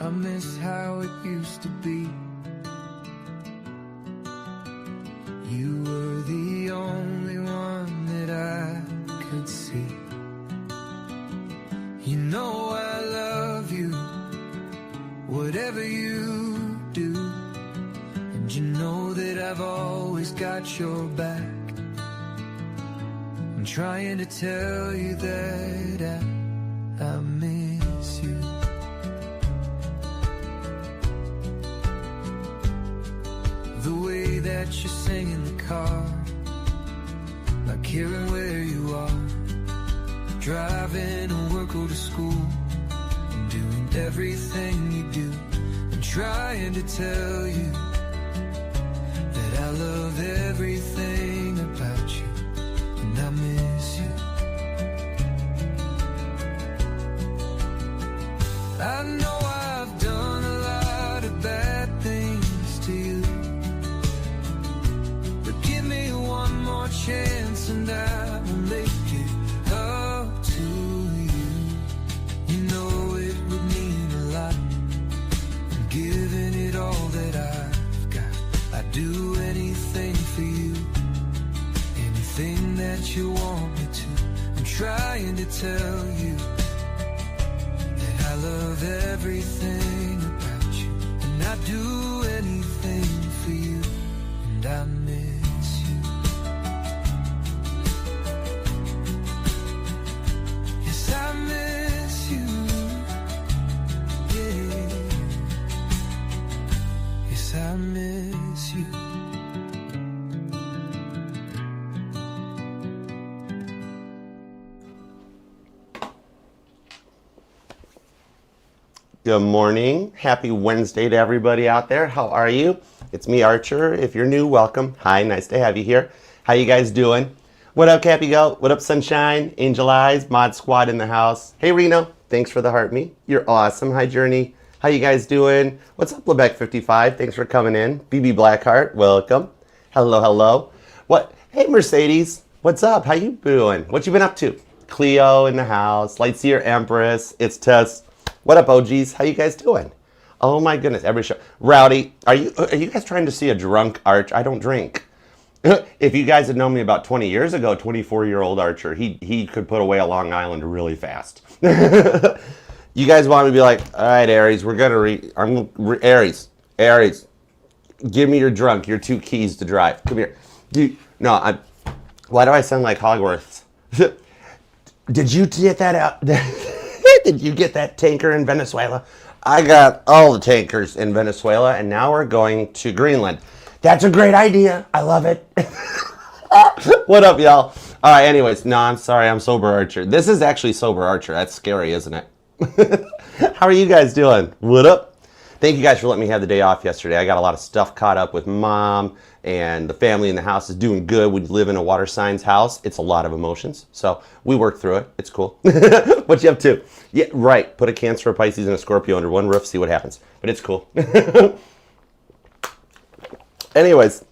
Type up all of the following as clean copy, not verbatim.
I miss how it used to be. You were the only one that I could see. You know I love you, whatever you do. And you know that I've always got your back. I'm trying to tell you that I miss you. The way that you sing in the car, like hearing where you are, driving to work or to school, and doing everything you do. I'm trying to tell you that I love everything about you, and I miss you. I know I've done a lot of bad things to you, but give me one more chance and I will make it up to you. You know it would mean a lot. I'm giving it all that I've got. I'd do anything for you, anything that you want me to. I'm trying to tell you that I love everything about you, and I'd do anything for you, and I miss you. Yes, I miss you. Yeah. Yes, I miss you. Good morning. Happy Wednesday to everybody out there. How are you? It's me, Archer. If you're new, welcome. Hi, nice to have you here. How you guys doing? What up, Cappy Goat? What up, Sunshine? Angel Eyes, Mod Squad in the house. Hey, Reno. Thanks for the heart me. You're awesome. Hi, Journey. How you guys doing? What's up, Lebec55? Thanks for coming in. BB Blackheart, welcome. Hello, hello. What? Hey, Mercedes. What's up? How you doing? What you been up to? Cleo in the house. Lightseer Empress. It's Tess. What up, OGs? How you guys doing? Oh my goodness, every show. Rowdy, are you guys trying to see a drunk Arch? I don't drink. If you guys had known me about 20 years ago, 24-year-old Archer, he could put away a Long Island really fast. You guys want me to be like, all right, Aries, we're gonna Aries, give me your drunk, your 2 keys to drive. Come here. Why do I sound like Hogwarts? Did you get that out? Did you get that tanker in Venezuela? I got all the tankers in Venezuela, and now we're going to Greenland. That's a great idea. I love it. What up, y'all? All right, anyways, no, I'm sorry. I'm Sober Archer. This is actually Sober Archer. That's scary, isn't it? How are you guys doing? What up? Thank you guys for letting me have the day off yesterday. I got a lot of stuff caught up with Mom, and the family in the house is doing good. We live in a water signs house. It's a lot of emotions, so we work through it. It's cool. What you up to? Yeah, right. Put a Cancer, a Pisces, and a Scorpio under one roof, see what happens. But it's cool. Anyways,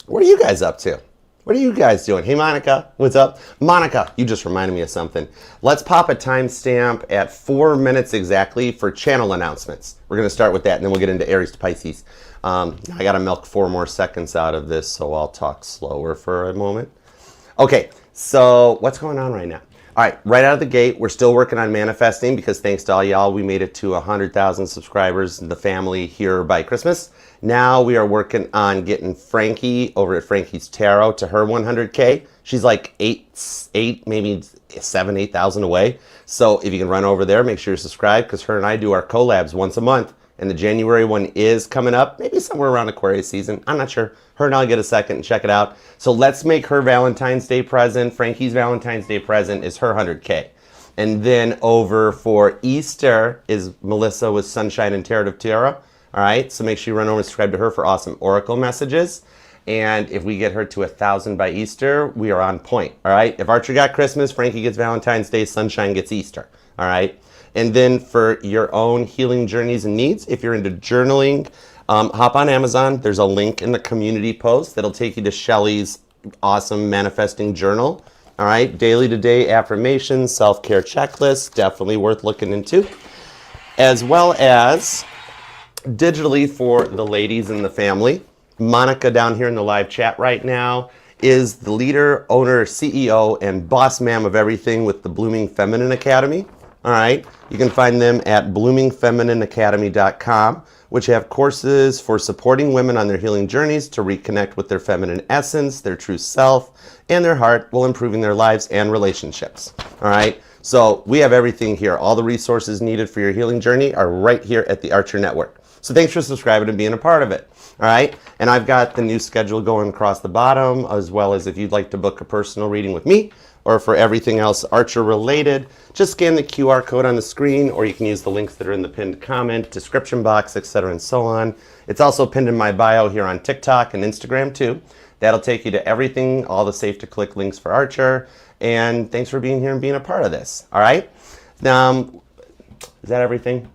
what are you guys up to? What are you guys doing? Hey, Monica, what's up? Monica, you just reminded me of something. Let's pop a timestamp at 4 minutes exactly for channel announcements. We're going to start with that, and then we'll get into Aries to Pisces. I got to milk 4 more seconds out of this, so I'll talk slower for a moment. Okay, so what's going on right now? All right, right out of the gate, we're still working on manifesting because thanks to all y'all, we made it to 100,000 subscribers in the family here by Christmas. Now we are working on getting Frankie over at Frankie's Tarot to her 100K. She's like 8, maybe 8,000 away. So if you can run over there, make sure you're subscribed because her and I do our collabs once a month. And the January one is coming up, maybe somewhere around Aquarius season. I'm not sure. Her and I'll get a second and check it out. So let's make her Valentine's Day present. Frankie's Valentine's Day present is her 100K. And then over for Easter is Melissa with Sunshine and Tarot of Tarot. All right, so make sure you run over and subscribe to her for awesome oracle messages. And if we get her to 1,000 by Easter, we are on point. All right, if Archer got Christmas, Frankie gets Valentine's Day, Sunshine gets Easter. All right. And then for your own healing journeys and needs, if you're into journaling, hop on Amazon. There's a link in the community post that'll take you to Shelly's awesome manifesting journal. All right, daily to day affirmations, self-care checklist, definitely worth looking into. As well as digitally for the ladies in the family. Monica down here in the live chat right now is the leader, owner, CEO, and boss ma'am of everything with the Blooming Feminine Academy. All right, you can find them at bloomingfeminineacademy.com, which have courses for supporting women on their healing journeys to reconnect with their feminine essence, their true self, and their heart while improving their lives and relationships. All right, so we have everything here. All the resources needed for your healing journey are right here at the Archer Network. So thanks for subscribing and being a part of it. All right, and I've got the new schedule going across the bottom, as well as if you'd like to book a personal reading with me or for everything else Archer related, just scan the QR code on the screen, or you can use the links that are in the pinned comment, description box, etc. and so on. It's also pinned in my bio here on TikTok and Instagram too. That'll take you to everything, all the safe to click links for Archer. And thanks for being here and being a part of this. All right, now, is that everything?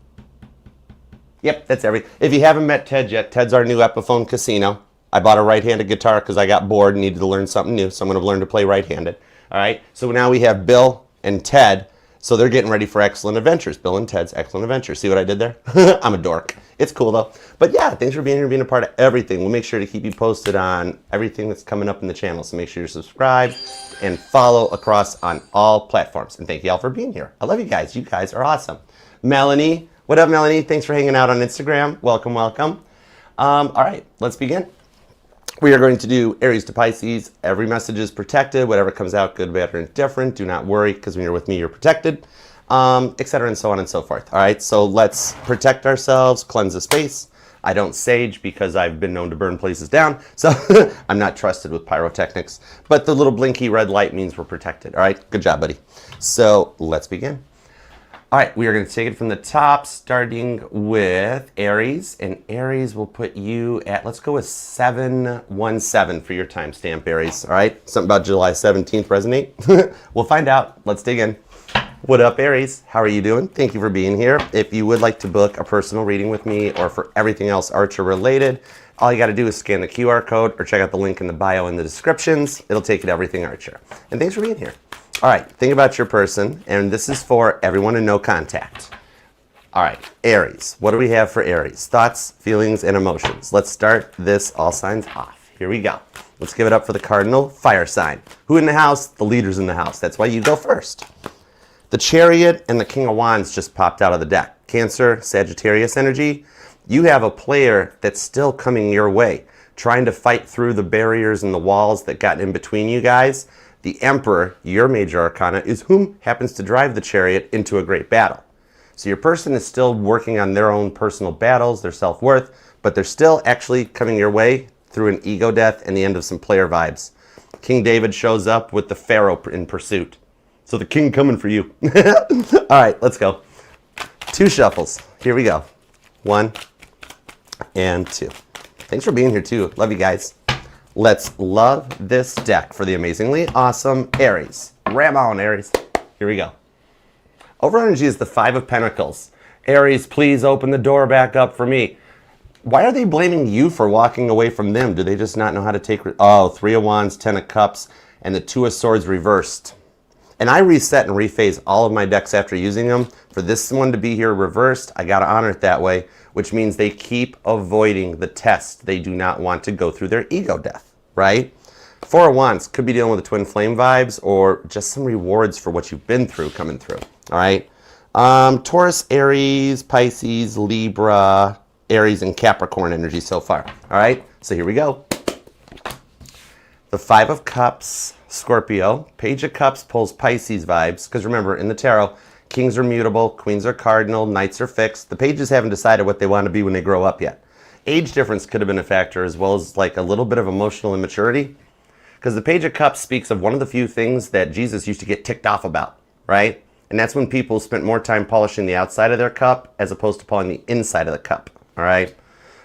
Yep, that's everything. If you haven't met Ted yet, Ted's our new Epiphone Casino. I bought a right-handed guitar because I got bored and needed to learn something new, so I'm going to learn to play right-handed. All right, so now we have Bill and Ted, so they're getting ready for Excellent Adventures. Bill and Ted's Excellent Adventures. See what I did there? I'm a dork. It's cool, though. But yeah, thanks for being here and being a part of everything. We'll make sure to keep you posted on everything that's coming up in the channel, so make sure you're subscribed and follow across on all platforms. And thank you all for being here. I love you guys. You guys are awesome. Melanie. What up, Melanie? Thanks for hanging out on Instagram. Welcome, welcome. All right, let's begin. We are going to do Aries to Pisces. Every message is protected. Whatever comes out, good, bad, or indifferent. Do not worry, because when you're with me, you're protected, etc., and so on and so forth. All right, so let's protect ourselves, cleanse the space. I don't sage because I've been known to burn places down, so I'm not trusted with pyrotechnics. But the little blinky red light means we're protected. All right, good job, buddy. So let's begin. All right, we are going to take it from the top, starting with Aries. And Aries will put you at, let's go with 717 for your timestamp, Aries. All right, something about July 17th resonate? We'll find out. Let's dig in. What up, Aries? How are you doing? Thank you for being here. If you would like to book a personal reading with me or for everything else Archer related, all you got to do is scan the QR code or check out the link in the bio in the descriptions. It'll take you to everything Archer. And thanks for being here. All right, think about your person, and this is for everyone in no contact. All right, Aries. What do we have for Aries? Thoughts, feelings, and emotions. Let's start this all signs off. Here we go. Let's give it up for the cardinal fire sign. Who in the house? The leaders in the house. That's why you go first. The Chariot and the King of Wands just popped out of the deck. Cancer, Sagittarius energy. You have a player that's still coming your way, trying to fight through the barriers and the walls that got in between you guys. The Emperor, your major arcana, is whom happens to drive the Chariot into a great battle. So your person is still working on their own personal battles, their self-worth, but they're still actually coming your way through an ego death and the end of some player vibes. King David shows up with the Pharaoh in pursuit. So the king coming for you. All right, let's go. 2 shuffles. Here we go. 1 and 2. Thanks for being here too. Love you guys. Let's love this deck for the amazingly awesome Aries. Ram on, Aries. Here we go. Overall energy is the 5 of Pentacles. Aries, please open the door back up for me. Why are they blaming you for walking away from them? Do they just not know how to take... Oh, 3 of Wands, 10 of Cups, and the 2 of Swords reversed. And I reset and rephase all of my decks after using them. For this one to be here reversed, I got to honor it that way, which means they keep avoiding the test. They do not want to go through their ego death, right? 4 of Wands could be dealing with the twin flame vibes or just some rewards for what you've been through coming through, all right? Taurus, Aries, Pisces, Libra, Aries, and Capricorn energy so far, all right? So here we go. The 5 of Cups, Scorpio. Page of Cups pulls Pisces vibes, because remember, in the tarot, kings are mutable, queens are cardinal, knights are fixed. The pages haven't decided what they want to be when they grow up yet. Age difference could have been a factor, as well as like a little bit of emotional immaturity, because the Page of Cups speaks of one of the few things that Jesus used to get ticked off about, right? And that's when people spent more time polishing the outside of their cup as opposed to polishing the inside of the cup, all right?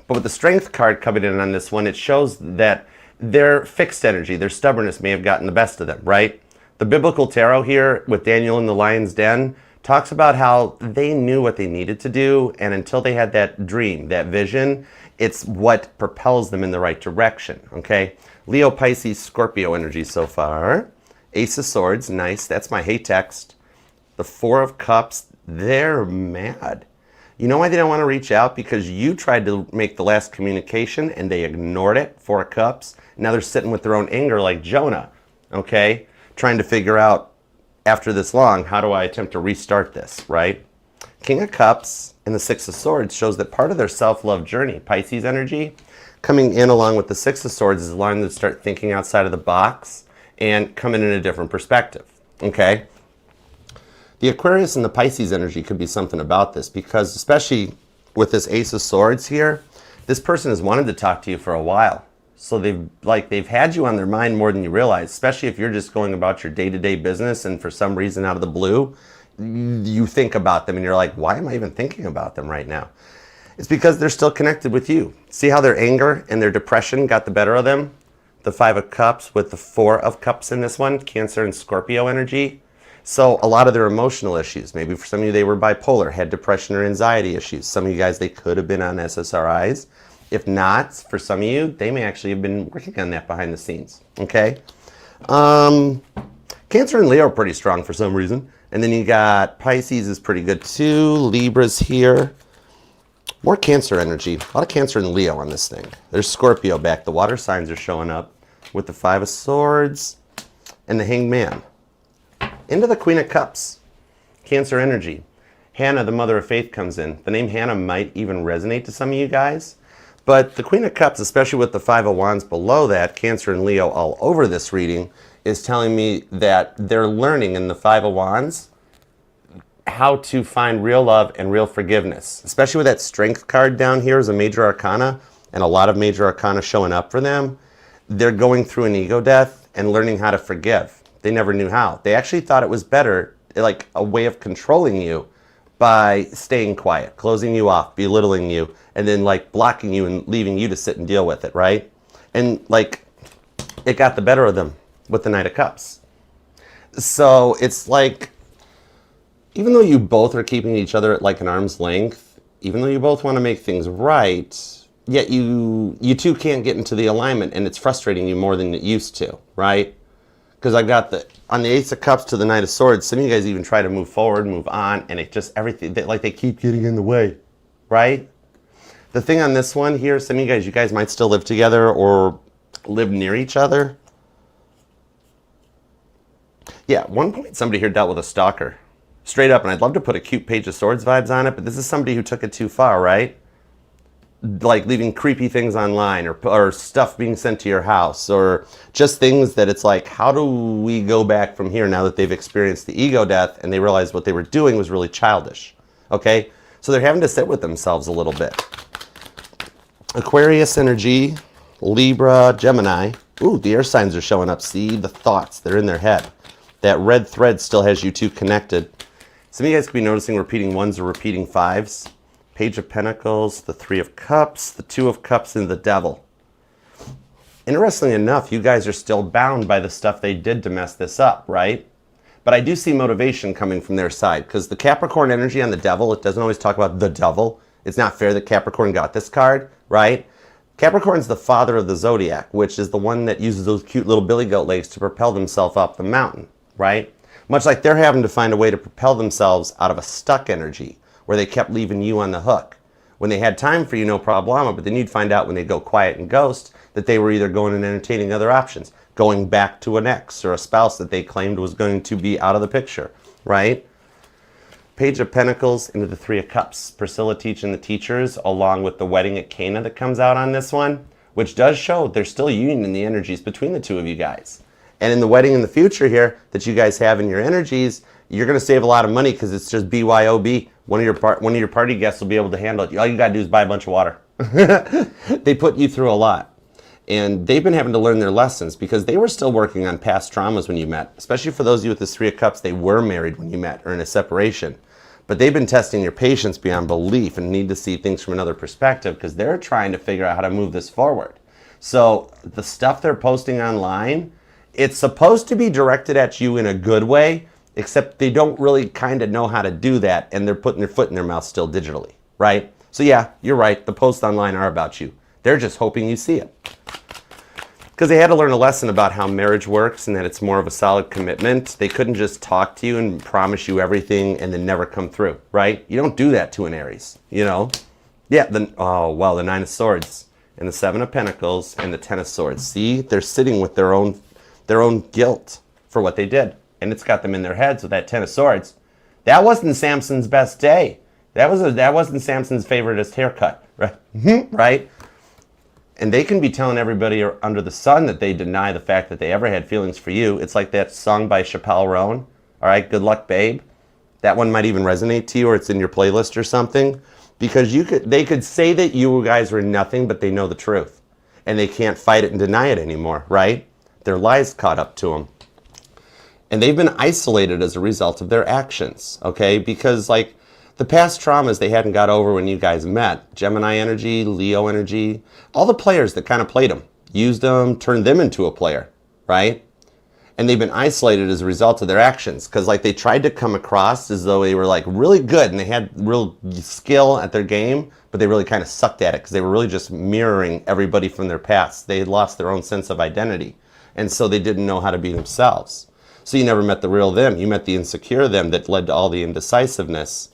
But with the Strength card coming in on this one, it shows that their fixed energy, their stubbornness may have gotten the best of them, right? The biblical tarot here with Daniel in the lion's den talks about how they knew what they needed to do, and until they had that dream, that vision, it's what propels them in the right direction, okay? Leo, Pisces, Scorpio energy so far. Ace of Swords, nice. That's my hey text. The 4 of Cups, they're mad. You know why they don't want to reach out? Because you tried to make the last communication and they ignored it. 4 of Cups. Now they're sitting with their own anger like Jonah, okay? Trying to figure out, after this long, how do I attempt to restart this, right? King of Cups and the 6 of Swords shows that part of their self-love journey, Pisces energy, coming in along with the 6 of Swords is allowing them to start thinking outside of the box and coming in a different perspective, okay? The Aquarius and the Pisces energy could be something about this, because especially with this Ace of Swords here, this person has wanted to talk to you for a while. So they've had you on their mind more than you realize, especially if you're just going about your day-to-day business and for some reason out of the blue, you think about them and you're like, why am I even thinking about them right now? It's because they're still connected with you. See how their anger and their depression got the better of them? The 5 of Cups with the 4 of Cups in this one, Cancer and Scorpio energy. So a lot of their emotional issues, maybe for some of you they were bipolar, had depression or anxiety issues. Some of you guys, they could have been on SSRIs. If not, for some of you, they may actually have been working on that behind the scenes, okay? Cancer and Leo are pretty strong for some reason. And then you got Pisces is pretty good too. Libra's here. More Cancer energy. A lot of Cancer and Leo on this thing. There's Scorpio back. The water signs are showing up with the 5 of Swords and the Hanged Man. Into the Queen of Cups. Cancer energy. Hannah, the mother of faith, comes in. The name Hannah might even resonate to some of you guys. But the Queen of Cups, especially with the 5 of Wands below that, Cancer and Leo all over this reading, is telling me that they're learning in the 5 of Wands how to find real love and real forgiveness. Especially with that Strength card down here as a major arcana, and a lot of major arcana showing up for them. They're going through an ego death and learning how to forgive. They never knew how. They actually thought it was better, like a way of controlling you, by staying quiet, closing you off, belittling you, and then like blocking you and leaving you to sit and deal with it, right? And like, it got the better of them with the Knight of Cups. So it's like, even though you both are keeping each other at like an arm's length, even though you both want to make things right, yet you two can't get into the alignment, and it's frustrating you more than it used to, right? Because I got on the Ace of Cups to the Knight of Swords, some of you guys even try to move forward, move on, and it just, everything, like they keep getting in the way, right? The thing on this one here, some of you guys might still live together or live near each other. Yeah, at one point somebody here dealt with a stalker. Straight up, and I'd love to put a cute Page of Swords vibes on it, but this is somebody who took it too far, right? Like leaving creepy things online, or stuff being sent to your house, or just things that it's like, how do we go back from here now that they've experienced the ego death and they realized what they were doing was really childish, okay? So they're having to sit with themselves a little bit. Aquarius energy, Libra, Gemini. Ooh, the air signs are showing up. See the thoughts, they're in their head. That red thread still has you two connected. Some of you guys could be noticing repeating 1s or repeating 5s. Page of Pentacles, the 3 of Cups, the 2 of Cups, and the Devil. Interestingly enough, you guys are still bound by the stuff they did to mess this up, right? But I do see motivation coming from their side, because the Capricorn energy on the Devil, it doesn't always talk about the Devil. It's not fair that Capricorn got this card, right? Capricorn's the father of the Zodiac, which is the one that uses those cute little billy goat legs to propel themselves up the mountain, right? Much like they're having to find a way to propel themselves out of a stuck energy, where they kept leaving you on the hook. When they had time for you, no problema, but then you'd find out when they go quiet and ghost that they were either going and entertaining other options, going back to an ex or a spouse that they claimed was going to be out of the picture, right? Page of Pentacles into the 3 of Cups. Priscilla teaching the teachers, along with the wedding at Cana that comes out on this one, which does show there's still union in the energies between the two of you guys. And in the wedding in the future here that you guys have in your energies, you're going to save a lot of money because it's just BYOB. One of your party guests will be able to handle it. All you got to do is buy a bunch of water. They put you through a lot. And they've been having to learn their lessons because they were still working on past traumas when you met. Especially for those of you with this 3 of Cups, they were married when you met or in a separation. But they've been testing your patience beyond belief and need to see things from another perspective because they're trying to figure out how to move this forward. So the stuff they're posting online, it's supposed to be directed at you in a good way, except they don't really kind of know how to do that, and they're putting their foot in their mouth still digitally, right? So yeah, you're right. The posts online are about you. They're just hoping you see it. because they had to learn a lesson about how marriage works and that it's more of a solid commitment. They couldn't just talk to you and promise you everything and then never come through, right? You don't do that to an Aries, you know? Yeah, the Nine of Swords and the Seven of Pentacles and the Ten of Swords. See, they're sitting with their own guilt for what they did. And it's got them in their heads with that Ten of Swords. That wasn't Samson's best day. That wasn't Samson's favoriteest haircut, right? Right? And they can be telling everybody under the sun that they deny the fact that they ever had feelings for you. It's like that song by Chappelle Roan, all right, Good Luck Babe. That one might even resonate to you, or it's in your playlist or something. Because they could say that you guys were nothing, but they know the truth. And they can't fight it and deny it anymore, right? Their lies caught up to them. And they've been isolated as a result of their actions, okay? Because, like, the past traumas they hadn't got over when you guys met, Gemini energy, Leo energy, all the players that kind of played them, used them, turned them into a player, right? And they've been isolated as a result of their actions, because like they tried to come across as though they were like really good and they had real skill at their game, but they really kind of sucked at it because they were really just mirroring everybody from their past. They had lost their own sense of identity, and so they didn't know how to be themselves. So you never met the real them. You met the insecure them that led to all the indecisiveness.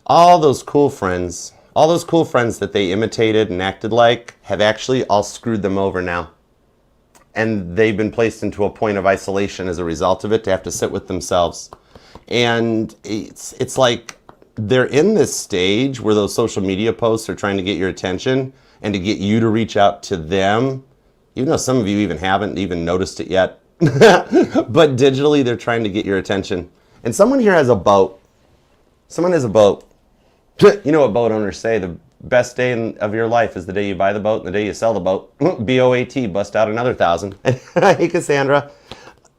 All those cool friends that they imitated and acted like have actually all screwed them over now. And they've been placed into a point of isolation as a result of it, to have to sit with themselves. And it's like they're in this stage where those social media posts are trying to get your attention and to get you to reach out to them, even though some of you even haven't even noticed it yet. But digitally, they're trying to get your attention. And someone here has a boat. Someone has a boat. You know what boat owners say? The best day of your life is the day you buy the boat and the day you sell the boat. B-O-A-T, bust out another 1,000. Hey, Cassandra.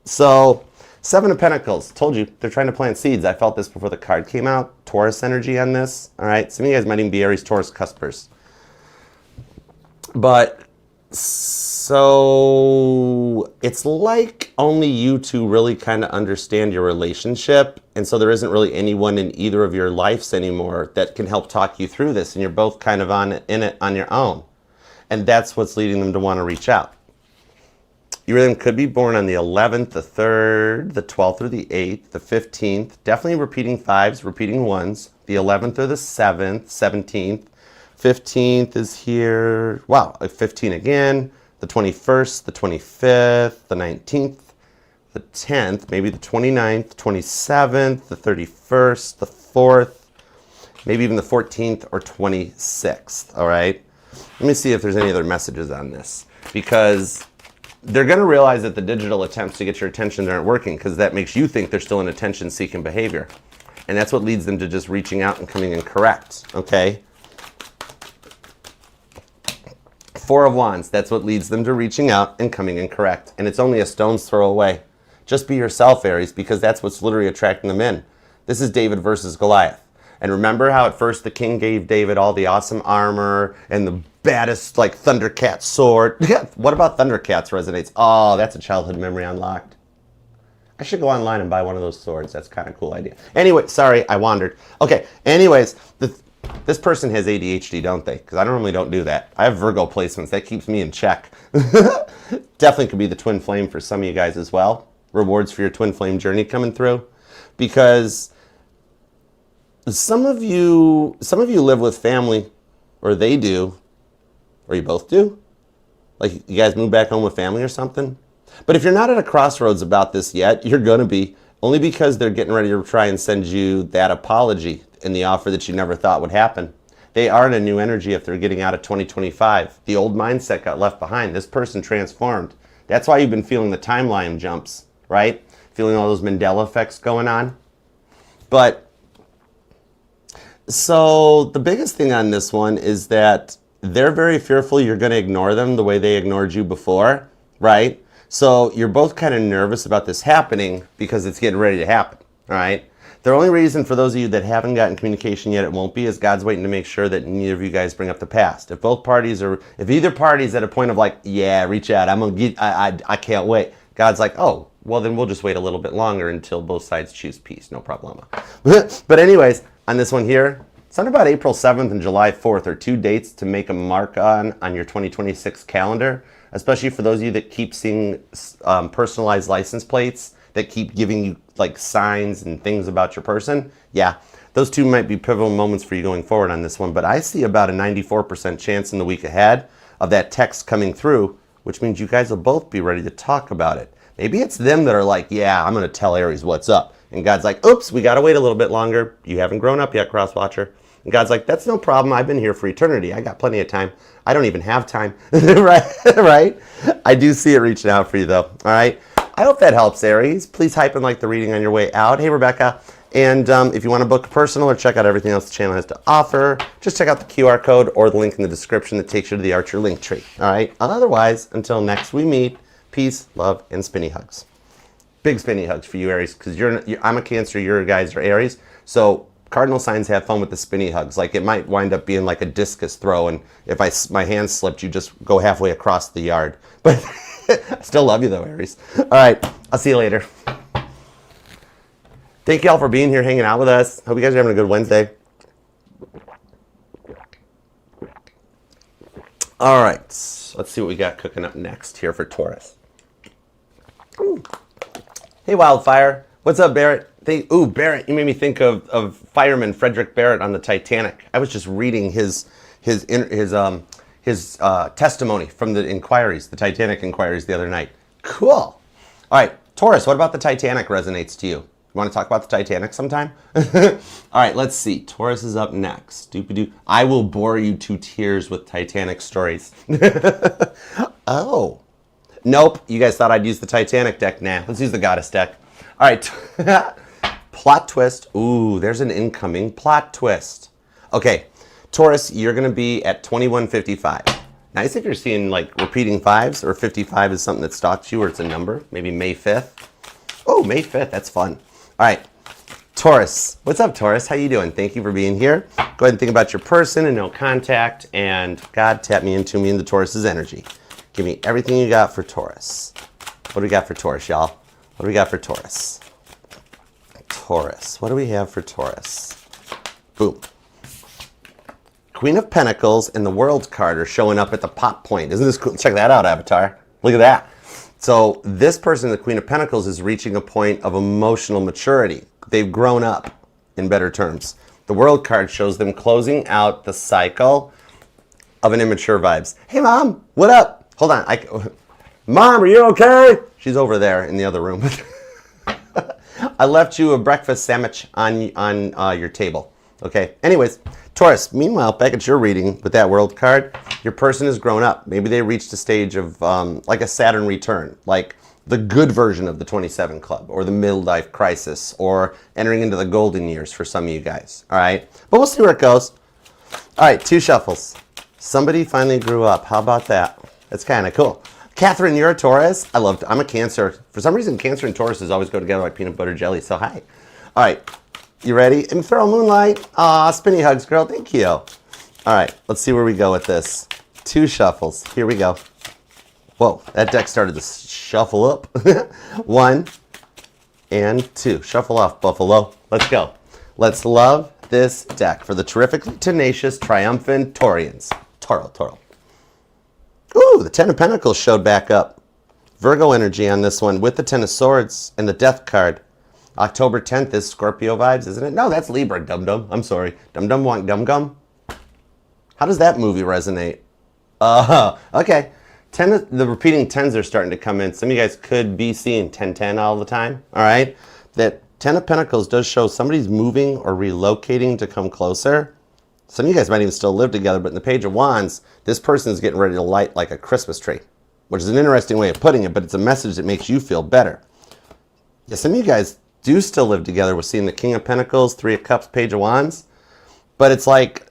So, Seven of Pentacles. Told you, they're trying to plant seeds. I felt this before the card came out. Taurus energy on this. All right, some of you guys might even be Aries, Taurus, cuspers. But, so, it's like only you two really kind of understand your relationship. And so there isn't really anyone in either of your lives anymore that can help talk you through this. And you're both kind of in it on your own. And that's what's leading them to want to reach out. You really could be born on the 11th, the 3rd, the 12th or the 8th, the 15th. Definitely repeating 5s, repeating 1s. The 11th or the 7th, 17th. 15th is here. Wow, 15 again. The 21st, the 25th, the 19th. The 10th, maybe the 29th, 27th, the 31st, the 4th, maybe even the 14th or 26th, all right? Let me see if there's any other messages on this, because they're going to realize that the digital attempts to get your attention aren't working, because that makes you think they're still in attention-seeking behavior. And that's what leads them to just reaching out and coming in correct, okay? Four of Wands, that's what leads them to reaching out and coming in correct. And it's only a stone's throw away. Just be yourself, Aries, because that's what's literally attracting them in. This is David versus Goliath. And remember how at first the king gave David all the awesome armor and the baddest, like, Thundercat sword. What about Thundercats resonates? Oh, that's a childhood memory unlocked. I should go online and buy one of those swords. That's kind of a cool idea. Anyway, sorry, I wandered. Okay, anyways, this person has ADHD, don't they? Because I normally don't do that. I have Virgo placements. That keeps me in check. Definitely could be the twin flame for some of you guys as well. Rewards for your twin flame journey coming through, because some of you live with family, or they do, or you both do. Like, you guys move back home with family or something. But if you're not at a crossroads about this yet, you're gonna be, only because they're getting ready to try and send you that apology and the offer that you never thought would happen. They are in a new energy if they're getting out of 2025. The old mindset got left behind. This person transformed. That's why you've been feeling the timeline jumps, right? Feeling all those Mandela effects going on. But, so the biggest thing on this one is that they're very fearful you're going to ignore them the way they ignored you before, right? So you're both kind of nervous about this happening because it's getting ready to happen, all right? The only reason for those of you that haven't gotten communication yet, it won't be, is God's waiting to make sure that neither of you guys bring up the past. If both parties are, if either party's at a point of like, yeah, reach out, I'm gonna get, I can't wait. God's like, oh, well then we'll just wait a little bit longer until both sides choose peace, no problema. But anyways, on this one here, Something about April 7th and July 4th are two dates to make a mark on your 2026 calendar, especially for those of you that keep seeing personalized license plates that keep giving you like signs and things about your person. Yeah, those two might be pivotal moments for you going forward on this one, but I see about a 94% chance in the week ahead of that text coming through, which means you guys will both be ready to talk about it. Maybe it's them that are like, yeah, I'm going to tell Aries what's up. And God's like, oops, we got to wait a little bit longer. You haven't grown up yet, Crosswatcher. And God's like, that's no problem. I've been here for eternity. I got plenty of time. I don't even have time. right? I do see it reaching out for you, though. All right? I hope that helps, Aries. Please hype and like the reading on your way out. Hey, Rebecca. And if you want to book personal or check out everything else the channel has to offer, just check out the QR code or the link in the description that takes you to the Archer link tree. All right? Otherwise, until next we meet, peace, love, and spinny hugs. Big spinny hugs for you, Aries, because I'm a Cancer, your guys are Aries. So cardinal signs have fun with the spinny hugs. Like it might wind up being like a discus throw, and if my hand slipped, you just go halfway across the yard. But I still love you though, Aries. All right, I'll see you later. Thank you all for being here, hanging out with us. Hope you guys are having a good Wednesday. All right, let's see what we got cooking up next here for Taurus. Ooh. Hey, Wildfire. What's up, Barrett? Barrett, you made me think of fireman Frederick Barrett on the Titanic. I was just reading his testimony from the inquiries, the Titanic inquiries the other night. Cool. All right, Taurus, what about the Titanic resonates to you? You want to talk about the Titanic sometime? All right, let's see. Taurus is up next. Doop-a-doo. I will bore you to tears with Titanic stories. Oh. Nope, you guys thought I'd use the Titanic deck. Nah, let's use the Goddess deck. All right, plot twist. Ooh, there's an incoming plot twist. Okay, Taurus, you're going to be at 2155. Nice if you're seeing like repeating fives, or 55 is something that stalks you, or it's a number. Maybe May 5th. Oh, May 5th, that's fun. All right, Taurus. What's up, Taurus? How you doing? Thank you for being here. Go ahead and think about your person and no contact, and God, tap me into the Taurus's energy. Give me everything you got for Taurus. What do we got for Taurus, y'all? What do we got for Taurus? Taurus. What do we have for Taurus? Boom. Queen of Pentacles and the World card are showing up at the pop point. Isn't this cool? Check that out, Avatar. Look at that. So this person, the Queen of Pentacles, is reaching a point of emotional maturity. They've grown up, in better terms. The World card shows them closing out the cycle of an immature vibes. Hey, Mom, what up? Hold on. Mom, are you okay? She's over there in the other room. I left you a breakfast sandwich on your table. Okay. Anyways, Taurus, meanwhile, back at your reading with that World card, your person has grown up. Maybe they reached a stage of like a Saturn return, like the good version of the 27 Club, or the midlife crisis, or entering into the golden years for some of you guys. All right. But we'll see where it goes. All right. 2 shuffles. Somebody finally grew up. How about that? That's kind of cool. Catherine, you're a Taurus. I'm a Cancer. For some reason, Cancer and Taurus always go together like peanut butter jelly. So hi. All right. You ready? And throw Moonlight. Aw, spinny hugs, girl. Thank you. All right. Let's see where we go with this. 2 shuffles. Here we go. Whoa. That deck started to shuffle up. 1 and 2. Shuffle off, Buffalo. Let's go. Let's love this deck for the terrifically tenacious, triumphant Taurians. Toro. Ooh, the 10 of Pentacles showed back up. Virgo energy on this one with the 10 of Swords and the Death card. October 10th is Scorpio vibes, isn't it? No, that's Libra, dum-dum. I'm sorry. Dum-dum want gum-gum? How does that movie resonate? Okay. The repeating 10s are starting to come in. Some of you guys could be seeing 10-10 all the time, all right? That 10 of Pentacles does show somebody's moving or relocating to come closer. Some of you guys might even still live together, but in the Page of Wands, this person is getting ready to light like a Christmas tree, which is an interesting way of putting it, but it's a message that makes you feel better. Yeah, some of you guys do still live together. We're seeing the King of Pentacles, 3 of Cups, Page of Wands, but it's like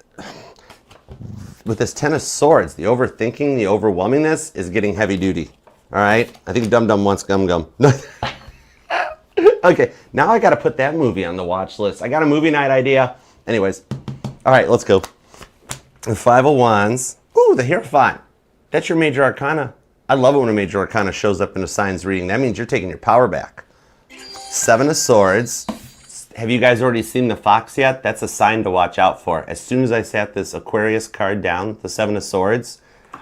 with this 10 of Swords, the overthinking, the overwhelmingness is getting heavy duty. All right? I think Dum Dum wants gum gum. Okay, now I got to put that movie on the watch list. I got a movie night idea. Anyways, all right, let's go. The 5 of Wands. Ooh, the Hierophant. That's your major arcana. I love it when a major arcana shows up in a signs reading. That means you're taking your power back. 7 of Swords. Have you guys already seen the fox yet? That's a sign to watch out for. As soon as I sat this Aquarius card down, the Seven of Swords,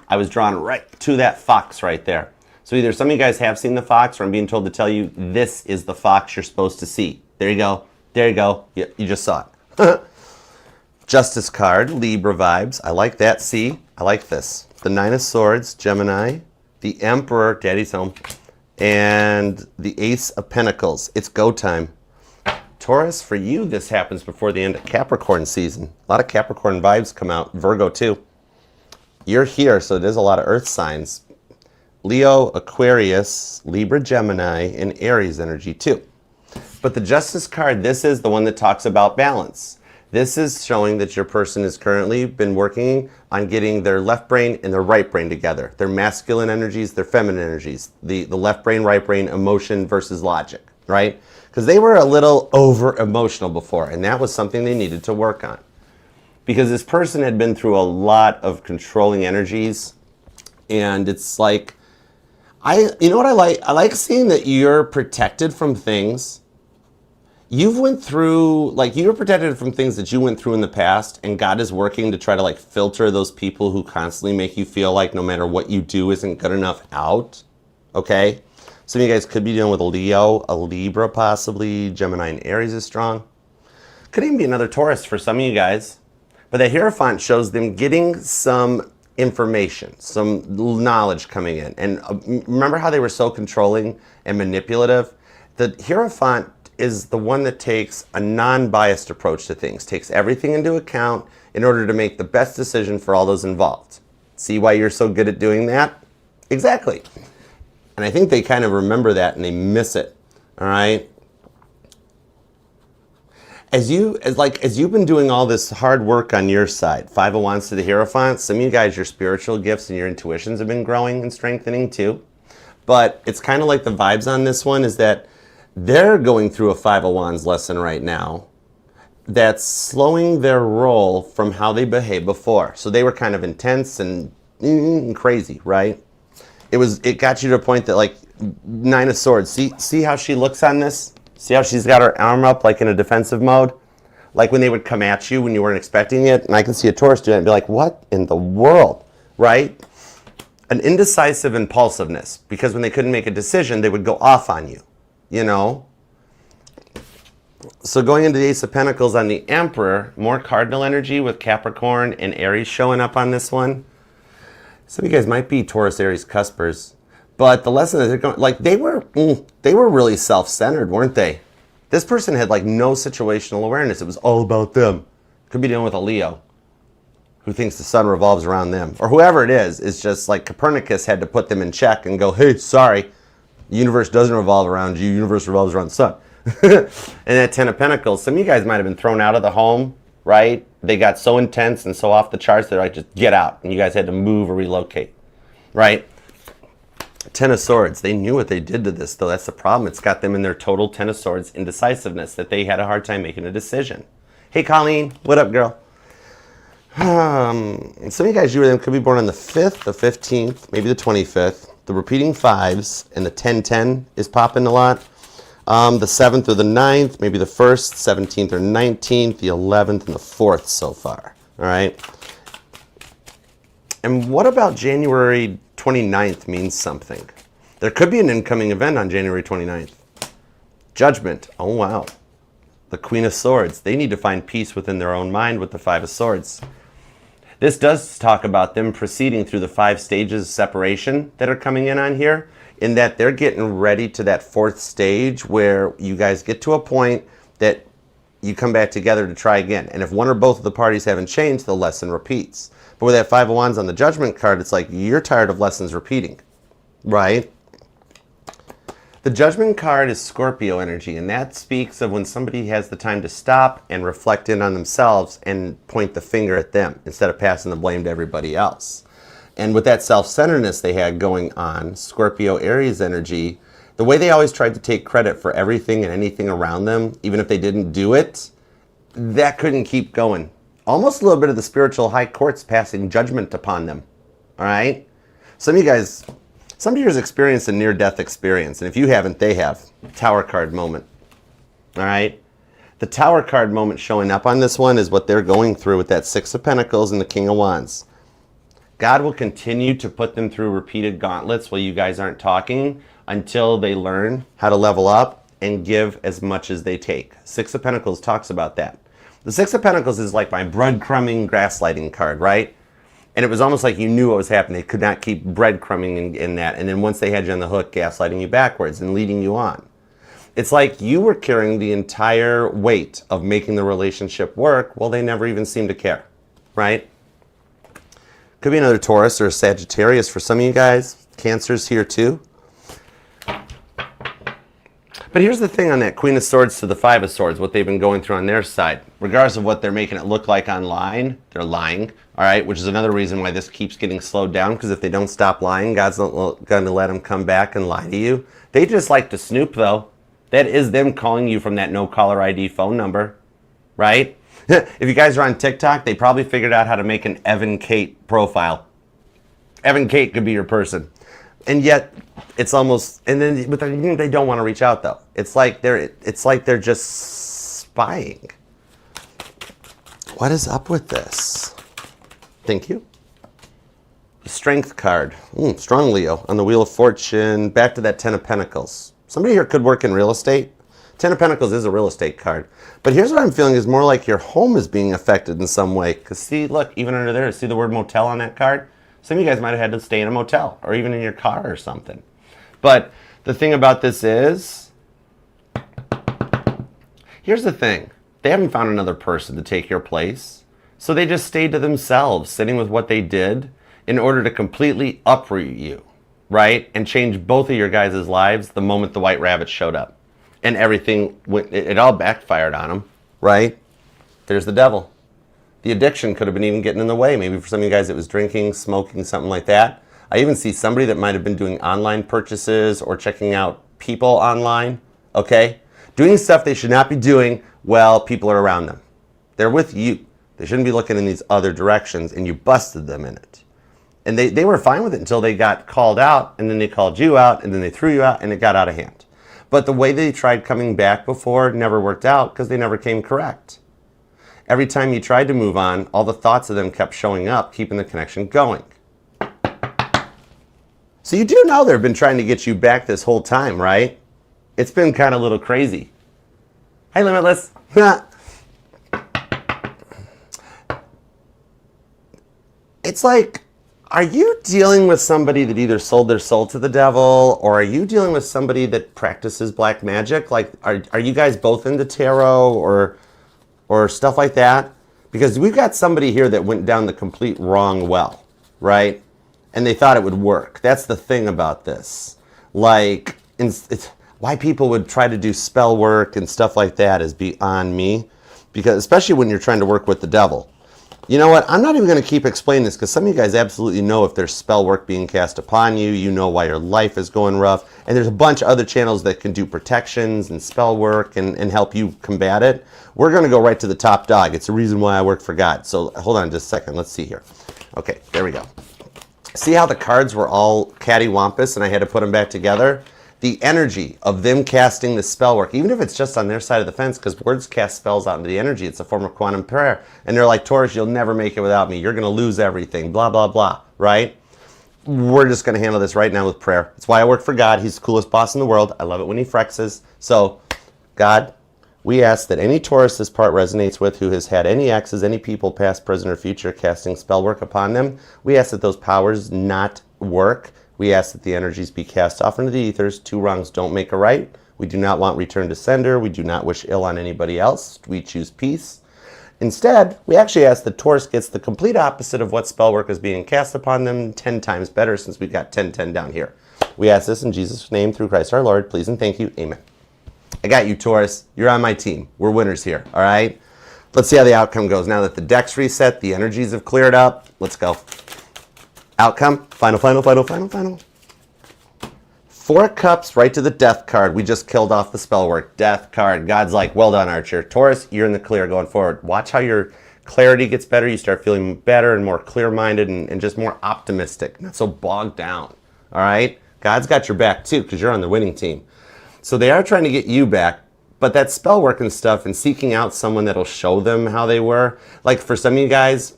I was drawn right to that fox right there. So either some of you guys have seen the fox, or I'm being told to tell you this is the fox you're supposed to see. There you go. There you go. You just saw it. Justice card, Libra vibes. I like that. See, I like this. The Nine of Swords, Gemini. The Emperor, Daddy's home. And the Ace of Pentacles. It's go time. Taurus, for you, this happens before the end of Capricorn season. A lot of Capricorn vibes come out. Virgo, too. You're here, so there's a lot of earth signs. Leo, Aquarius, Libra, Gemini, and Aries energy, too. But the Justice card, this is the one that talks about balance. This is showing that your person has currently been working on getting their left brain and their right brain together. Their masculine energies, their feminine energies. The left brain, right brain, emotion versus logic, right? Because they were a little over-emotional before, and that was something they needed to work on. Because this person had been through a lot of controlling energies, and it's like, you know what I like? I like seeing that you're protected from things. You've went through, like, you're protected from things that you went through in the past, and God is working to try to, like, filter those people who constantly make you feel like no matter what you do isn't good enough out, okay? Some of you guys could be dealing with a Leo, a Libra possibly, Gemini and Aries is strong. Could even be another Taurus for some of you guys. But the Hierophant shows them getting some information, some knowledge coming in. And remember how they were so controlling and manipulative? The Hierophant is the one that takes a non-biased approach to things, takes everything into account in order to make the best decision for all those involved. See why you're so good at doing that? Exactly. And I think they kind of remember that and they miss it, all right? As you've been doing all this hard work on your side, Five of Wands to the Hierophant, some of you guys, your spiritual gifts and your intuitions have been growing and strengthening too. But it's kind of like the vibes on this one is that they're going through a Five of Wands lesson right now that's slowing their roll from how they behaved before. So they were kind of intense and crazy, right? It got you to a point that, like, Nine of Swords. See how she looks on this? See how she's got her arm up like in a defensive mode? Like when they would come at you when you weren't expecting it. And I can see a Taurus do it and be like, what in the world, right? An indecisive impulsiveness. Because when they couldn't make a decision, they would go off on you, you know? So going into the Ace of Pentacles on the Emperor, more cardinal energy with Capricorn and Aries showing up on this one. Some of you guys might be Taurus, Aries, cuspers. But the lesson that they're going, like, they were really self-centered, weren't they? This person had, like, no situational awareness. It was all about them. Could be dealing with a Leo who thinks the sun revolves around them. Or whoever it is just like Copernicus had to put them in check and go, hey, sorry, the universe doesn't revolve around you. The universe revolves around the sun. And that Ten of Pentacles, some of you guys might have been thrown out of the home, right? They got so intense and so off the charts, they're like, just get out. And you guys had to move or relocate, right? Ten of Swords, they knew what they did to this, though. That's the problem. It's got them in their total Ten of Swords indecisiveness, that they had a hard time making a decision. Hey, Colleen, what up, girl? Some of you guys, you or them could be born on the 5th, the 15th, maybe the 25th. The repeating fives and the 10-10 is popping a lot. The 7th or the 9th, maybe the 1st, 17th or 19th, the 11th, and the 4th so far. All right. And what about January 29th means something? There could be an incoming event on January 29th. Judgment. Oh, wow. The Queen of Swords. They need to find peace within their own mind with the Five of Swords. This does talk about them proceeding through the 5 stages of separation that are coming in on here, in that they're getting ready to that 4th stage where you guys get to a point that you come back together to try again. And if one or both of the parties haven't changed, the lesson repeats. But with that Five of Wands on the Judgment card, it's like you're tired of lessons repeating, right? The Judgment card is Scorpio energy, and that speaks of when somebody has the time to stop and reflect in on themselves and point the finger at them instead of passing the blame to everybody else. And with that self-centeredness they had going on, Scorpio Aries energy, the way they always tried to take credit for everything and anything around them, even if they didn't do it, that couldn't keep going. Almost a little bit of the spiritual high courts passing judgment upon them, all right? Some of you guys experienced a near-death experience, and if you haven't, they have. Tower card moment, all right? The Tower card moment showing up on this one is what they're going through with that Six of Pentacles and the King of Wands. God will continue to put them through repeated gauntlets while you guys aren't talking until they learn how to level up and give as much as they take. Six of Pentacles talks about that. The Six of Pentacles is like my breadcrumbing, gaslighting card, right? And it was almost like you knew what was happening. They could not keep breadcrumbing in that. And then once they had you on the hook, gaslighting you backwards and leading you on. It's like you were carrying the entire weight of making the relationship work while they never even seemed to care, right? Could be another Taurus or a Sagittarius for some of you guys. Cancer's here too. But here's the thing on that Queen of Swords to the Five of Swords, what they've been going through on their side. Regardless of what they're making it look like online, they're lying, all right? Which is another reason why this keeps getting slowed down, because if they don't stop lying, God's not going to let them come back and lie to you. They just like to snoop, though. That is them calling you from that no caller ID phone number, right? If you guys are on TikTok, they probably figured out how to make an Evan Kate profile. Evan Kate could be your person. And yet, it's almost, and then but they don't want to reach out though. It's like they're just spying. What is up with this? Thank you. The Strength card, strong Leo on the Wheel of Fortune. Back to that Ten of Pentacles. Somebody here could work in real estate. Ten of Pentacles is a real estate card. But here's what I'm feeling is more like your home is being affected in some way. Because see, look, even under there, see the word motel on that card? Some of you guys might have had to stay in a motel or even in your car or something. But the thing about this is, here's the thing. They haven't found another person to take your place. So they just stayed to themselves, sitting with what they did in order to completely uproot you, right? And change both of your guys' lives the moment the White Rabbit showed up. And everything, it all backfired on them, right? There's the devil. The addiction could have been even getting in the way. Maybe for some of you guys it was drinking, smoking, something like that. I even see somebody that might have been doing online purchases or checking out people online, okay? Doing stuff they should not be doing while people are around them. They're with you. They shouldn't be looking in these other directions, and you busted them in it. And they were fine with it until they got called out, and then they called you out, and then they threw you out, and it got out of hand. But the way they tried coming back before never worked out because they never came correct. Every time you tried to move on, all the thoughts of them kept showing up, keeping the connection going. So you do know they've been trying to get you back this whole time, right? It's been kind of a little crazy. Hi, Limitless. It's like, are you dealing with somebody that either sold their soul to the devil, or are you dealing with somebody that practices black magic? Like, are you guys both into tarot or stuff like that? Because we've got somebody here that went down the complete wrong well, right? And they thought it would work. That's the thing about this. Like, it's why people would try to do spell work and stuff like that is beyond me. Because especially when you're trying to work with the devil. You know what? I'm not even going to keep explaining this because some of you guys absolutely know if there's spell work being cast upon you. You know why your life is going rough. And there's a bunch of other channels that can do protections and spell work and help you combat it. We're going to go right to the top dog. It's the reason why I work for God. So hold on just a second. Let's see here. Okay, there we go. See how the cards were all cattywampus and I had to put them back together? The energy of them casting the spell work, even if it's just on their side of the fence, because words cast spells out into the energy. It's a form of quantum prayer. And they're like, Taurus, you'll never make it without me. You're going to lose everything, blah, blah, blah, right? We're just going to handle this right now with prayer. That's why I work for God. He's the coolest boss in the world. I love it when he flexes. So, God, we ask that any Taurus this part resonates with who has had any exes, any people, past, present, or future, casting spell work upon them, we ask that those powers not work. We ask that the energies be cast off into the ethers. Two wrongs don't make a right. We do not want return to sender. We do not wish ill on anybody else. We choose peace. Instead, we actually ask that Taurus gets the complete opposite of what spell work is being cast upon them, 10 times better since we've got 10-10 down here. We ask this in Jesus' name through Christ our Lord. Please and thank you. Amen. I got you, Taurus. You're on my team. We're winners here, all right? Let's see how the outcome goes. Now that the deck's reset, the energies have cleared up. Let's go. Outcome, final. Four of Cups, right to the Death card. We just killed off the spell work. Death card. God's like, well done, Archer. Taurus, you're in the clear going forward. Watch how your clarity gets better. You start feeling better and more clear-minded and just more optimistic. Not so bogged down, all right? God's got your back, too, because you're on the winning team. So they are trying to get you back, But that spell work and stuff and seeking out someone that'll show them how they were, like for some of you guys,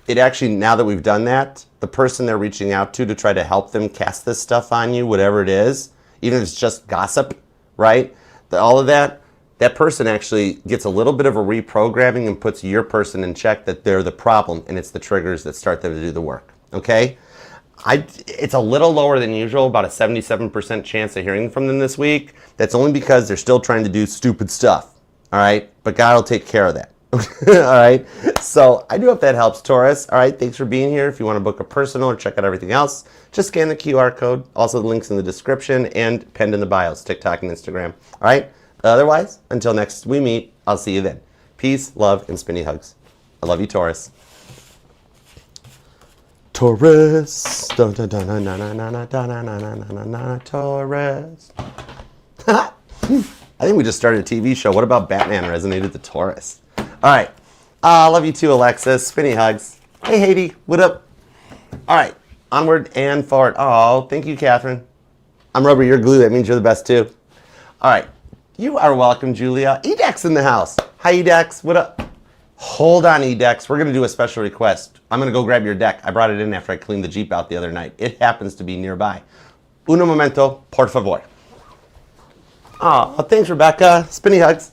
it actually, now that we've done that, the person they're reaching out to try to help them cast this stuff on you, whatever it is, even if it's just gossip, right? All of that, that person actually gets a little bit of a reprogramming and puts your person in check that they're the problem, and it's the triggers that start them to do the work, okay? It's a little lower than usual, about a 77% chance of hearing from them this week. That's only because they're still trying to do stupid stuff, all right? But God will take care of that, all right? So I do hope that helps, Taurus. All right, thanks for being here. If you want to book a personal or check out everything else, just scan the QR code. Also, the links in the description and pinned in the bios, TikTok and Instagram, all right? Otherwise, until next we meet, I'll see you then. Peace, love, and spinny hugs. I love you, Taurus. Taurus. Taurus. I think we just started a TV show. What about Batman resonated to Taurus? All right. Love you too, Alexis. Spinny hugs. Hey, Haiti. What up? All right. Onward and forward. Oh, thank you, Catherine. I'm rubber, you're glue. That means you're the best too. All right. You are welcome, Julia. Edex in the house. Hi, Edex. What up? Hold on, Edex. We're going to do a special request. I'm going to go grab your deck. I brought it in after I cleaned the Jeep out the other night. It happens to be nearby. Uno momento, por favor. Oh, thanks, Rebecca. Spinny hugs.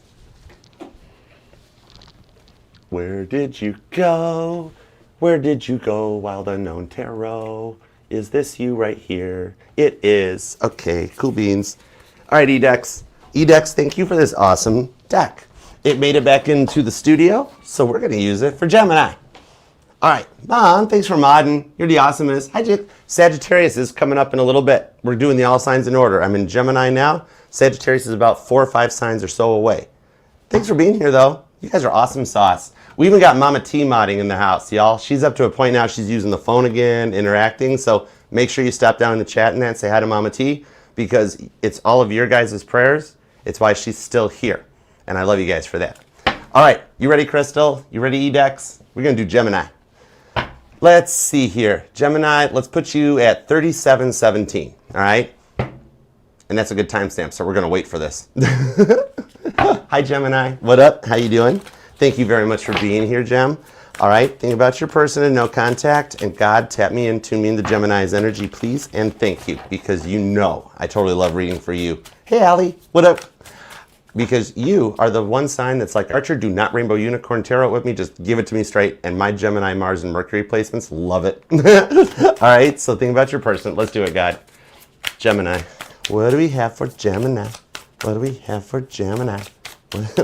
Where did you go? Where did you go, wild unknown tarot? Is this you right here? It is. Okay, cool beans. All right, Edex. Edex, thank you for this awesome deck. It made it back into the studio, so we're going to use it for Gemini. All right, Mom, thanks for modding. You're the awesomest. Hi, Jake. Sagittarius is coming up in a little bit. We're doing the all signs in order. I'm in Gemini now. Sagittarius is about 4 or 5 signs or so away. Thanks for being here, though. You guys are awesome sauce. We even got Mama T modding in the house, y'all. She's up to a point now she's using the phone again, interacting, so make sure you stop down in the chat and say hi to Mama T, because it's all of your guys' prayers. It's why she's still here. And I love you guys for that. All right, you ready, Crystal? You ready, Edex? We're going to do Gemini. Let's see here. Gemini, let's put you at 3717, all right? And that's a good timestamp, so we're going to wait for this. Hi, Gemini. What up? How you doing? Thank you very much for being here, Gem. All right, think about your person and no contact. And God, tap me and tune me into Gemini's energy, please. And thank you, because you know I totally love reading for you. Hey, Allie. What up? Because you are the one sign that's like, Archer, do not Rainbow Unicorn Tarot with me. Just give it to me straight. And my Gemini, Mars, and Mercury placements, love it. All right, so think about your person. Let's do it, God. Gemini. What do we have for Gemini? What do we have for Gemini?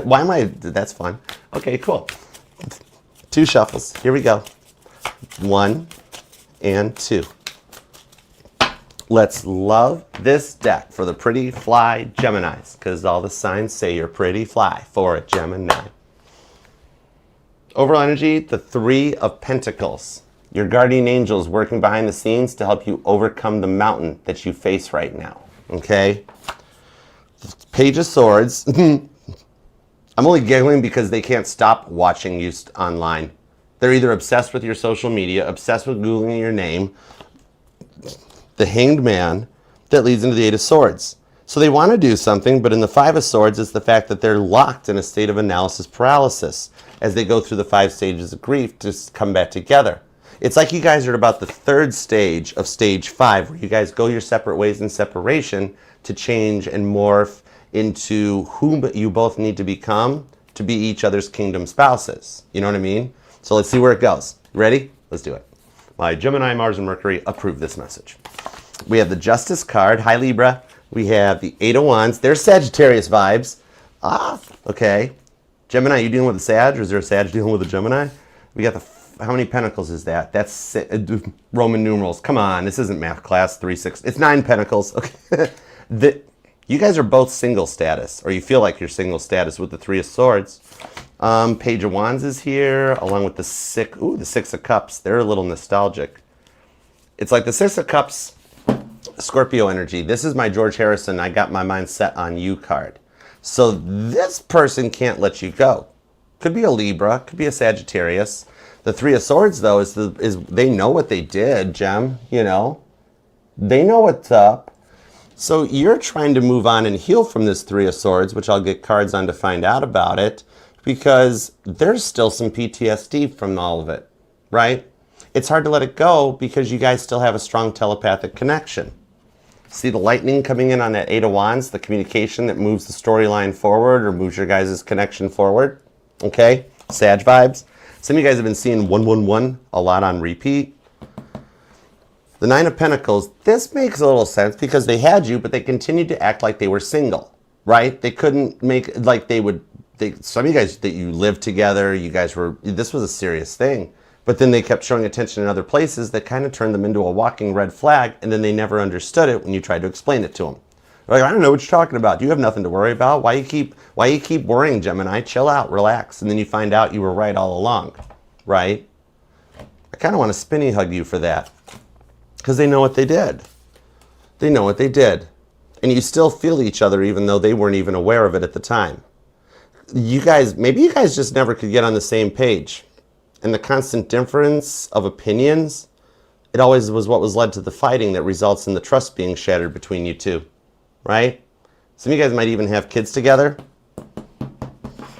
Why am I? That's fun. Okay, cool. 2 shuffles. Here we go. 1 and 2. Let's love this deck for the pretty fly Geminis, because all the signs say you're pretty fly for a Gemini. Overall energy, the 3 of Pentacles. Your guardian angels working behind the scenes to help you overcome the mountain that you face right now. Okay? Page of Swords. I'm only giggling because they can't stop watching you online. They're either obsessed with your social media, obsessed with Googling your name, the Hanged Man, that leads into the 8 of Swords. So they want to do something, but in the 5 of Swords, it's the fact that they're locked in a state of analysis paralysis as they go through the 5 stages of grief to come back together. It's like you guys are at about the 3rd stage of stage 5, where you guys go your separate ways in separation to change and morph into who you both need to become to be each other's kingdom spouses. You know what I mean? So let's see where it goes. Ready? Let's do it. My Gemini, Mars, and Mercury approve this message. We have the Justice card. Hi, Libra. We have the 8 of Wands. There's Sagittarius vibes. Okay. Gemini, you dealing with a Sag, or is there a Sag dealing with a Gemini? We got the, how many Pentacles is that? That's Roman numerals. Come on, this isn't math class. 3, 6. It's 9 Pentacles. Okay. You guys are both single status, or you feel like you're single status with the 3 of Swords. Page of Wands is here, along with the 6 of Cups. They're a little nostalgic. It's like the 6 of Cups, Scorpio energy. This is my George Harrison, I got my mind set on you card. So this person can't let you go. Could be a Libra, could be a Sagittarius. The 3 of Swords, though, is they know what they did, Gem, you know. They know what's up. So you're trying to move on and heal from this Three of Swords, which I'll get cards on to find out about it, because there's still some PTSD from all of it, right? It's hard to let it go because you guys still have a strong telepathic connection. See the lightning coming in on that Eight of Wands, the communication that moves the storyline forward or moves your guys' connection forward, okay? Sag vibes. Some of you guys have been seeing 111 a lot on repeat. The Nine of Pentacles, this makes a little sense because they had you, but they continued to act like they were single, right? They couldn't make, like some of you guys, that you lived together, you guys were, this was a serious thing. But then they kept showing attention in other places that kind of turned them into a walking red flag, and then they never understood it when you tried to explain it to them. They're like, I don't know what you're talking about. You have nothing to worry about. Why you keep worrying, Gemini? Chill out, relax. And then you find out you were right all along, right? I kind of want to spinny hug you for that. Because they know what they did. They know what they did. And you still feel each other even though they weren't even aware of it at the time. Maybe you guys just never could get on the same page. And the constant difference of opinions, it always was what was led to the fighting that results in the trust being shattered between you two. Right? Some of you guys might even have kids together.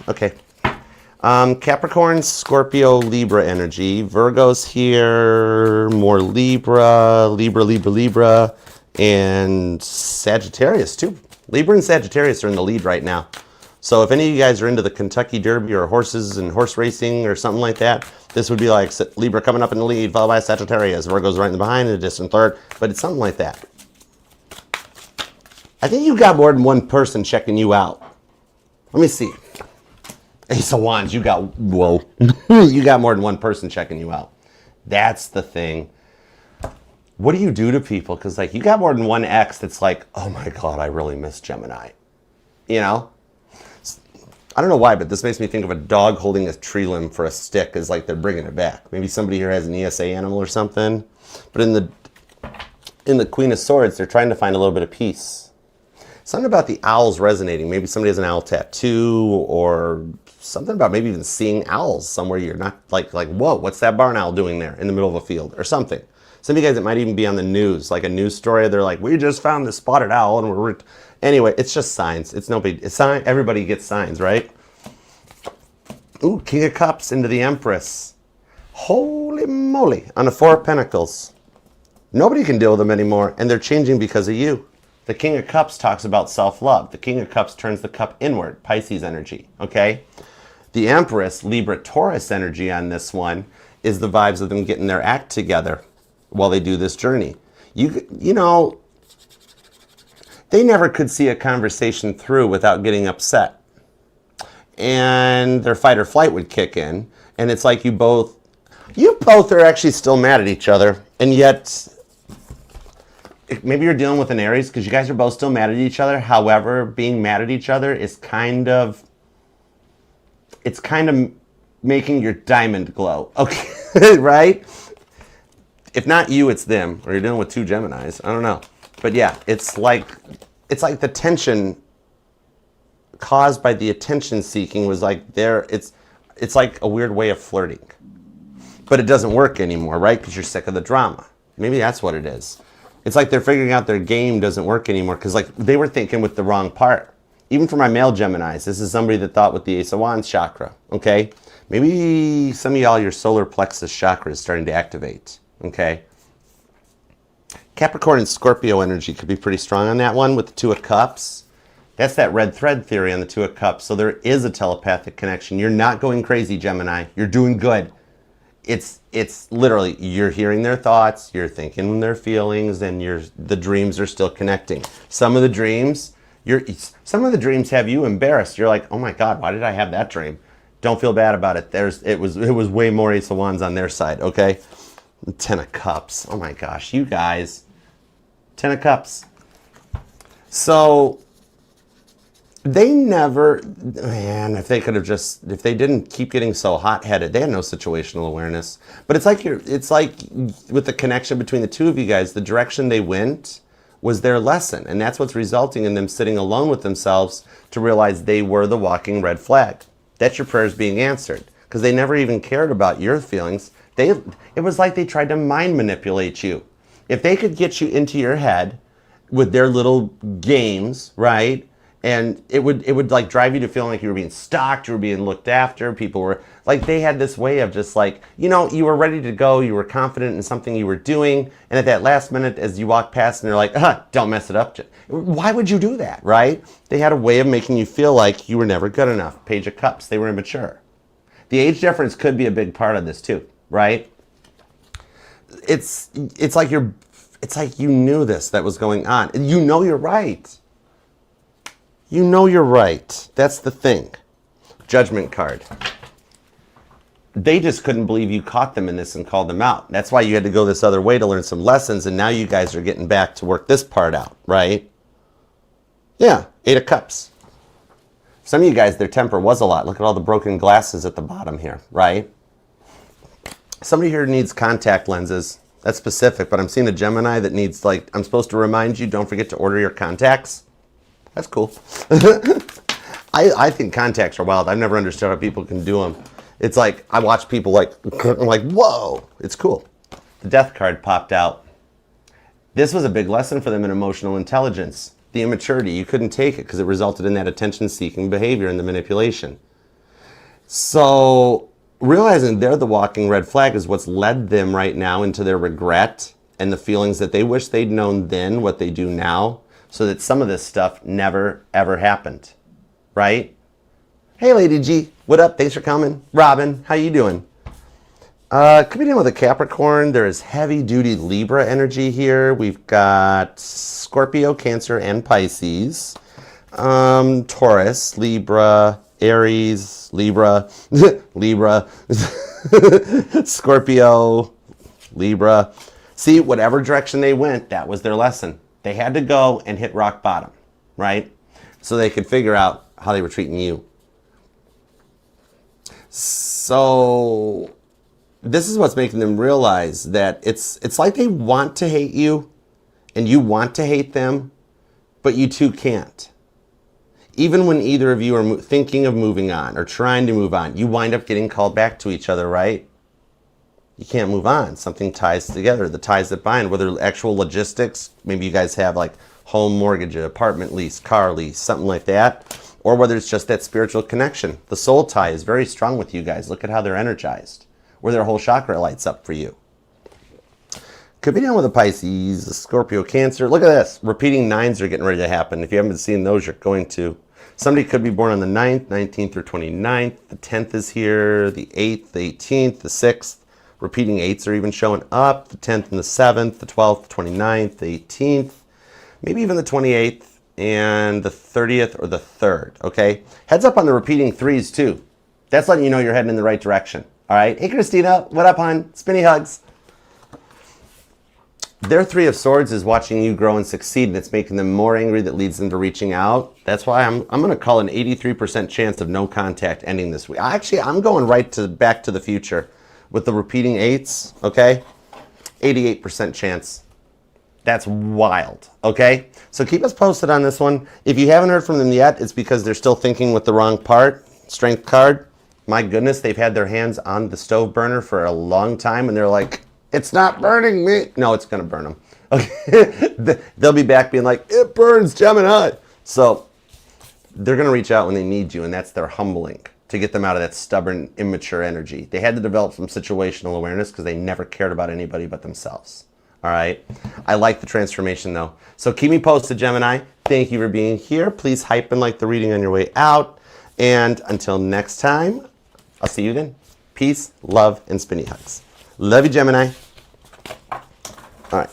Okay. Capricorn, Scorpio, Libra energy. Virgo's here, more Libra, and Sagittarius too. Libra and Sagittarius are in the lead right now. So if any of you guys are into the Kentucky Derby or horses and horse racing or something like that, this would be like Libra coming up in the lead, followed by Sagittarius. Virgo's right in the behind in a distant third, but it's something like that. I think you got more than one person checking you out. Let me see. Ace of Wands, you got more than one person checking you out. That's the thing. What do you do to people? Because like you got more than one ex that's like, oh my God, I really miss Gemini. You know? I don't know why, but this makes me think of a dog holding a tree limb for a stick as like they're bringing it back. Maybe somebody here has an ESA animal or something. But in the Queen of Swords, they're trying to find a little bit of peace. Something about the owls resonating. Maybe somebody has an owl tattoo or something about maybe even seeing owls somewhere you're not like, whoa, what's that barn owl doing there in the middle of a field or something. Some of you guys, it might even be on the news, like a news story. They're like, we just found this spotted owl and we're... Anyway, it's just signs. It's no big... Everybody gets signs, right? Ooh, King of Cups into the Empress. Holy moly. On the Four of Pentacles. Nobody can deal with them anymore, and they're changing because of you. The King of Cups talks about self-love. The King of Cups turns the cup inward, Pisces energy, okay? The Empress, Libra, Taurus energy on this one is the vibes of them getting their act together while they do this journey. You know, they never could see a conversation through without getting upset. And their fight or flight would kick in. And it's like you both are actually still mad at each other. And yet, maybe you're dealing with an Aries because you guys are both still mad at each other. However, being mad at each other is kind of making your diamond glow. Okay, right? If not you, it's them. Or you're dealing with two Geminis. I don't know. But yeah, it's like the tension caused by the attention seeking was like there. It's like a weird way of flirting, but it doesn't work anymore, right? Because you're sick of the drama. Maybe that's what it is. It's like they're figuring out their game doesn't work anymore because like they were thinking with the wrong part. Even for my male Geminis, this is somebody that thought with the Ace of Wands chakra. Okay, maybe some of y'all your solar plexus chakra is starting to activate. Okay. Capricorn and Scorpio energy could be pretty strong on that one with the Two of Cups. That's that red thread theory on the Two of Cups. So there is a telepathic connection. You're not going crazy, Gemini. You're doing good. It's literally, you're hearing their thoughts, you're thinking their feelings, and the dreams are still connecting. Some of the dreams have you embarrassed. You're like, oh my God, why did I have that dream? Don't feel bad about it. It was way more Ace of Wands on their side, okay? Ten of Cups. Oh my gosh, you guys. Ten of Cups. So they never, man, if they didn't keep getting so hot-headed, they had no situational awareness. But it's like with the connection between the two of you guys, the direction they went was their lesson. And that's what's resulting in them sitting alone with themselves to realize they were the walking red flag. That's your prayers being answered. Because they never even cared about your feelings. It was like they tried to mind manipulate you. If they could get you into your head, with their little games, right? And it would like drive you to feeling like you were being stalked, you were being looked after. People were like, they had this way of just like, you know, you were ready to go, you were confident in something you were doing, and at that last minute, as you walk past, and they're like, don't mess it up. Why would you do that, right? They had a way of making you feel like you were never good enough. Page of Cups, they were immature. The age difference could be a big part of this too, right? It's like you knew that was going on. You know you're right. You know you're right. That's the thing. Judgment card. They just couldn't believe you caught them in this and called them out. That's why you had to go this other way to learn some lessons, and now you guys are getting back to work this part out, right? Yeah, 8 of Cups. Some of you guys, their temper was a lot. Look at all the broken glasses at the bottom here, right? Somebody here needs contact lenses. That's specific, but I'm seeing a Gemini that needs, like, I'm supposed to remind you, don't forget to order your contacts. That's cool. I think contacts are wild. I've never understood how people can do them. It's like, I watch people like, I'm like, whoa, it's cool. The Death card popped out. This was a big lesson for them in emotional intelligence. The immaturity, you couldn't take it because it resulted in that attention-seeking behavior and the manipulation. So realizing they're the walking red flag is what's led them right now into their regret and the feelings that they wish they'd known then what they do now, so that some of this stuff never, ever happened, right? Hey, Lady G, what up? Thanks for coming. Robin, how you doing? Could be dealing with a Capricorn. There is heavy-duty Libra energy here. We've got Scorpio, Cancer, and Pisces. Taurus, Libra, Aries, Libra, Libra, Scorpio, Libra. See, whatever direction they went, that was their lesson. They had to go and hit rock bottom, right? So they could figure out how they were treating you. So this is what's making them realize that it's like they want to hate you and you want to hate them, but you two can't. Even when either of you are thinking of moving on or trying to move on, you wind up getting called back to each other, right? You can't move on. Something ties together, the ties that bind, whether actual logistics, maybe you guys have like home mortgage, apartment lease, car lease, something like that, or whether it's just that spiritual connection. The soul tie is very strong with you guys. Look at how they're energized, where their whole chakra lights up for you. Could be dealing with a Pisces, a Scorpio, Cancer. Look at this. Repeating 9s are getting ready to happen. If you haven't seen those, you're going to. Somebody could be born on the 9th, 19th, or 29th. The 10th is here, the 8th, the 18th, the 6th. Repeating 8s are even showing up. The 10th and the 7th, the 12th, the 29th, the 18th, maybe even the 28th, and the 30th or the 3rd, okay? Heads up on the repeating 3s too. That's letting you know you're heading in the right direction, all right? Hey, Christina, what up, hon? Spinny hugs. Their 3 of Swords is watching you grow and succeed, and it's making them more angry. That leads them to reaching out. That's why I'm going to call an 83% chance of no contact ending this week. Actually, I'm going right to Back to the Future with the repeating 8s, okay? 88% chance. That's wild, okay? So keep us posted on this one. If you haven't heard from them yet, it's because they're still thinking with the wrong part. Strength card. My goodness, they've had their hands on the stove burner for a long time, and they're like, it's not burning me. No, it's going to burn them. Okay? They'll be back being like, it burns, Gemini. So they're going to reach out when they need you, and that's their humbling to get them out of that stubborn, immature energy. They had to develop some situational awareness because they never cared about anybody but themselves. All right? I like the transformation, though. So keep me posted, Gemini. Thank you for being here. Please hype and like the reading on your way out. And until next time, I'll see you then. Peace, love, and spinny hugs. Love you, Gemini. All right.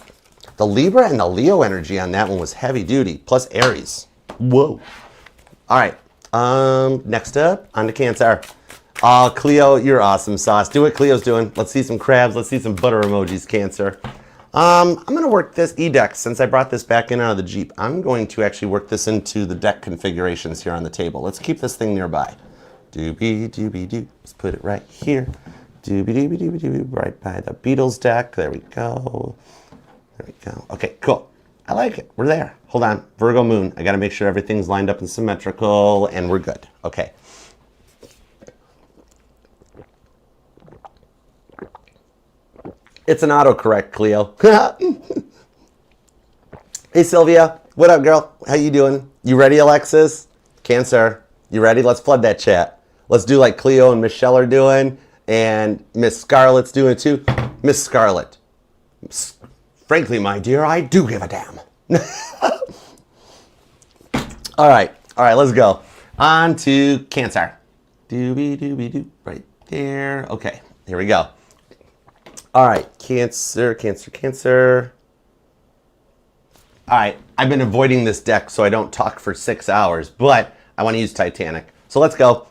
The Libra and the Leo energy on that one was heavy duty, plus Aries. Whoa. All right. Next up, on to Cancer. Oh, Cleo, you're awesome sauce. Do what Cleo's doing. Let's see some crabs. Let's see some butter emojis, Cancer. I'm going to work this E-Deck. Since I brought this back in out of the Jeep, I'm going to actually work this into the deck configurations here on the table. Let's keep this thing nearby. Doobie-doobie-doo. Let's put it right here. Doobie-doobie-doobie-doo. Right by the Beatles deck. There we go. There we go. Okay, cool. I like it. We're there. Hold on. Virgo moon. I got to make sure everything's lined up and symmetrical, and we're good. Okay. It's an autocorrect, Cleo. Hey, Sylvia. What up, girl? How you doing? You ready, Alexis? Cancer. You ready? Let's flood that chat. Let's do like Cleo and Michelle are doing, and Miss Scarlett's doing it too. Miss Scarlett. Frankly, my dear, I do give a damn. All right, let's go. On to Cancer. Doobie-doobie-doo, right there. Okay, here we go. All right, Cancer. All right, I've been avoiding this deck so I don't talk for 6 hours, but I want to use Titanic. So let's go.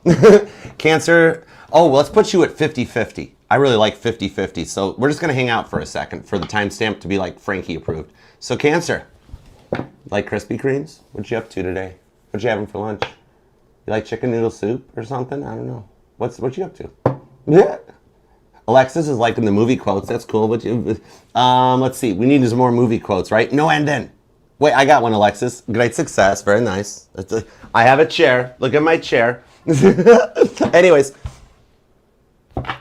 Cancer. Oh, well, let's put you at 50-50. I really like 50-50, so we're just going to hang out for a second for the timestamp to be like Frankie approved. So Cancer, like Krispy Kremes? What you up to today? What you having for lunch? You like chicken noodle soup or something? I don't know. What you up to? Yeah. Alexis is liking the movie quotes. That's cool. But let's see. We need some more movie quotes, right? No and then. Wait, I got one, Alexis. Great success. Very nice. I have a chair. Look at my chair. Anyways.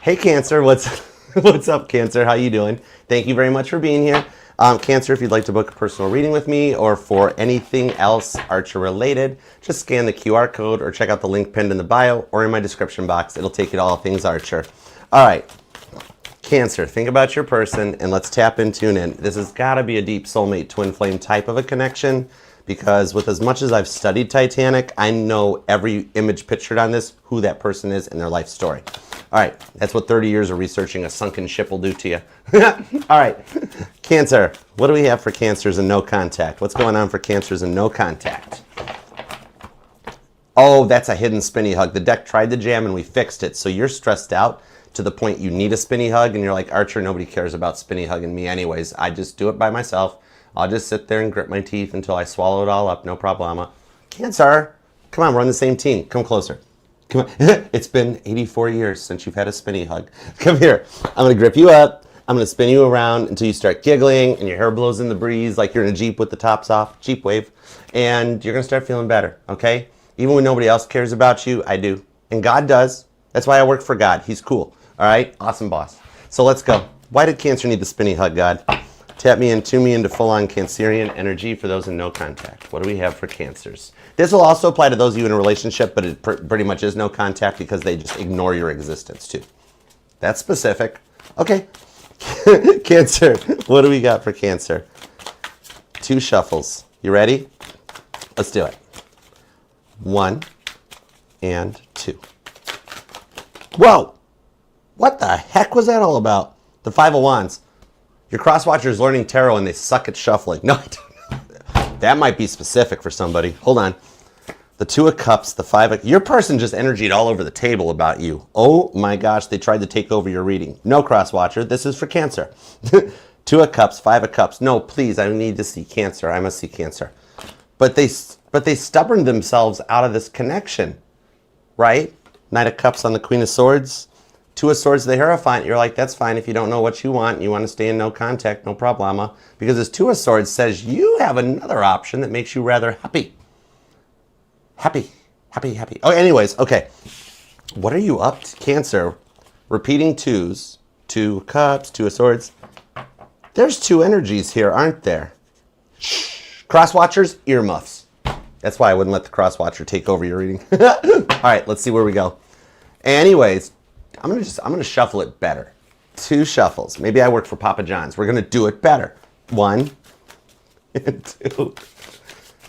Hey, Cancer. What's up, Cancer? How you doing? Thank you very much for being here. Cancer, if you'd like to book a personal reading with me or for anything else Archer related, just scan the QR code or check out the link pinned in the bio or in my description box. It'll take you to all things Archer. All right. Cancer, think about your person and let's tap and tune in. This has got to be a deep soulmate twin flame type of a connection because with as much as I've studied Titanic, I know every image pictured on this, who that person is and their life story. All right, that's what 30 years of researching a sunken ship will do to you. All right, Cancer, what do we have for Cancers and no contact? What's going on for Cancers and no contact? Oh, that's a hidden spinny hug. The deck tried to jam and we fixed it, so you're stressed out to the point you need a spinny hug and you're like, Archer, nobody cares about spinny hugging me anyways. I just do it by myself. I'll just sit there and grit my teeth until I swallow it all up, no problema. Cancer, come on, we're on the same team. Come closer. Come on. It's been 84 years since you've had a spinny hug. Come here. I'm going to grip you up. I'm going to spin you around until you start giggling and your hair blows in the breeze like you're in a Jeep with the tops off, Jeep wave, and you're going to start feeling better, okay? Even when nobody else cares about you, I do. And God does. That's why I work for God. He's cool. All right? Awesome boss. So let's go. Why did Cancer need the spinny hug, God? Tap me in, tune me into full-on Cancerian energy for those in no contact. What do we have for Cancers? This will also apply to those of you in a relationship, but it pretty much is no contact because they just ignore your existence too. That's specific. Okay. Cancer, what do we got for Cancer? 2 shuffles. You ready? Let's do it. 1 and 2. Whoa! What the heck was that all about? The 5 of Wands. Your cross-watcher is learning tarot and they suck at shuffling. No, I don't know. That might be specific for somebody. Hold on. The 2 of Cups, the 5 of... Your person just energied all over the table about you. Oh my gosh, they tried to take over your reading. No, cross-watcher, this is for Cancer. 2 of Cups, 5 of Cups. No, please, I need to see Cancer. I must see Cancer. But they stubborned themselves out of this connection, right? Knight of Cups on the Queen of Swords. 2 of Swords, the Hierophant. You're like, that's fine if you don't know what you want. You want to stay in no contact, no problema. Because this 2 of Swords says you have another option that makes you rather happy. Happy. Oh, anyways, okay. What are you up to, Cancer? Repeating 2s. 2 of Cups, 2 of Swords. There's 2 energies here, aren't there? Shh. Cross-watchers, earmuffs. That's why I wouldn't let the cross-watcher take over your reading. All right, let's see where we go. Anyways, I'm gonna shuffle it better. 2 shuffles. Maybe I work for Papa John's. We're gonna do it better. 1 and 2.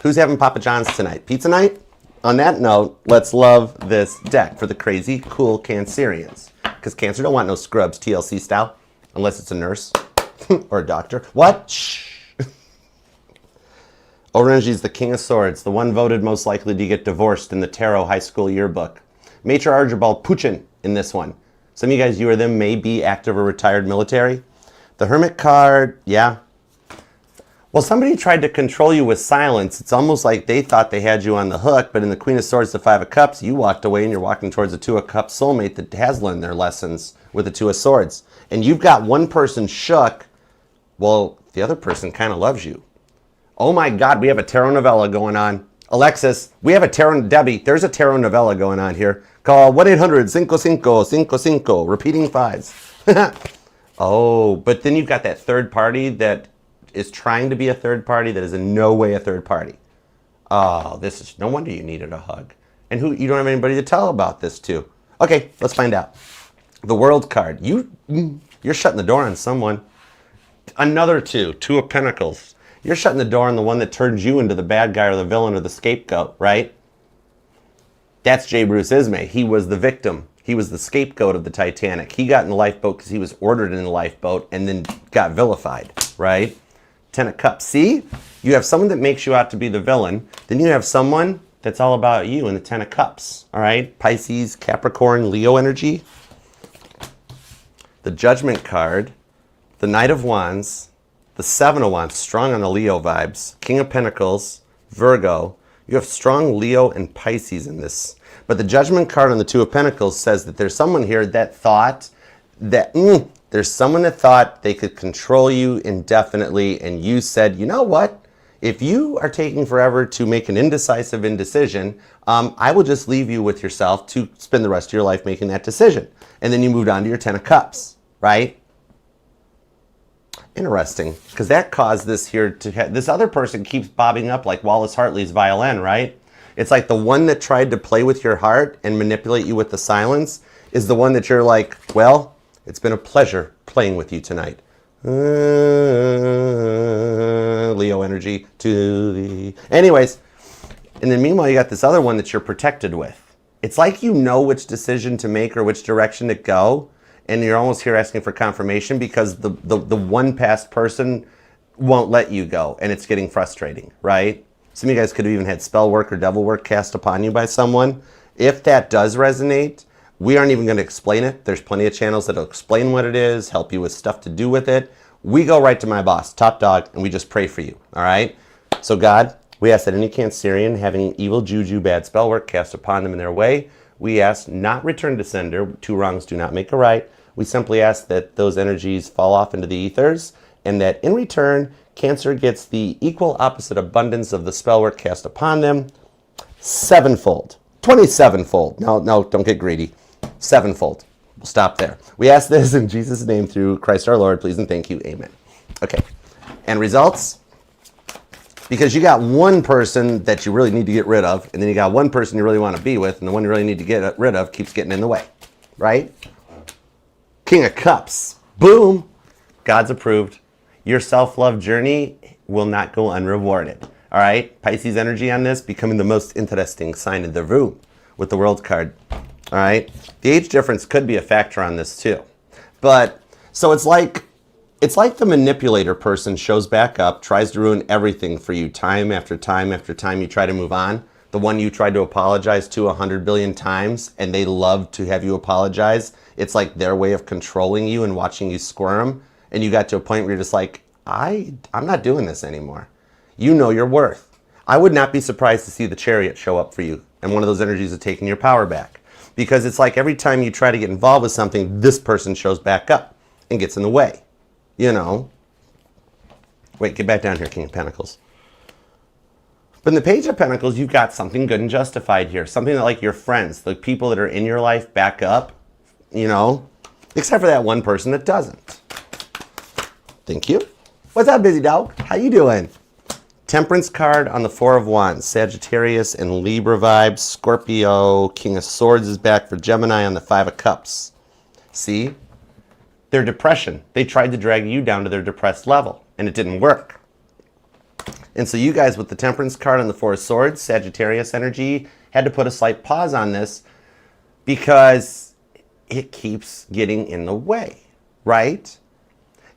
Who's having Papa John's tonight? Pizza night? On that note, let's love this deck for the crazy, cool Cancerians. Because Cancer don't want no scrubs, TLC style, unless it's a nurse or a doctor. What? Shh. Orange is the King of Swords, the one voted most likely to get divorced in the Tarot High School Yearbook. Major Archibald Puchin in this one. Some of you guys, you or them, may be active or retired military. The Hermit card, yeah. Well, somebody tried to control you with silence. It's almost like they thought they had you on the hook, but in the Queen of Swords, the 5 of Cups, you walked away and you're walking towards the 2 of Cups soulmate that has learned their lessons with the 2 of Swords. And you've got one person shook. Well, the other person kind of loves you. Oh my God, we have a tarot novella going on. Alexis, we have a tarot, Debbie, there's a tarot novella going on here. Call 1-800-55-55, repeating 5s. Oh, but then you've got that third party that is trying to be a third party that is in no way a third party. Oh, this is no wonder you needed a hug. And who you don't have anybody to tell about this to. Okay, let's find out. The World card. You're shutting the door on someone. Another two of Pentacles. You're shutting the door on the one that turns you into the bad guy or the villain or the scapegoat, right? That's J. Bruce Ismay. He was the victim. He was the scapegoat of the Titanic. He got in the lifeboat because he was ordered in the lifeboat and then got vilified, right? Ten of Cups. See? You have someone that makes you out to be the villain. Then you have someone that's all about you in the Ten of Cups, all right? Pisces, Capricorn, Leo energy. The Judgment card. The Knight of Wands. The Seven of Wands, strong on the Leo vibes. King of Pentacles, Virgo. You have strong Leo and Pisces in this. But the Judgment card on the Two of Pentacles says that there's someone here that thought that, there's someone that thought they could control you indefinitely, and you said, you know what? If you are taking forever to make an indecisive indecision, I will just leave you with yourself to spend the rest of your life making that decision. And then you moved on to your Ten of Cups, right? Interesting, because that caused this here to this other person keeps bobbing up like Wallace Hartley's violin, right? It's like the one that tried to play with your heart and manipulate you with the silence is the one that you're like, well, it's been a pleasure playing with you tonight. Leo energy to the... Anyways, and then meanwhile you got this other one that you're protected with. It's like you know which decision to make or which direction to go, and you're almost here asking for confirmation because the one past person won't let you go, and it's getting frustrating, right? Some of you guys could have even had spell work or devil work cast upon you by someone. If that does resonate, we aren't even going to explain it. There's plenty of channels that'll explain what it is, help you with stuff to do with it. We go right to my boss, Top Dog, and we just pray for you, all right? So God, we ask that any Cancerian having evil juju, bad spell work cast upon them in their way, we ask not return to sender. Two wrongs do not make a right. We simply ask that those energies fall off into the ethers and that in return, Cancer gets the equal opposite abundance of the spell work cast upon them, sevenfold, 27-fold. No, don't get greedy. Sevenfold. We'll stop there. We ask this in Jesus' name through Christ our Lord. Please and thank you. Amen. Okay. And results? Because you got one person that you really need to get rid of, and then you got one person you really want to be with, and the one you really need to get rid of keeps getting in the way. Right? King of Cups. Boom. God's approved. Your self-love journey will not go unrewarded. All right? Pisces energy on this, becoming the most interesting sign in the room with the World card. All right? The age difference could be a factor on this too. But, so it's like the manipulator person shows back up, tries to ruin everything for you time after time after time you try to move on. The one you tried to apologize to 100 billion times, and they love to have you apologize. It's like their way of controlling you and watching you squirm. And you got to a point where you're just like, I'm not doing this anymore. You know your worth. I would not be surprised to see the Chariot show up for you, and one of those energies of taking your power back. Because it's like every time you try to get involved with something, this person shows back up and gets in the way. You know. Wait, get back down here, King of Pentacles. But in the Page of Pentacles, you've got something good and justified here. Something that like your friends, the people that are in your life back up, you know. Except for that one person that doesn't. Thank you. What's up, busy dog? How you doing? Temperance card on the Four of Wands. Sagittarius and Libra vibes. Scorpio. King of Swords is back for Gemini on the Five of Cups. See? Their depression. They tried to drag you down to their depressed level, and it didn't work. And so you guys with the Temperance card on the Four of Swords, Sagittarius energy, had to put a slight pause on this because it keeps getting in the way, right?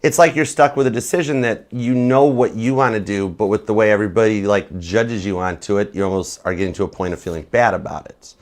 It's like you're stuck with a decision that you know what you want to do, but with the way everybody like judges you onto it, you almost are getting to a point of feeling bad about it.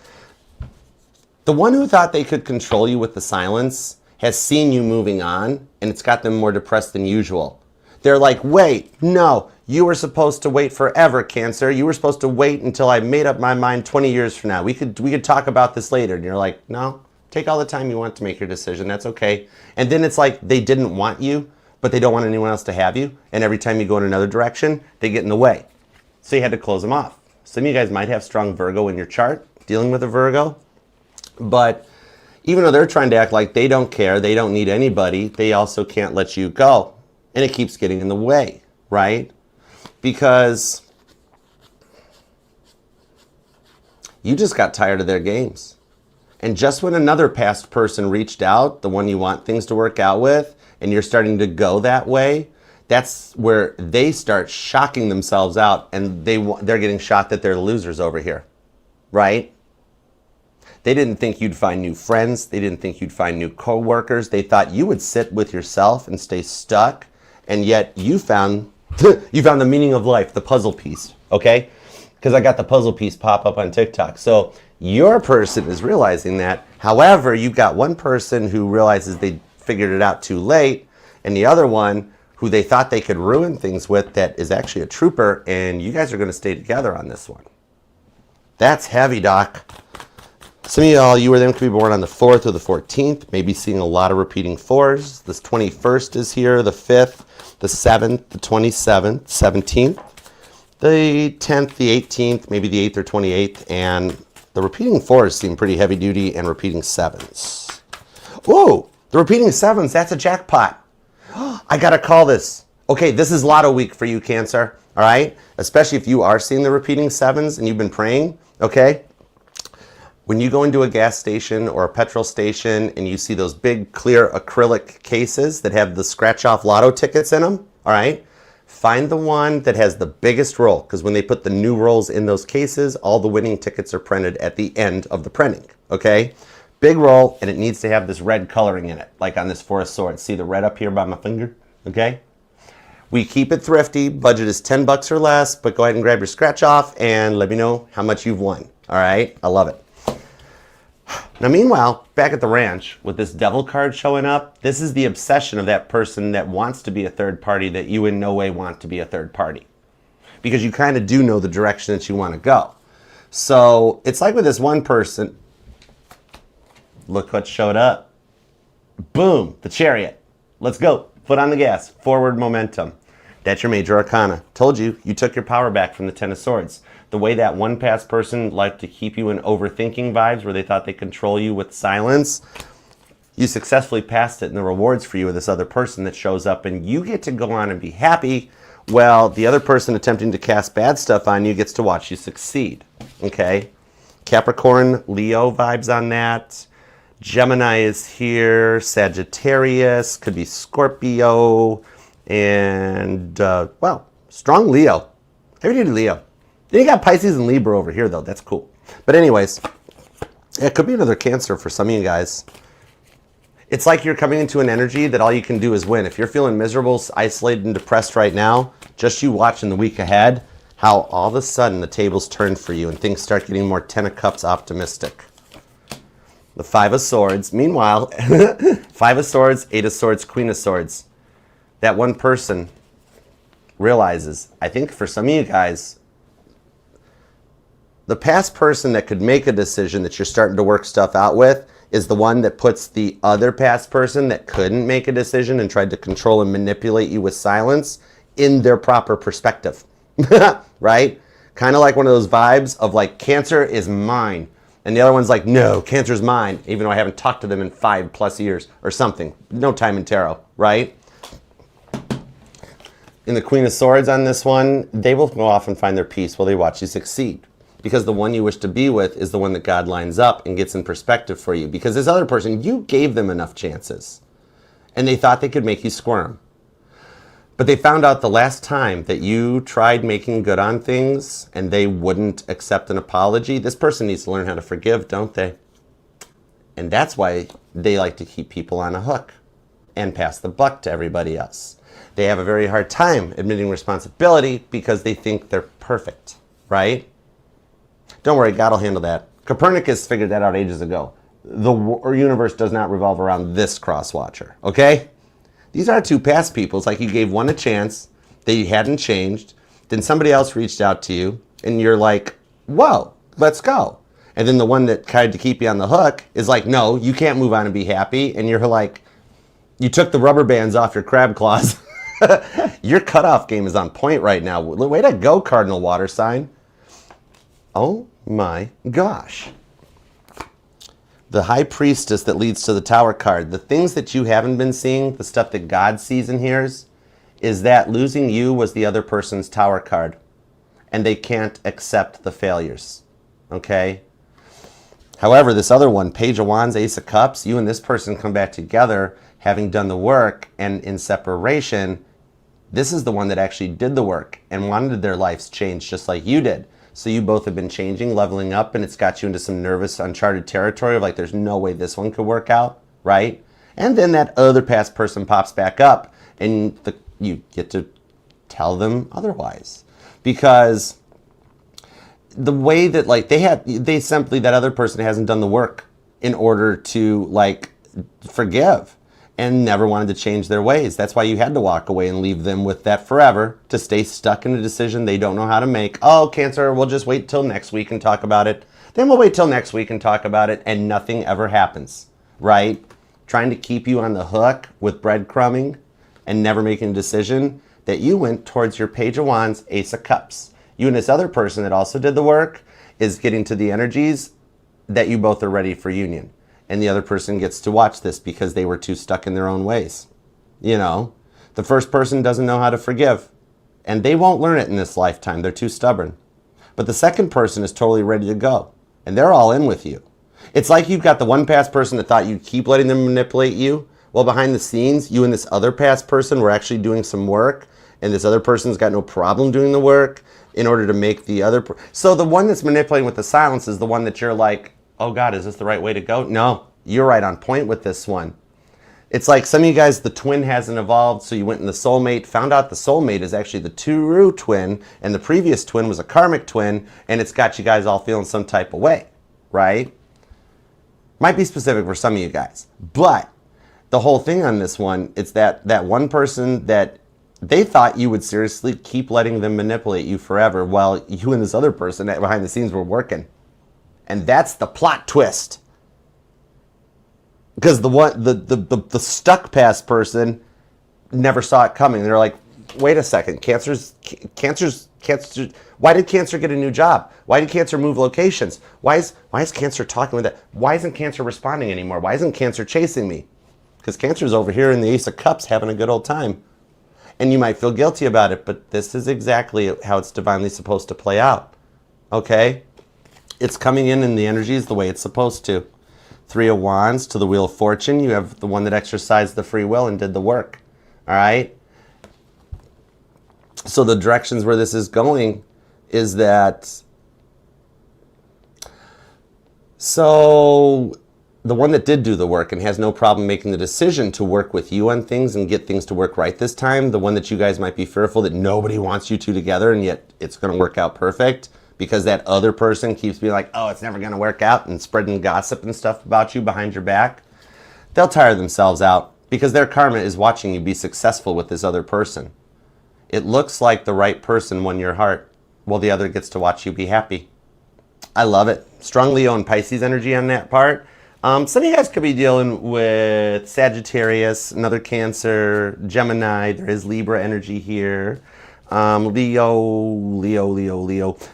The one who thought they could control you with the silence has seen you moving on, and it's got them more depressed than usual. They're like, wait, no, you were supposed to wait forever, Cancer. You were supposed to wait until I made up my mind 20 years from now. We could talk about this later. And you're like, no. Take all the time you want to make your decision. That's okay. And then it's like they didn't want you, but they don't want anyone else to have you. And every time you go in another direction, they get in the way. So you had to close them off. Some of you guys might have strong Virgo in your chart, dealing with a Virgo. But even though they're trying to act like they don't care, they don't need anybody, they also can't let you go. And it keeps getting in the way. right? Because you just got tired of their games. And just when another past person reached out, the one you want things to work out with, and you're starting to go that way, that's where they start shocking themselves out, and they're getting shocked that they're losers over here, right? They didn't think you'd find new friends. They didn't think you'd find new co-workers. They thought you would sit with yourself and stay stuck, and yet you found the meaning of life, the puzzle piece, okay? Because I got the puzzle piece pop up on TikTok. So your person is realizing that. However, you've got one person who realizes they figured it out too late, and the other one who they thought they could ruin things with that is actually a trooper, and you guys are going to stay together on this one. That's heavy, Doc. Some of y'all, you or them could be born on the 4th or the 14th, maybe seeing a lot of repeating 4s. This 21st is here, the 5th, the 7th, the 27th, 17th, the 10th, the 18th, maybe the 8th or 28th, and the repeating 4s seem pretty heavy duty, and repeating 7s. Whoa, the repeating 7s, that's a jackpot. I gotta call this. Okay, this is Lotto week for you, Cancer, all right? Especially if you are seeing the repeating 7s and you've been praying, okay? When you go into a gas station or a petrol station and you see those big clear acrylic cases that have the scratch-off Lotto tickets in them, all right? Find the one that has the biggest roll, because when they put the new rolls in those cases, all the winning tickets are printed at the end of the printing, okay? Big roll, and it needs to have this red coloring in it, like on this 4 of Swords. See the red up here by my finger, okay? We keep it thrifty. Budget is $10 or less, but go ahead and grab your scratch off and let me know how much you've won, all right? I love it. Now, meanwhile, back at the ranch, with this devil card showing up, this is the obsession of that person that wants to be a third party that you in no way want to be a third party. Because you kind of do know the direction that you want to go. So it's like with this one person, look what showed up. Boom, the Chariot. Let's go. Foot on the gas. Forward momentum. That's your major arcana. Told you, you took your power back from the 10 of Swords. The way that one past person liked to keep you in overthinking vibes where they thought they control you with silence, you successfully passed it, and the rewards for you are this other person that shows up, and you get to go on and be happy, while the other person attempting to cast bad stuff on you gets to watch you succeed. Okay? Capricorn, Leo vibes on that. Gemini is here. Sagittarius, could be Scorpio, and, well, strong Leo. Heavy duty Leo. Then you got Pisces and Libra over here, though. That's cool. But anyways, it could be another Cancer for some of you guys. It's like you're coming into an energy that all you can do is win. If you're feeling miserable, isolated, and depressed right now, just you watch in the week ahead how all of a sudden the tables turn for you and things start getting more 10 of Cups optimistic. The 5 of Swords. Meanwhile, 5 of Swords, 8 of Swords, Queen of Swords. That one person realizes, I think for some of you guys, the past person that could make a decision that you're starting to work stuff out with is the one that puts the other past person that couldn't make a decision and tried to control and manipulate you with silence in their proper perspective, right? Kind of like one of those vibes of like, Cancer is mine. And the other one's like, no, Cancer's mine, even though I haven't talked to them in 5+ years or something. No time in tarot, right? In the Queen of Swords on this one, they will go off and find their peace while they watch you succeed. Because the one you wish to be with is the one that God lines up and gets in perspective for you. Because this other person, you gave them enough chances. And they thought they could make you squirm. But they found out the last time that you tried making good on things and they wouldn't accept an apology, this person needs to learn how to forgive, don't they? And that's why they like to keep people on a hook and pass the buck to everybody else. They have a very hard time admitting responsibility because they think they're perfect, right? Don't worry, God will handle that. Copernicus figured that out ages ago. The universe does not revolve around this cross-watcher, okay? These are two past people. It's like you gave one a chance, they hadn't changed, then somebody else reached out to you, and you're like, whoa, let's go. And then the one that tried to keep you on the hook is like, no, you can't move on and be happy. And you're like, you took the rubber bands off your crab claws. Your cutoff game is on point right now. Way to go, Cardinal Water Sign. Oh my gosh. The High Priestess that leads to the Tower card. The things that you haven't been seeing, the stuff that God sees and hears, is that losing you was the other person's Tower card, and they can't accept the failures, okay? However, this other one, Page of Wands, Ace of Cups, you and this person come back together having done the work, and in separation, this is the one that actually did the work and wanted their lives changed just like you did. So you both have been changing, leveling up, and it's got you into some nervous, uncharted territory of like, there's no way this one could work out, right? And then that other past person pops back up, and you get to tell them otherwise. Because the way that like they simply, that other person hasn't done the work in order to like forgive, and never wanted to change their ways. That's why you had to walk away and leave them with that forever, to stay stuck in a decision they don't know how to make. Oh, Cancer, we'll just wait till next week and talk about it. Then we'll wait till next week and talk about it, and nothing ever happens, right? Trying to keep you on the hook with breadcrumbing and never making a decision, that you went towards your Page of Wands, Ace of Cups. You and this other person that also did the work is getting to the energies that you both are ready for union. And the other person gets to watch this because they were too stuck in their own ways. You know, the first person doesn't know how to forgive, and they won't learn it in this lifetime. They're too stubborn. But the second person is totally ready to go, and they're all in with you. It's like you've got the one past person that thought you'd keep letting them manipulate you. Well, behind the scenes, you and this other past person were actually doing some work, and this other person's got no problem doing the work in order to make the other... So the one that's manipulating with the silence is the one that you're like, oh God, is this the right way to go? No, you're right on point with this one. It's like some of you guys, the twin hasn't evolved, so you went in the soulmate, found out the soulmate is actually the true twin, and the previous twin was a karmic twin, and it's got you guys all feeling some type of way, right? Might be specific for some of you guys, but the whole thing on this one, it's that one person that they thought you would seriously keep letting them manipulate you forever, while you and this other person behind the scenes were working. And that's the plot twist. Because the stuck past person never saw it coming. They're like, wait a second, Cancer. Why did Cancer get a new job? Why did Cancer move locations? Why is Cancer talking with that? Why isn't Cancer responding anymore? Why isn't Cancer chasing me? Because Cancer's over here in the Ace of Cups having a good old time. And you might feel guilty about it, but this is exactly how it's divinely supposed to play out. Okay? It's coming in the energies the way it's supposed to. 3 of Wands to the Wheel of Fortune. You have the one that exercised the free will and did the work. All right? So the directions where this is going is that... So the one that did do the work and has no problem making the decision to work with you on things and get things to work right this time, the one that you guys might be fearful that nobody wants you two together and yet it's going to work out perfect, because that other person keeps being like, oh, it's never going to work out, and spreading gossip and stuff about you behind your back, they'll tire themselves out because their karma is watching you be successful with this other person. It looks like the right person won your heart, while the other gets to watch you be happy. I love it. Strong Leo and Pisces energy on that part. Some of you guys could be dealing with Sagittarius, another Cancer, Gemini. There is Libra energy here. Leo.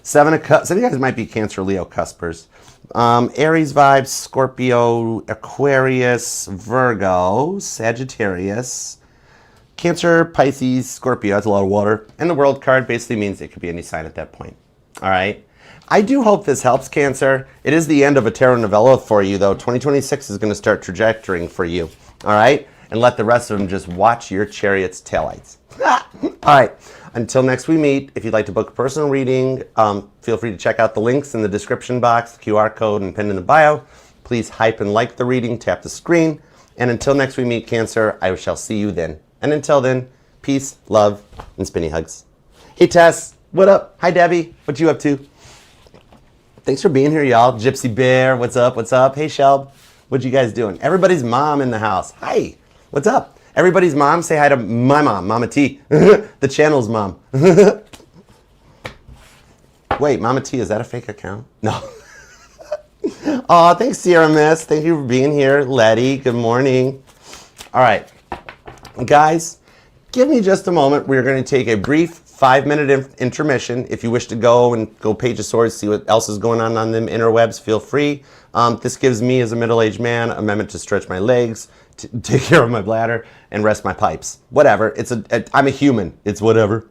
7 of Cups. Some of you guys might be Cancer, Leo cuspers. Aries vibes, Scorpio, Aquarius, Virgo, Sagittarius, Cancer, Pisces, Scorpio. That's a lot of water. And the World card basically means it could be any sign at that point. All right. I do hope this helps, Cancer. It is the end of a tarot novella for you, though. 2026 is going to start trajectorying for you. All right. And let the rest of them just watch your chariot's taillights. All right. Until next we meet, if you'd like to book a personal reading, feel free to check out the links in the description box, the QR code, and pinned in the bio. Please hype and like the reading, tap the screen. And until next we meet, Cancer, I shall see you then. And until then, peace, love, and spinny hugs. Hey, Tess, what up? Hi, Debbie. What you up to? Thanks for being here, y'all. Gypsy Bear, what's up? What's up? Hey, Shelb, what you guys doing? Everybody's mom in the house. Hi, what's up? Everybody's mom, say hi to my mom, Mama T, the channel's mom. Wait, Mama T, is that a fake account? No. Aw, thanks, Sierra Miss. Thank you for being here. Letty, good morning. All right, guys, give me just a moment. We're going to take a brief 5-minute intermission. If you wish to go Page of Swords, see what else is going on them interwebs, feel free. This gives me, as a middle-aged man, a moment to stretch my legs, take care of my bladder and rest my pipes. Whatever. I'm a human. It's whatever.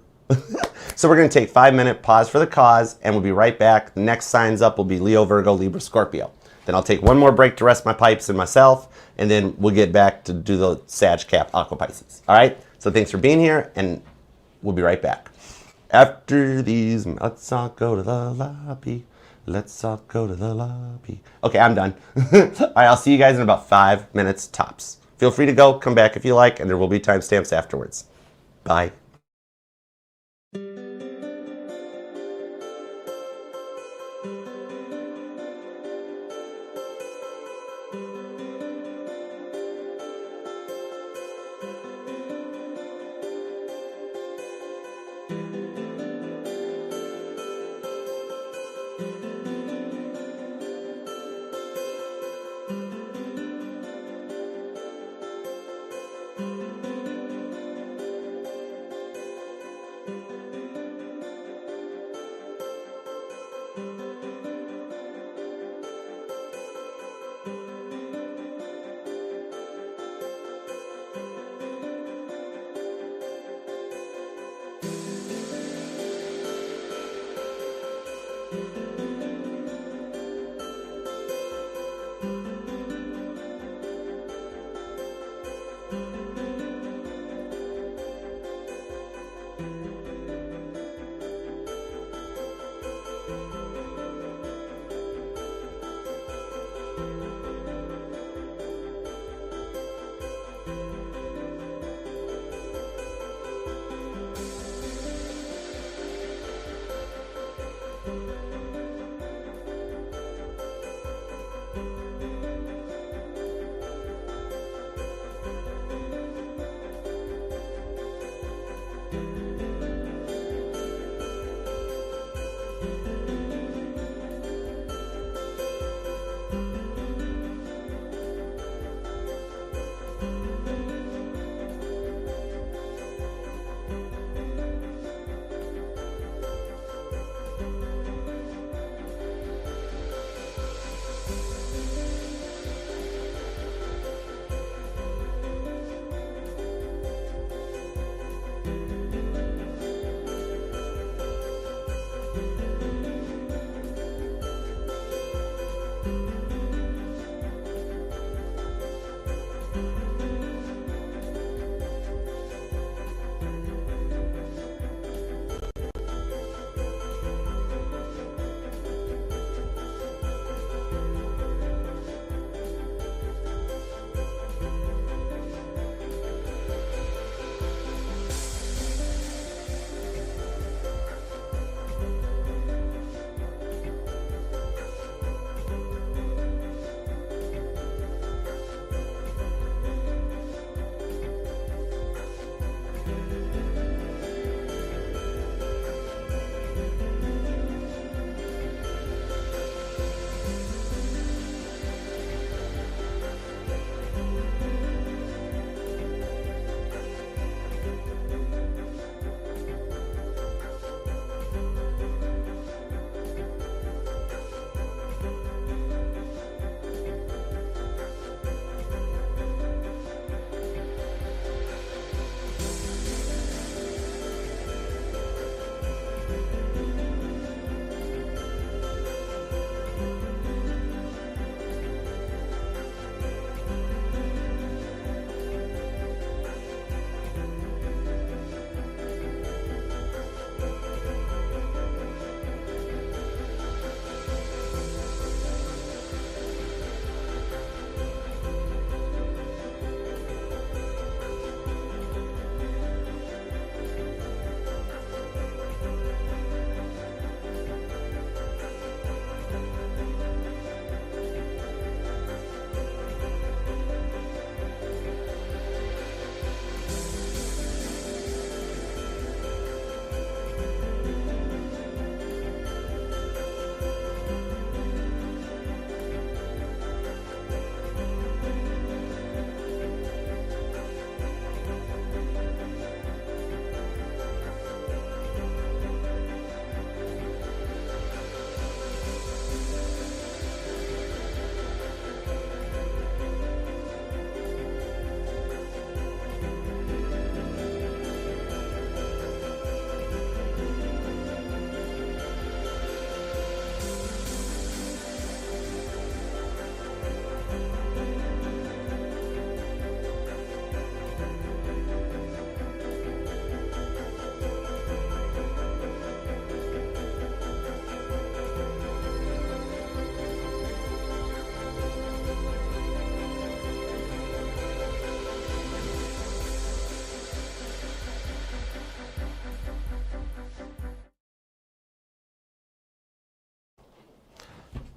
So we're going to take 5-minute pause for the cause, and we'll be right back. The next signs up will be Leo, Virgo, Libra, Scorpio. Then I'll take one more break to rest my pipes and myself, and then we'll get back to do the Sag, Cap, Aqua, Pisces. All right? So thanks for being here, and we'll be right back. After these, let's all go to the lobby. Let's all go to the lobby. Okay, I'm done. All right, I'll see you guys in about 5 minutes tops. Feel free to go, come back if you like, and there will be timestamps afterwards. Bye.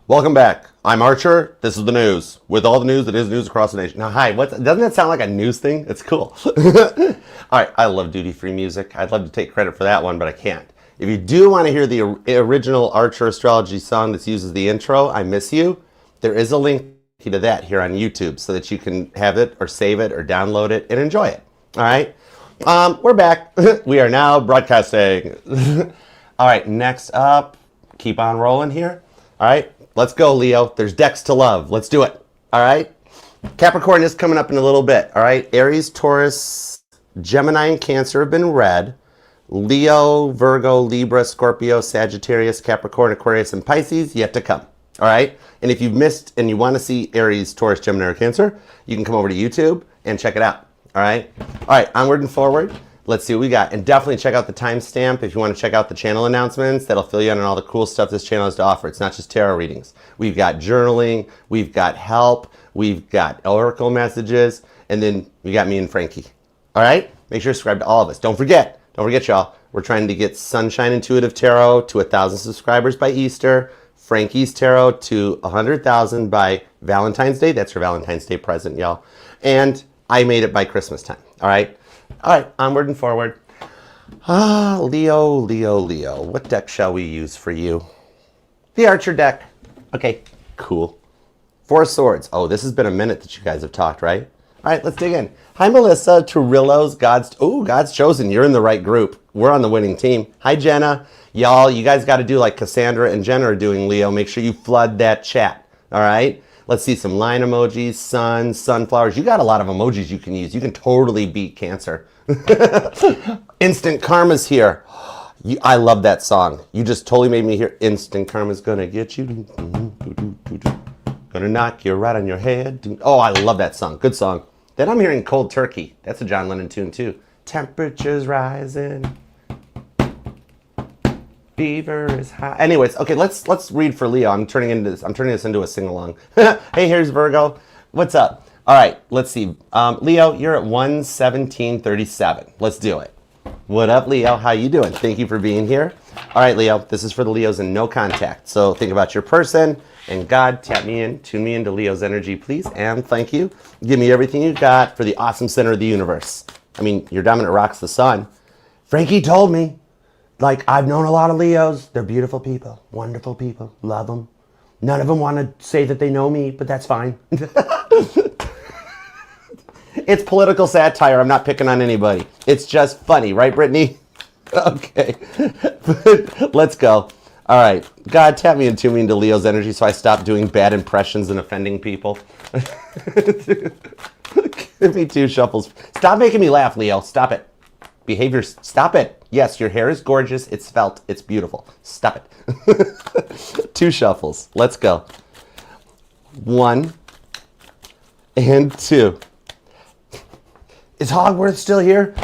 Welcome back. I'm Archer. This is the news. With all the news that is news across the nation. Now, hi, doesn't that sound like a news thing? It's cool. All right, I love duty-free music. I'd love to take credit for that one, but I can't. If you do want to hear the original Archer Astrology song that uses the intro, I Miss You, there is a link to that here on YouTube so that you can have it or save it or download it and enjoy it. All right? We're back. We are now broadcasting. All right, next up, keep on rolling here. All right, let's go, Leo. There's decks to love. Let's do it. All right? Capricorn is coming up in a little bit. All right? Aries, Taurus, Gemini, and Cancer have been read. Leo, Virgo, Libra, Scorpio, Sagittarius, Capricorn, Aquarius, and Pisces yet to come. All right? And if you've missed and you want to see Aries, Taurus, Gemini, or Cancer, you can come over to YouTube and check it out. All right? All right, onward and forward. Let's see what we got. And definitely check out the timestamp if you want to check out the channel announcements. That'll fill you in on all the cool stuff this channel has to offer. It's not just tarot readings. We've got journaling. We've got help. We've got oracle messages. And then we got me and Frankie. All right? Make sure to subscribe to all of us. Don't forget, y'all. We're trying to get Sunshine Intuitive Tarot to 1,000 subscribers by Easter. Frankie's Tarot to 100,000 by Valentine's Day. That's your Valentine's Day present, y'all. And I made it by Christmas time. All right? All right, onward and forward. Leo, Leo, Leo. What deck shall we use for you? The Archer deck. Okay, cool. Four of Swords. Oh, this has been a minute that you guys have talked, right? All right, let's dig in. Hi, Melissa. Turillo's God's Chosen. You're in the right group. We're on the winning team. Hi, Jenna. Y'all, you guys got to do like Cassandra and Jenna are doing, Leo. Make sure you flood that chat. All right? Let's see some line emojis, sun, sunflowers. You got a lot of emojis you can use. You can totally beat Cancer. Instant Karma's here. I love that song. You just totally made me hear Instant Karma's gonna get you. Gonna knock you right on your head. Oh, I love that song. Good song. Then I'm hearing Cold Turkey. That's a John Lennon tune too. Temperatures rising. Fever is high. Anyways, okay, let's read for Leo. I'm turning this into a sing-along. Hey, here's Virgo. What's up? All right, let's see. Leo, you're at 11737. Let's do it. What up, Leo? How you doing? Thank you for being here. All right, Leo, this is for the Leos in no contact. So think about your person and God, tap me in, tune me into Leo's energy, please, and thank you. Give me everything you got for the awesome center of the universe. I mean, your dominant rock's the sun. Frankie told me. Like, I've known a lot of Leos. They're beautiful people, wonderful people, love them. None of them want to say that they know me, but that's fine. It's political satire. I'm not picking on anybody. It's just funny, right, Brittany? Okay. Let's go. All right. God, tap me and tune me into Leo's energy so I stop doing bad impressions and offending people. Give me two shuffles. Stop making me laugh, Leo. Stop it. Behavior, stop it. Yes, your hair is gorgeous. It's felt. It's beautiful. Stop it. Two shuffles. Let's go. 1 and 2. Is Hogwarts still here?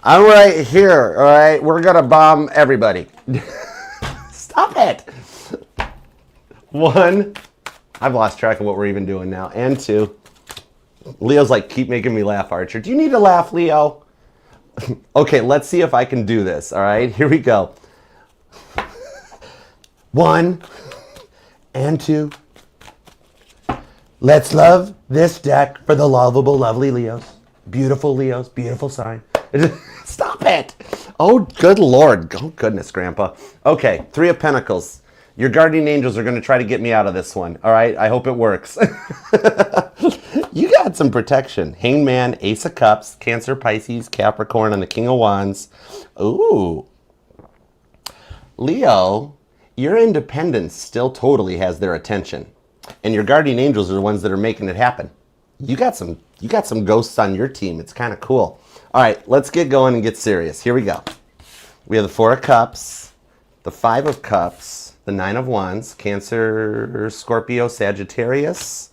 I'm right here, all right? We're going to bomb everybody. Stop it. 1. I've lost track of what we're even doing now. And 2. Leo's like, keep making me laugh, Archer. Do you need to laugh, Leo? Okay, let's see if I can do this, all right? Here we go. 1 and 2. Let's love this deck for the lovable, lovely Leos. Beautiful Leos, beautiful sign. Stop it. Oh, good Lord. Oh, goodness, Grandpa. Okay, 3 of Pentacles. Your guardian angels are going to try to get me out of this one, all right? I hope it works. You got some protection. Hangman, Ace of Cups, Cancer, Pisces, Capricorn, and the King of Wands. Ooh. Leo, your independence still totally has their attention. And your guardian angels are the ones that are making it happen. You got some ghosts on your team. It's kind of cool. All right, let's get going and get serious. Here we go. We have the 4 of Cups, the 5 of Cups, the 9 of Wands, Cancer, Scorpio, Sagittarius.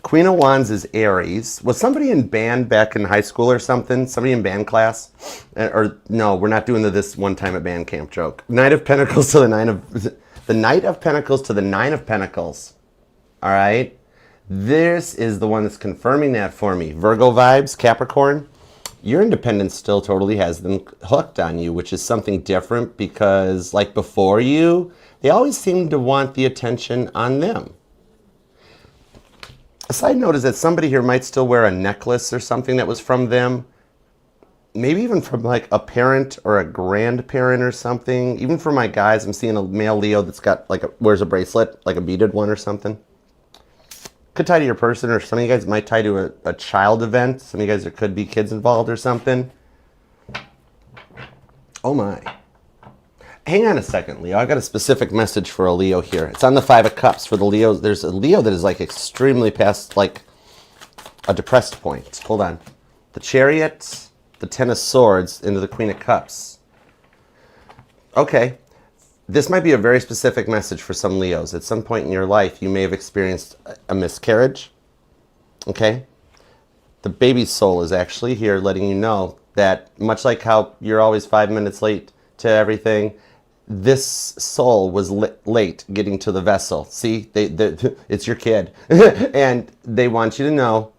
Queen of Wands is Aries. Was somebody in band back in high school or something? Somebody in band class? Or no, we're not doing the this one time at band camp joke. Knight of Pentacles to the Knight of Pentacles to the 9 of Pentacles. All right? This is the one that's confirming that for me. Virgo vibes, Capricorn. Your independence still totally has them hooked on you, which is something different because like before you, They always seem to want the attention on them. A side note is that somebody here might still wear a necklace or something that was from them. Maybe even from like a parent or a grandparent or something. Even for my guys, I'm seeing a male Leo that's got like wears a bracelet, like a beaded one or something. Could tie to your person, or some of you guys might tie to a child event. Some of you guys, there could be kids involved or something. Oh my. Hang on a second, Leo. I got a specific message for a Leo here. It's on the Five of Cups. For the Leos, there's a Leo that is like extremely past like a depressed point. Hold on. The Chariot, the Ten of Swords, into the Queen of Cups. Okay. This might be a very specific message for some Leos. At some point in your life, you may have experienced a miscarriage. Okay? The baby soul is actually here letting you know that much like how you're always 5 minutes late to everything, this soul was late getting to the vessel. See, it's your kid. And they want you to know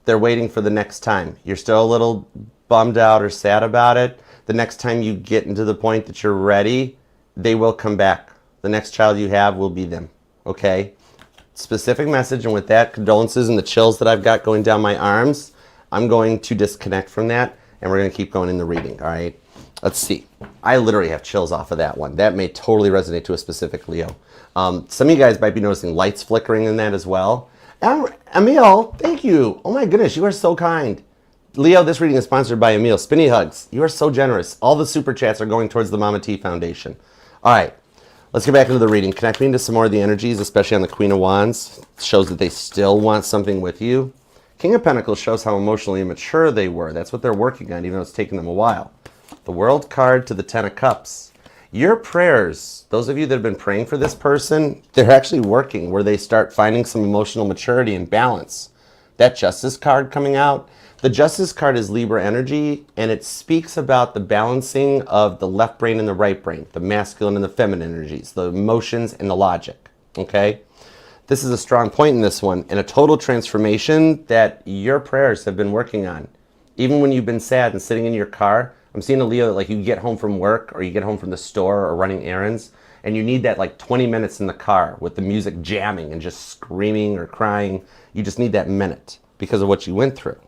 they're waiting for the next time. You're still a little bummed out or sad about it. The next time you get into the point that you're ready, they will come back. The next child you have will be them. Okay? Specific message, and with that, condolences and the chills that I've got going down my arms, I'm going to disconnect from that, and we're going to keep going in the reading, all right? Let's see. I literally have chills off of that one. That may totally resonate to a specific Leo. Some of you guys might be noticing lights flickering in that as well. Emil, thank you. Oh my goodness, you are so kind. Leo, this reading is sponsored by Emil. Spinny hugs. You are so generous. All the super chats are going towards the Mama T Foundation. All right, let's get back into the reading. Connect me into some more of the energies, especially on the Queen of Wands. It shows that they still want something with you. King of Pentacles shows how emotionally immature they were. That's what they're working on, even though it's taken them a while. The World card to the Ten of Cups. Your prayers, those of you that have been praying for this person, they're actually working where they start finding some emotional maturity and balance. That Justice card coming out, the Justice card is Libra energy, and it speaks about the balancing of the left brain and the right brain, the masculine and the feminine energies, the emotions and the logic, okay? This is a strong point in this one, and a total transformation that your prayers have been working on. Even when you've been sad and sitting in your car, I'm seeing a Leo that like you get home from work or you get home from the store or running errands, and you need that like 20 minutes in the car with the music jamming and just screaming or crying. You just need that minute because of what you went through.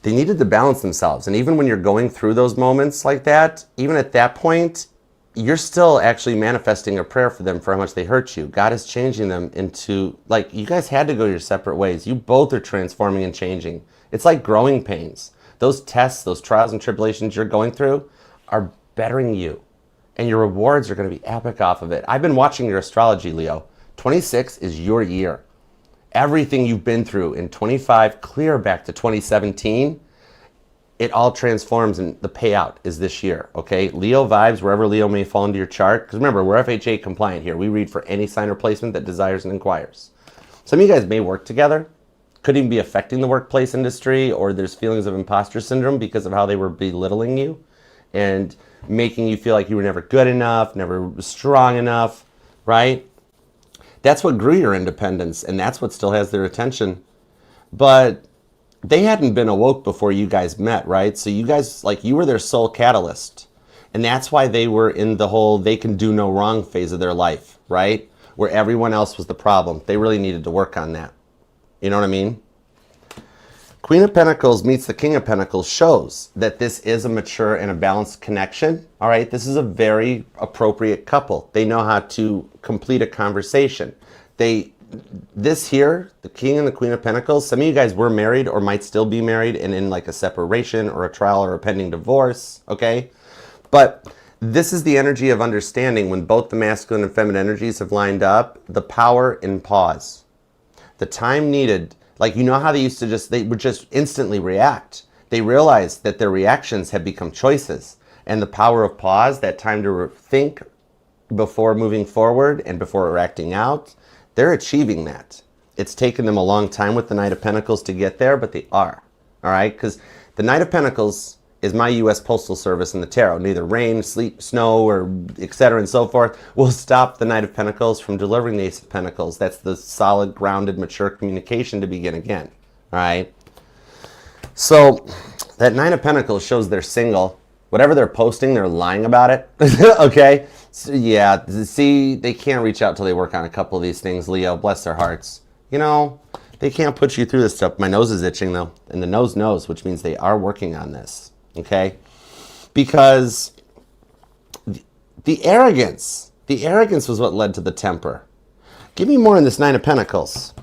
They needed to balance themselves. And even when you're going through those moments like that, even at that point, you're still actually manifesting a prayer for them for how much they hurt you. God is changing them into, like, you guys had to go your separate ways. You both are transforming and changing. It's like growing pains. Those tests, those trials and tribulations you're going through are bettering you. And your rewards are going to be epic off of it. I've been watching your astrology, Leo. 26 is your year. Everything you've been through in 25, clear back to 2017, it all transforms, and the payout is this year, okay? Leo vibes, wherever Leo may fall into your chart. Because remember, we're FHA compliant here. We read for any sign or placement that desires and inquires. Some of you guys may work together. Could even be affecting the workplace industry, or there's feelings of imposter syndrome because of how they were belittling you and making you feel like you were never good enough, never strong enough, right? That's what grew your independence, and that's what still has their attention. But they hadn't been awoke before you guys met, right? So you guys, like, you were their soul catalyst. And that's why they were in the whole they can do no wrong phase of their life, right? Where everyone else was the problem. They really needed to work on that. You know what I mean? Queen of Pentacles meets the King of Pentacles shows that this is a mature and a balanced connection. All right, this is a very appropriate couple. They know how to complete a conversation. This here, the King and the Queen of Pentacles, some of you guys were married or might still be married and in like a separation or a trial or a pending divorce, okay? But this is the energy of understanding when both the masculine and feminine energies have lined up, the power in pause. The time needed, like, you know how they used to they would just instantly react. They realized that their reactions had become choices. And the power of pause, that time to think before moving forward and before acting out, they're achieving that. It's taken them a long time with the Knight of Pentacles to get there, but they are. All right? Because the Knight of Pentacles is my U.S. Postal Service in the tarot. Neither rain, sleet, snow, or etc. and so forth will stop the Knight of Pentacles from delivering the Ace of Pentacles. That's the solid, grounded, mature communication to begin again. All right? So that Nine of Pentacles shows they're single, Whatever they're posting, they're lying about it. Okay? So, yeah, see, they can't reach out till they work on a couple of these things, Leo. Bless their hearts. You know, they can't put you through this stuff. My nose is itching, though. And the nose knows, which means they are working on this. Okay? Because the arrogance was what led to the temper. Give me more on this Nine of Pentacles.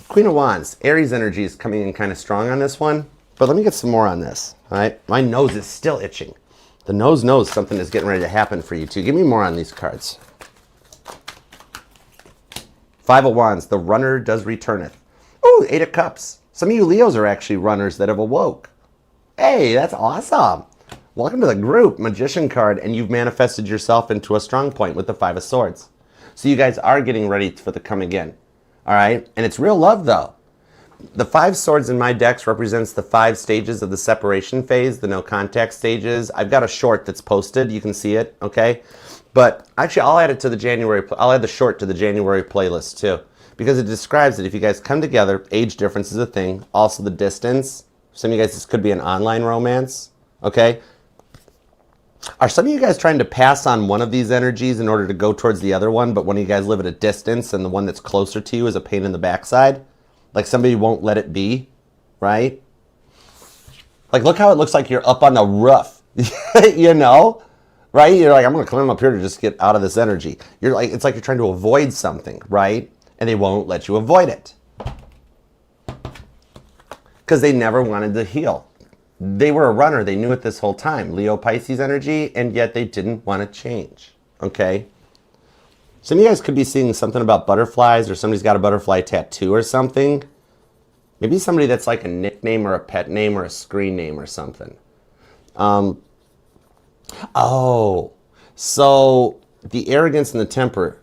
Queen of Wands. Aries energy is coming in kind of strong on this one. But let me get some more on this. All right? My nose is still itching. The nose knows something is getting ready to happen for you, too. Give me more on these cards. Five of Wands. The runner does returneth. Oh, Eight of Cups. Some of you Leos are actually runners that have awoke. Hey, that's awesome. Welcome to the group. Magician card. And you've manifested yourself into a strong point with the Five of Swords. So you guys are getting ready for the come again. All right? And it's real love, though. The Five Swords in my decks represents the 5 stages of the separation phase, the no contact stages. I've got a short that's posted. You can see it, okay? But actually, I'll add the short to the January playlist, too. Because it describes it. If you guys come together, age difference is a thing. Also the distance. Some of you guys, this could be an online romance, okay? Are some of you guys trying to pass on one of these energies in order to go towards the other one, but one of you guys live at a distance and the one that's closer to you is a pain in the backside? Like somebody won't let it be, right? Like, look how it looks like you're up on the roof, you know? Right? You're like, I'm going to climb up here to just get out of this energy. You're like, it's like you're trying to avoid something, right? And they won't let you avoid it. Because they never wanted to heal. They were a runner. They knew it this whole time. Leo Pisces energy, and yet they didn't want to change, okay? Some of you guys could be seeing something about butterflies, or somebody's got a butterfly tattoo or something. Maybe somebody that's like a nickname or a pet name or a screen name or something. Oh, so the arrogance and the temper.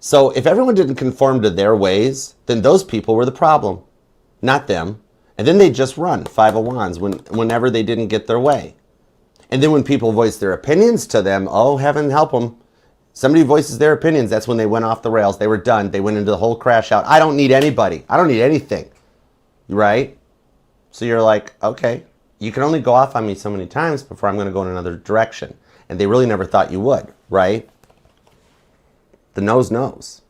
So if everyone didn't conform to their ways, then those people were the problem, not them. And then they just run, Five of Wands, whenever they didn't get their way. And then when people voice their opinions to them, oh, heaven help them. Somebody voices their opinions, that's when they went off the rails. They were done. They went into the whole crash out. I don't need anybody. I don't need anything. Right? So you're like, okay, you can only go off on me so many times before I'm going to go in another direction. And they really never thought you would, right? The nose knows.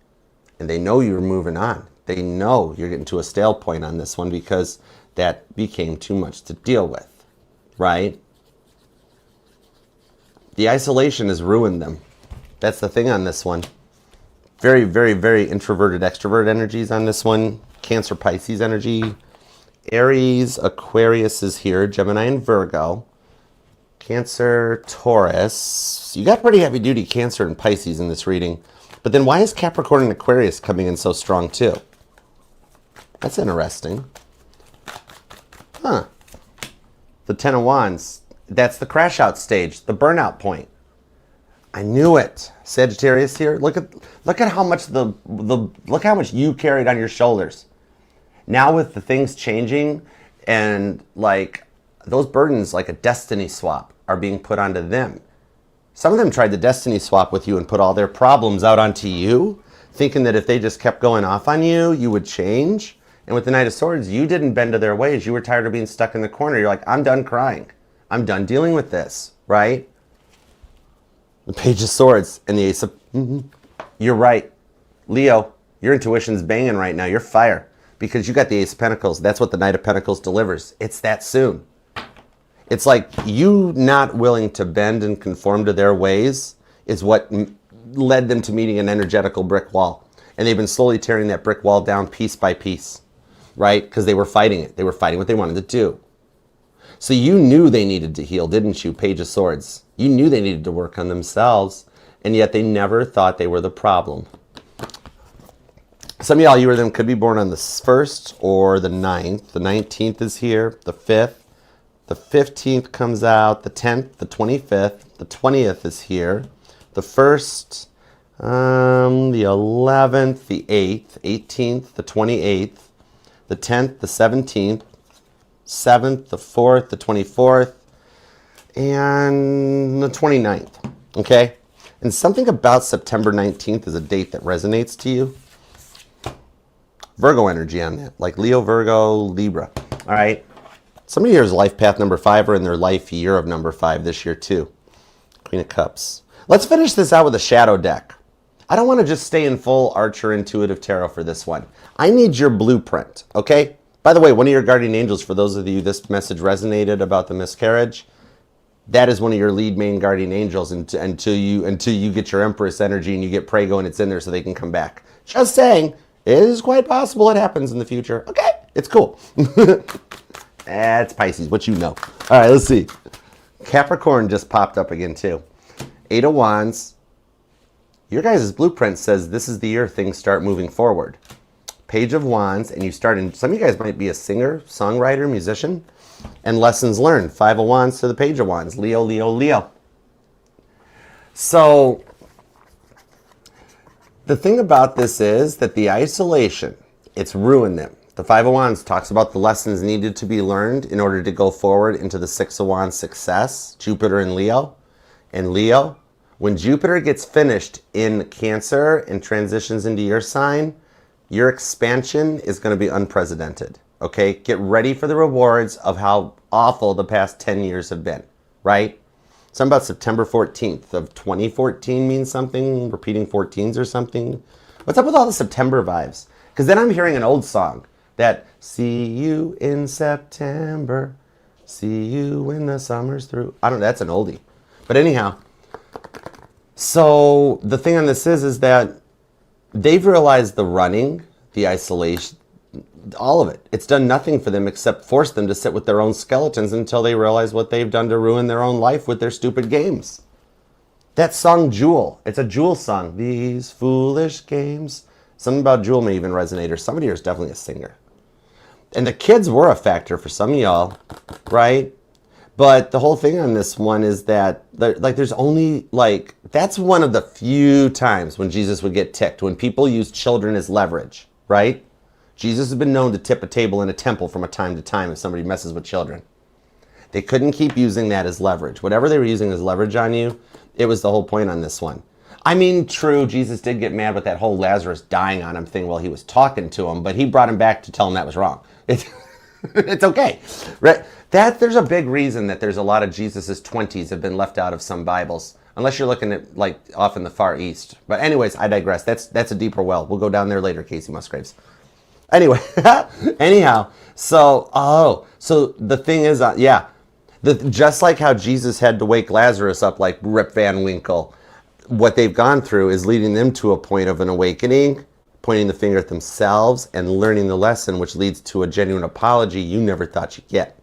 And they know you're moving on. They know you're getting to a stale point on this one because that became too much to deal with, right? The isolation has ruined them. That's the thing on this one. Very, very, very introverted, extrovert energies on this one. Cancer, Pisces energy. Aries, Aquarius is here. Gemini and Virgo. Cancer, Taurus. You got pretty heavy duty Cancer and Pisces in this reading. But then why is Capricorn and Aquarius coming in so strong too? That's interesting. Huh. The Ten of Wands. That's the crash out stage, the burnout point. I knew it. Sagittarius here. Look at how much look how much you carried on your shoulders. Now with the things changing and like those burdens like a destiny swap are being put onto them. Some of them tried the destiny swap with you and put all their problems out onto you, thinking that if they just kept going off on you, you would change. And with the Knight of Swords, you didn't bend to their ways. You were tired of being stuck in the corner. You're like, I'm done crying. I'm done dealing with this, right? The Page of Swords and the Ace of... You're right. Leo, your intuition's banging right now. You're fire. Because you got the Ace of Pentacles. That's what the Knight of Pentacles delivers. It's that soon. It's like you not willing to bend and conform to their ways is what led them to meeting an energetical brick wall. And they've been slowly tearing that brick wall down piece by piece, right? Because they were fighting it. They were fighting what they wanted to do. So you knew they needed to heal, didn't you, Page of Swords? You knew they needed to work on themselves, and yet they never thought they were the problem. Some of y'all, you or them, could be born on the 1st or the 9th. The 19th is here, the 5th. The 15th comes out, the 10th, the 25th. The 20th is here. The 1st, the 11th, the 8th, 18th, the 28th. The 10th, the 17th. 7th, the 4th, the 24th, and the 29th, okay? And something about September 19th is a date that resonates to you. Virgo energy on that, like Leo, Virgo, Libra, all right? Somebody here is life path number 5 or in their life year of number 5 this year too. Queen of Cups. Let's finish this out with a shadow deck. I don't want to just stay in full Archer Intuitive Tarot for this one. I need your blueprint, okay? By the way, one of your guardian angels, for those of you this message resonated about the miscarriage, that is one of your lead main guardian angels until you get your Empress energy and you get Prego and it's in there so they can come back. Just saying, it is quite possible it happens in the future. Okay, it's cool. That's Pisces, what you know. All right, let's see. Capricorn just popped up again too. 8 of Wands. Your guys' blueprint says this is the year things start moving forward. Page of Wands, and you start in, some of you guys might be a singer, songwriter, musician, and lessons learned. 5 of Wands to the Page of Wands. Leo, Leo, Leo. So, the thing about this is that the isolation, it's ruined them. The 5 of Wands talks about the lessons needed to be learned in order to go forward into the 6 of Wands success, Jupiter and Leo. And Leo, when Jupiter gets finished in Cancer and transitions into your sign, your expansion is going to be unprecedented, okay? Get ready for the rewards of how awful the past 10 years have been, right? Something about September 14th of 2014 means something, repeating 14s or something. What's up with all the September vibes? Because then I'm hearing an old song that, see you in September, see you when the summer's through. I don't know, that's an oldie. But anyhow, so the thing on this is that they've realized the running, the isolation, all of it. It's done nothing for them except force them to sit with their own skeletons until they realize what they've done to ruin their own life with their stupid games. That song, Jewel, it's a Jewel song. These foolish games. Something about Jewel may even resonate, or somebody here is definitely a singer. And the kids were a factor for some of y'all, right? But the whole thing on this one is that, there's only, that's one of the few times when Jesus would get ticked, when people use children as leverage, right? Jesus has been known to tip a table in a temple from time to time if somebody messes with children. They couldn't keep using that as leverage. Whatever they were using as leverage on you, it was the whole point on this one. I mean, true, Jesus did get mad with that whole Lazarus dying on him thing while he was talking to him, but he brought him back to tell him that was wrong. It's okay, right? There's a big reason that there's a lot of Jesus's 20s have been left out of some Bibles, unless you're looking at off in the Far East. But anyways, I digress. That's a deeper well. We'll go down there later, Casey Musgraves. Anyway, anyhow, so the thing is, just like how Jesus had to wake Lazarus up like Rip Van Winkle, what they've gone through is leading them to a point of an awakening, pointing the finger at themselves and learning the lesson, which leads to a genuine apology you never thought you'd get.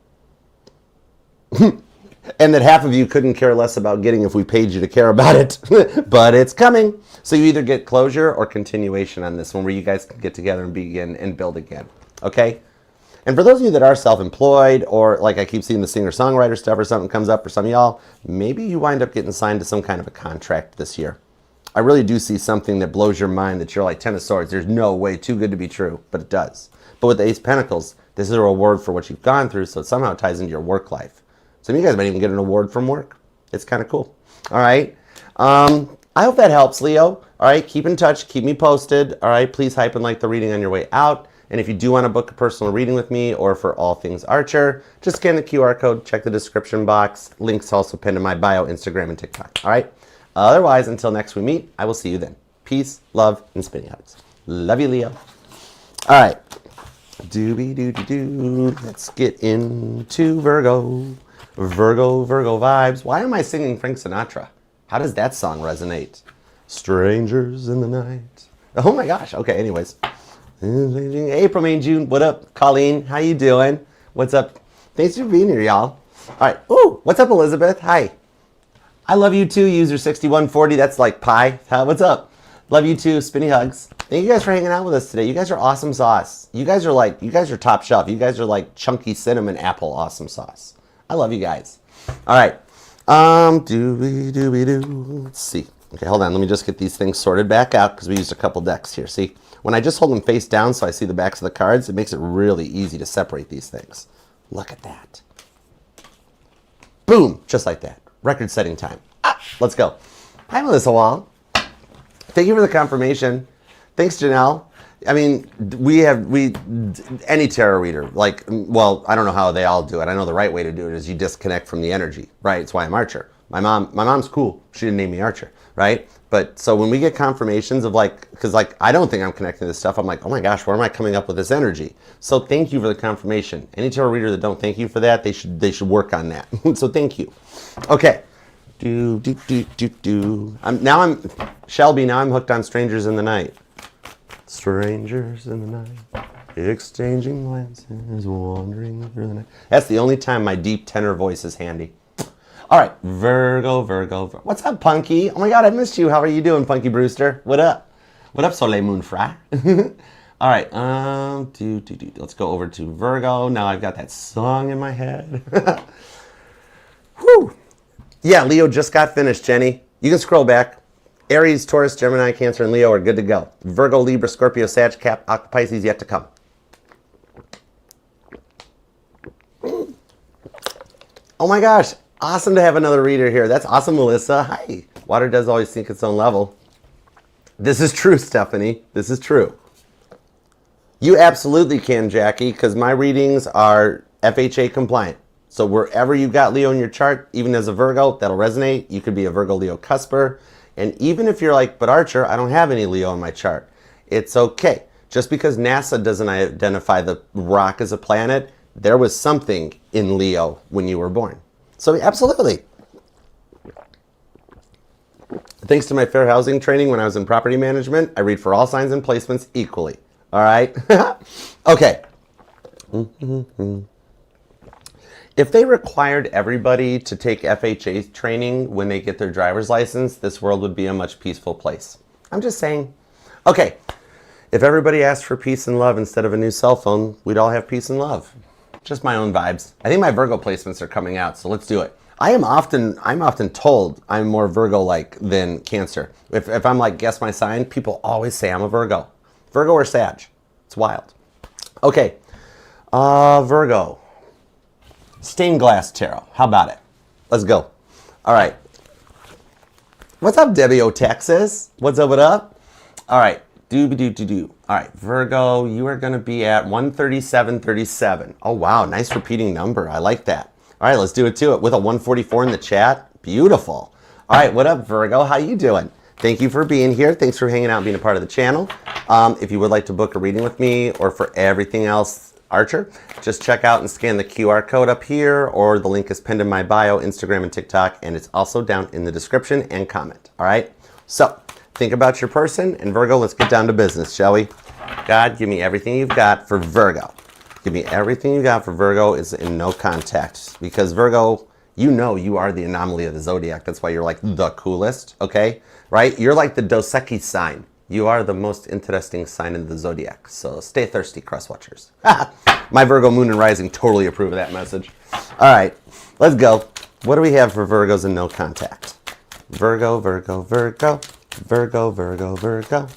And that half of you couldn't care less about getting if we paid you to care about it. But it's coming. So you either get closure or continuation on this one where you guys can get together and begin and build again. Okay? And for those of you that are self-employed, or like I keep seeing the singer-songwriter stuff or something comes up for some of y'all, maybe you wind up getting signed to some kind of a contract this year. I really do see something that blows your mind that you're like, 10 of Swords, there's no way, too good to be true, but it does. But with the Ace of Pentacles, this is a reward for what you've gone through, so it somehow ties into your work life. Some of you guys might even get an award from work. It's kind of cool. All right. I hope that helps, Leo. All right. Keep in touch. Keep me posted. All right. Please hype and like the reading on your way out. And if you do want to book a personal reading with me or for all things Archer, just scan the QR code, check the description box. Links also pinned in my bio, Instagram, and TikTok. All right. Otherwise, until next we meet, I will see you then. Peace, love, and spinny hugs. Love you, Leo. All right. Doobie-doo-doo-doo. Let's get into Virgo. Virgo vibes. Why am I singing Frank Sinatra? How does that song resonate? Strangers in the night. Oh my gosh. Okay, anyways. April, May, June. What up, Colleen? How you doing? What's up? Thanks for being here, y'all. All right. Ooh, what's up, Elizabeth? Hi. I love you too, user 6140. That's like pie. What's up? Love you too. Spinny hugs. Thank you guys for hanging out with us today. You guys are awesome sauce. You guys are top shelf. You guys are like chunky cinnamon apple awesome sauce. I love you guys. All right. Let's see. Okay, hold on. Let me just get these things sorted back out because we used a couple decks here. See, when I just hold them face down so I see the backs of the cards, it makes it really easy to separate these things. Look at that. Boom. Just like that. Record-setting time. Let's go. Hi, Melissa Wall. Thank you for the confirmation. Thanks, Janelle. I mean, any tarot reader, like, well, I don't know how they all do it. I know the right way to do it is you disconnect from the energy, right? It's why I'm Archer. My mom's cool. She didn't name me Archer, right? But so when we get confirmations of like, because like I don't think I'm connecting to this stuff, I'm like, oh my gosh, where am I coming up with this energy? So thank you for the confirmation. Any tarot reader that don't thank you for that, they should work on that. So thank you. Okay. Shelby. Now I'm hooked on Strangers in the Night. Strangers in the night, exchanging glances, wandering through the night. That's the only time my deep tenor voice is handy. All right, Virgo. What's up, Punky? Oh my God, I missed you. How are you doing, Punky Brewster? What up? What up, Soleil Moon Fry? All right, let's go over to Virgo. Now I've got that song in my head. Whew. Yeah, Leo just got finished, Jenny. You can scroll back. Aries, Taurus, Gemini, Cancer, and Leo are good to go. Virgo, Libra, Scorpio, Sag, Cap, Pisces yet to come. Oh my gosh, awesome to have another reader here. That's awesome, Melissa. Hi. Water does always sink its own level. This is true, Stephanie. This is true. You absolutely can, Jackie, because my readings are FHA compliant. So wherever you got Leo in your chart, even as a Virgo, that'll resonate. You could be a Virgo, Leo, cusper. And even if you're like, but Archer, I don't have any Leo in my chart. It's okay. Just because NASA doesn't identify the rock as a planet, there was something in Leo when you were born. So absolutely. Thanks to my fair housing training when I was in property management, I read for all signs and placements equally. All right? Okay. If they required everybody to take FHA training when they get their driver's license, this world would be a much peaceful place. I'm just saying. Okay, if everybody asked for peace and love instead of a new cell phone, we'd all have peace and love. Just my own vibes. I think my Virgo placements are coming out, so let's do it. I'm often told I'm more Virgo-like than Cancer. If I'm like, guess my sign, people always say I'm a Virgo. Virgo or Sag. It's wild. Okay, Virgo. Stained glass tarot. How about it? Let's go. All right. What's up, Debbie O, Texas? What's up, what up? All right. All right, Virgo, you are going to be at 137.37. Oh, wow. Nice repeating number. I like that. All right, let's do it to it with a 144 in the chat. Beautiful. All right, what up, Virgo? How you doing? Thank you for being here. Thanks for hanging out and being a part of the channel. If you would like to book a reading with me or for everything else, Archer, just check out and scan the QR code up here, or the link is pinned in my bio, Instagram and TikTok, and it's also down in the description and comment. All right, so think about your person, and Virgo, let's get down to business, shall we? God, give me everything you've got for Virgo. Give me everything you got for Virgo is in no contact, because Virgo, you know you are the anomaly of the zodiac. That's why you're like the coolest, okay? Right? You're like the Dos Equis sign. You are the most interesting sign in the zodiac. So stay thirsty, cross watchers. My Virgo moon and rising totally approve of that message. All right, let's go. What do we have for Virgos in no contact? Virgo.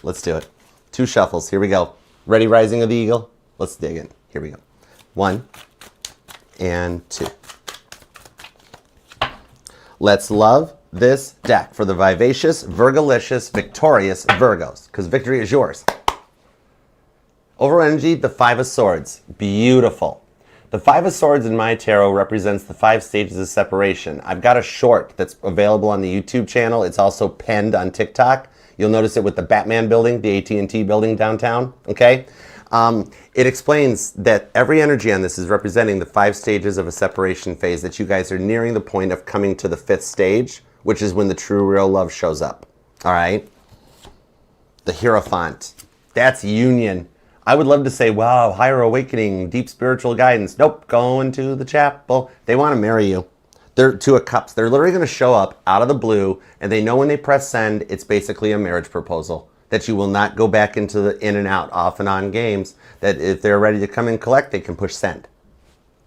Let's do it. 2 shuffles. Here we go. Ready, rising of the eagle? Let's dig in. Here we go. 1 and 2. Let's love this deck for the vivacious, Virgolicious, victorious Virgos, because victory is yours. Overall energy, the 5 of Swords. Beautiful. The 5 of Swords in my tarot represents the 5 stages of separation. I've got a short that's available on the YouTube channel. It's also pinned on TikTok. You'll notice it with the Batman building, the AT&T building downtown, okay? It explains that every energy on this is representing the 5 stages of a separation phase, that you guys are nearing the point of coming to the 5th stage, which is when the true real love shows up. All right? The Hierophant. That's union. I would love to say, wow, higher awakening, deep spiritual guidance. Nope, going to the chapel. They want to marry you. They're 2 of Cups. They're literally going to show up out of the blue, and they know when they press send, it's basically a marriage proposal. That you will not go back into the in and out, off and on games. That if they're ready to come and collect, they can push send.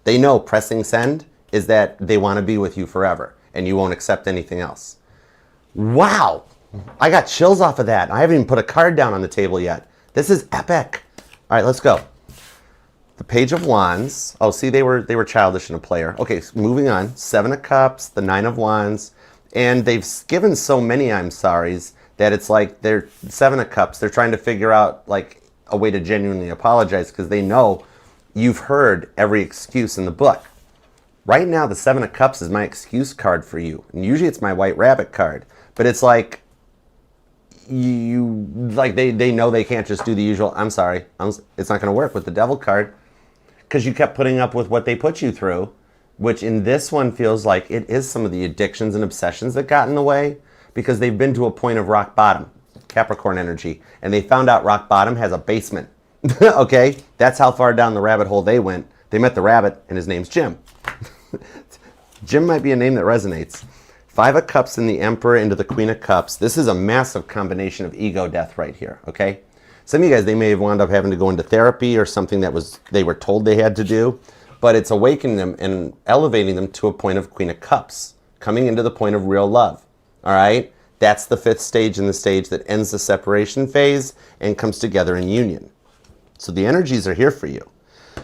They know pressing send is that they want to be with you forever, and you won't accept anything else. Wow, I got chills off of that. I haven't even put a card down on the table yet. This is epic. All right, let's go. The Page of Wands. Oh, see, they were childish in a player. Okay, so moving on. 7 of Cups, the 9 of Wands, and they've given so many I'm sorries that it's like they're 7 of Cups. They're trying to figure out, like, a way to genuinely apologize because they know you've heard every excuse in the book. Right now, the Seven of Cups is my excuse card for you. And usually it's my White Rabbit card. But it's like, they know they can't just do the usual, I'm sorry, it's not going to work with the Devil card. Because you kept putting up with what they put you through. Which in this one feels like it is some of the addictions and obsessions that got in the way. Because they've been to a point of rock bottom. Capricorn energy. And they found out rock bottom has a basement. Okay? That's how far down the rabbit hole they went. They met the rabbit, and his name's Jim. Jim might be a name that resonates. Five of Cups and the Emperor into the Queen of Cups. This is a massive combination of ego death right here, okay? Some of you guys, they may have wound up having to go into therapy or something that they were told they had to do, but it's awakening them and elevating them to a point of Queen of Cups, coming into the point of real love, all right? That's the fifth stage in the stage that ends the separation phase and comes together in union. So the energies are here for you.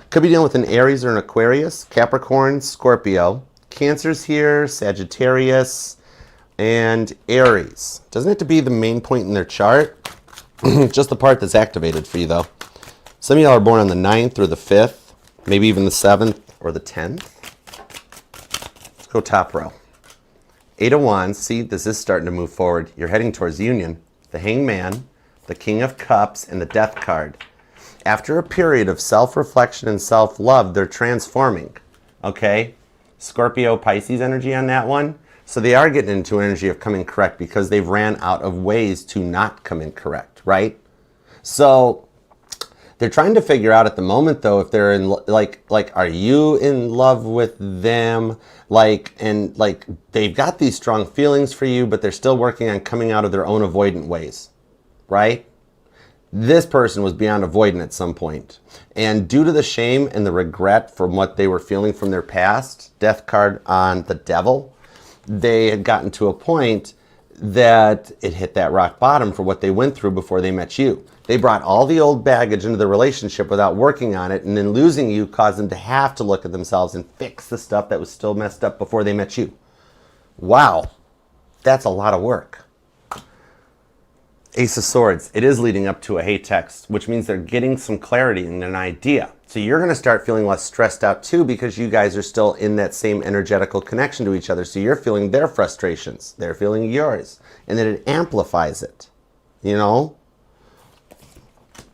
Could be dealing with an Aries or an Aquarius, Capricorn, Scorpio. Cancer's here, Sagittarius, and Aries. Doesn't have to be the main point in their chart. Just the part that's activated for you, though. Some of y'all are born on the 9th or the 5th, maybe even the 7th or the 10th. Let's go top row. 8 of Wands. See, this is starting to move forward. You're heading towards union. The Hangman, the King of Cups, and the Death card. After a period of self-reflection and self-love, they're transforming, okay? Scorpio, Pisces energy on that one. So they are getting into energy of coming correct because they've ran out of ways to not come in correct, right? So they're trying to figure out at the moment, though, if they're in, like, are you in love with them? They've got these strong feelings for you, but they're still working on coming out of their own avoidant ways, right? This person was beyond avoidant at some point. And due to the shame and the regret from what they were feeling from their past, Death card on the Devil, they had gotten to a point that it hit that rock bottom for what they went through before they met you. They brought all the old baggage into the relationship without working on it, and then losing you caused them to have to look at themselves and fix the stuff that was still messed up before they met you. Wow, that's a lot of work. Ace of Swords, it is leading up to a hate text, which means they're getting some clarity and an idea. So you're going to start feeling less stressed out too because you guys are still in that same energetical connection to each other. So you're feeling their frustrations, they're feeling yours, and then it amplifies it, you know?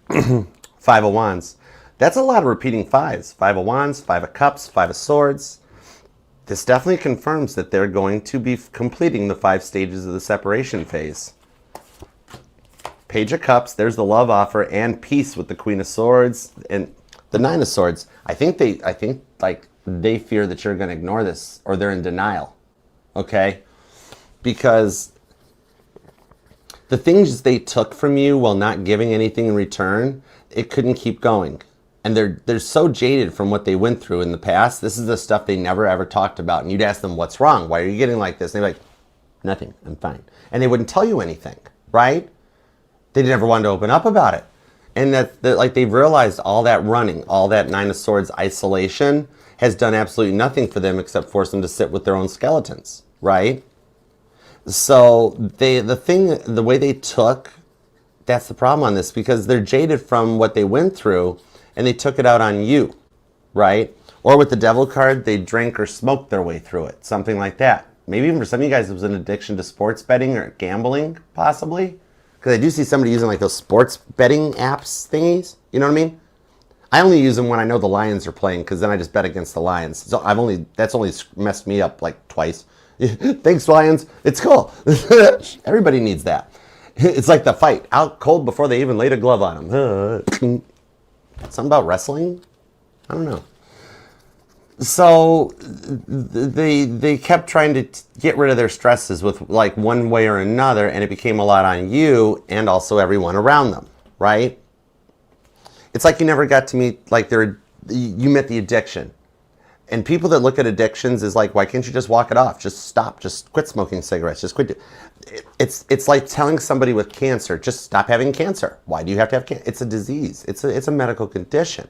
5 of Wands. That's a lot of repeating fives. 5 of Wands, 5 of Cups, 5 of Swords. This definitely confirms that they're going to be completing the 5 stages of the separation phase. Page of Cups, there's the love offer and peace with the Queen of Swords and the 9 of Swords. I think they fear that you're going to ignore this, or they're in denial. Okay? Because the things they took from you while not giving anything in return, it couldn't keep going. And they're so jaded from what they went through in the past. This is the stuff they never ever talked about. And you'd ask them, what's wrong? Why are you getting like this? And they're like, nothing, I'm fine. And they wouldn't tell you anything, right? They never wanted to open up about it. And they've realized all that running, all that 9 of Swords isolation has done absolutely nothing for them except force them to sit with their own skeletons, right? So the way they took, that's the problem on this, because they're jaded from what they went through and they took it out on you, right? Or with the Devil card, they drank or smoked their way through it, something like that. Maybe even for some of you guys, it was an addiction to sports betting or gambling, possibly. Because I do see somebody using like those sports betting apps thingies. You know what I mean? I only use them when I know the Lions are playing, because then I just bet against the Lions. So that's only messed me up like twice. Thanks, Lions. It's cool. Everybody needs that. It's like the fight. Out cold before they even laid a glove on them. Something about wrestling? I don't know. So they kept trying to get rid of their stresses with like one way or another, and it became a lot on you and also everyone around them, right? It's like you never got to meet, like you met the addiction. And people that look at addictions is like, why can't you just walk it off? Just stop. Just quit smoking cigarettes. Just quit. It's like telling somebody with cancer, just stop having cancer. Why do you have to have cancer? It's a disease. It's a medical condition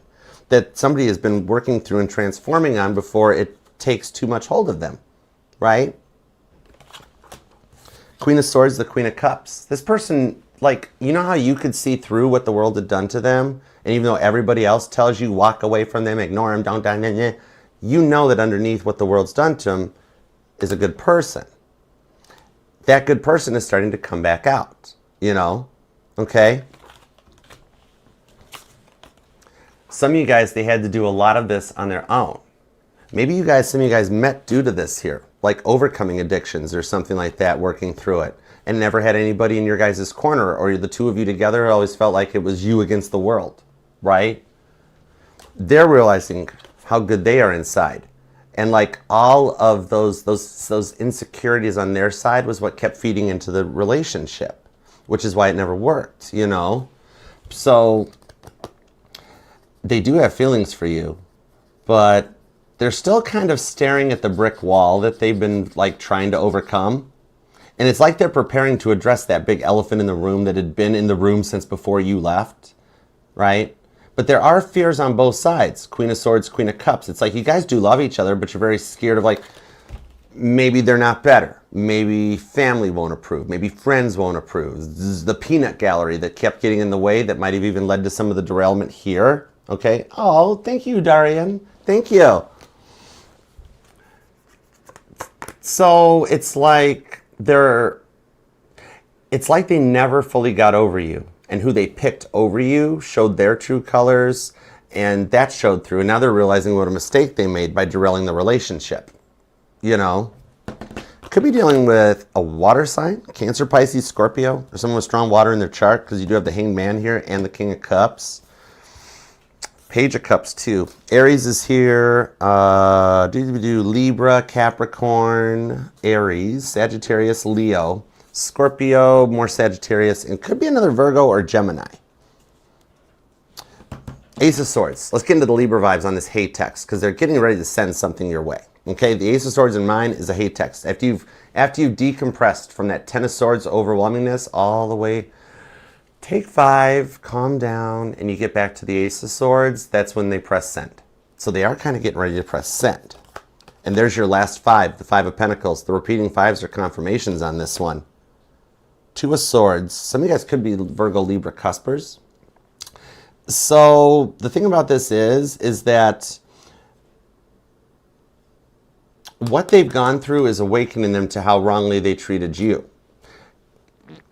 that somebody has been working through and transforming on before it takes too much hold of them, right? Queen of Swords, the Queen of Cups. This person, like, you know how you could see through what the world had done to them? And even though everybody else tells you, walk away from them, ignore them, don't die, you know that underneath what the world's done to them is a good person. That good person is starting to come back out, you know? Okay? Some of you guys, they had to do a lot of this on their own. Maybe you guys, some of you guys met due to this here, like overcoming addictions or something like that, working through it, and never had anybody in your guys' corner, or the two of you together always felt like it was you against the world, right? They're realizing how good they are inside. And like all of those insecurities on their side was what kept feeding into the relationship, which is why it never worked, you know? So they do have feelings for you, but they're still kind of staring at the brick wall that they've been like trying to overcome. And it's like they're preparing to address that big elephant in the room that had been in the room since before you left, right? But there are fears on both sides. Queen of Swords, Queen of Cups. It's like you guys do love each other, but you're very scared of like, maybe they're not better. Maybe family won't approve. Maybe friends won't approve. This is the peanut gallery that kept getting in the way that might have even led to some of the derailment here. Okay. Oh, thank you, Darian. Thank you. So it's like they never fully got over you, and who they picked over you showed their true colors, and that showed through. And now they're realizing what a mistake they made by derailing the relationship. You know, could be dealing with a water sign, Cancer, Pisces, Scorpio, or someone with strong water in their chart, because you do have the Hanged Man here and the King of Cups. Page of Cups too. Aries is here. Libra, Capricorn, Aries, Sagittarius, Leo, Scorpio, more Sagittarius, and could be another Virgo or Gemini. Ace of Swords. Let's get into the Libra vibes on this hate text, because they're getting ready to send something your way. Okay, the Ace of Swords in mine is a hate text. After you've decompressed from that Ten of Swords overwhelmingness all the way, take 5, calm down, and you get back to the Ace of Swords, that's when they press send. So they are kind of getting ready to press send. And there's your last 5, the 5 of Pentacles. The repeating 5s are confirmations on this one. 2 of Swords. Some of you guys could be Virgo, Libra, Cuspers. So the thing about this is that what they've gone through is awakening them to how wrongly they treated you.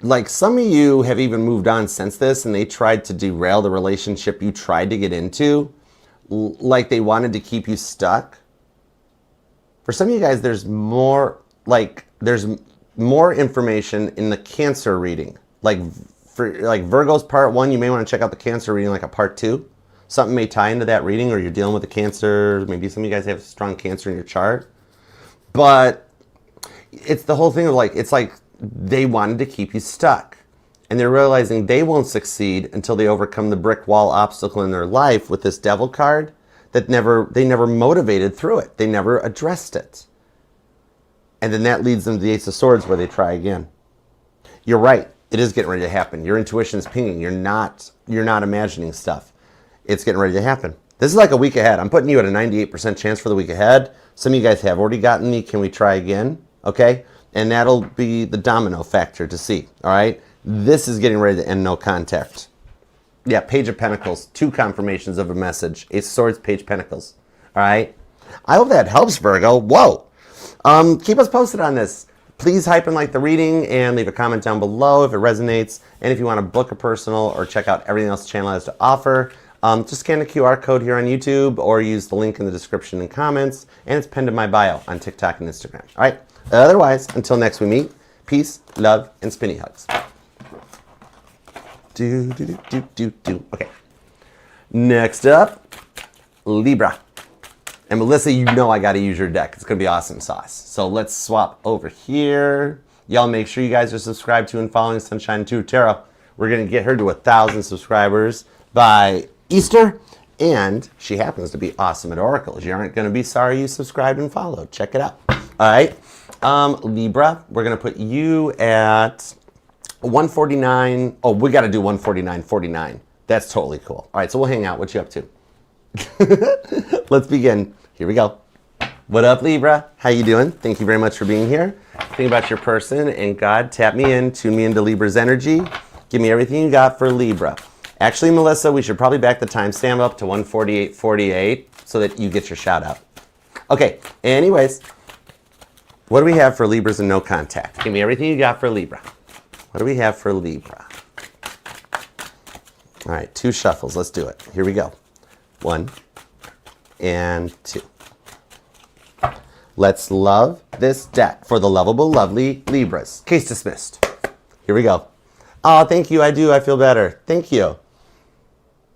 Like some of you have even moved on since this, and they tried to derail the relationship you tried to get into. Like they wanted to keep you stuck. For some of you guys, there's more information in the Cancer reading. Like for Virgo's part 1, you may want to check out the Cancer reading like a part 2. Something may tie into that reading, or you're dealing with the Cancer. Maybe some of you guys have strong Cancer in your chart. But it's the whole thing of like, it's like they wanted to keep you stuck. And they're realizing they won't succeed until they overcome the brick wall obstacle in their life with this Devil card that they never motivated through it. They never addressed it. And then that leads them to the Ace of Swords, where they try again. You're right. It is getting ready to happen. Your intuition is pinging. You're not imagining stuff. It's getting ready to happen. This is like a week ahead. I'm putting you at a 98% chance for the week ahead. Some of you guys have already gotten me. Can we try again? Okay. And that'll be the domino factor to see. All right. This is getting ready to end no contact. Yeah. Page of Pentacles. 2 confirmations of a message. Ace of Swords, Page of Pentacles. All right. I hope that helps, Virgo. Whoa. Keep us posted on this. Please hype and like the reading and leave a comment down below if it resonates. And if you want to book a personal or check out everything else the channel has to offer, just scan the QR code here on YouTube or use the link in the description and comments. And it's pinned in my bio on TikTok and Instagram. All right. Otherwise, until next we meet, peace, love, and spinny hugs. Okay. Next up, Libra. And Melissa, you know I got to use your deck. It's going to be awesome sauce. So let's swap over here. Y'all make sure you guys are subscribed to and following Sunshine 2 Tarot. We're going to get her to 1,000 subscribers by Easter. And she happens to be awesome at oracles. You aren't going to be sorry you subscribed and followed. Check it out. All right. Libra, we're going to put you at 149. Oh, we got to do 149.49. That's totally cool. All right. So we'll hang out. What you up to? Let's begin. Here we go. What up, Libra? How you doing? Thank you very much for being here. Think about your person and God, tap me in, tune me into Libra's energy. Give me everything you got for Libra. Actually, Melissa, we should probably back the timestamp up to 1:48:48 so that you get your shout out. Okay, anyways, what do we have for Libras and no contact? Give me everything you got for Libra. What do we have for Libra? All right, 2 shuffles. Let's do it. Here we go. 1 and 2. Let's love this deck for the lovable, lovely Libras. Case dismissed. Here we go. Oh, thank you. I do. I feel better. Thank you.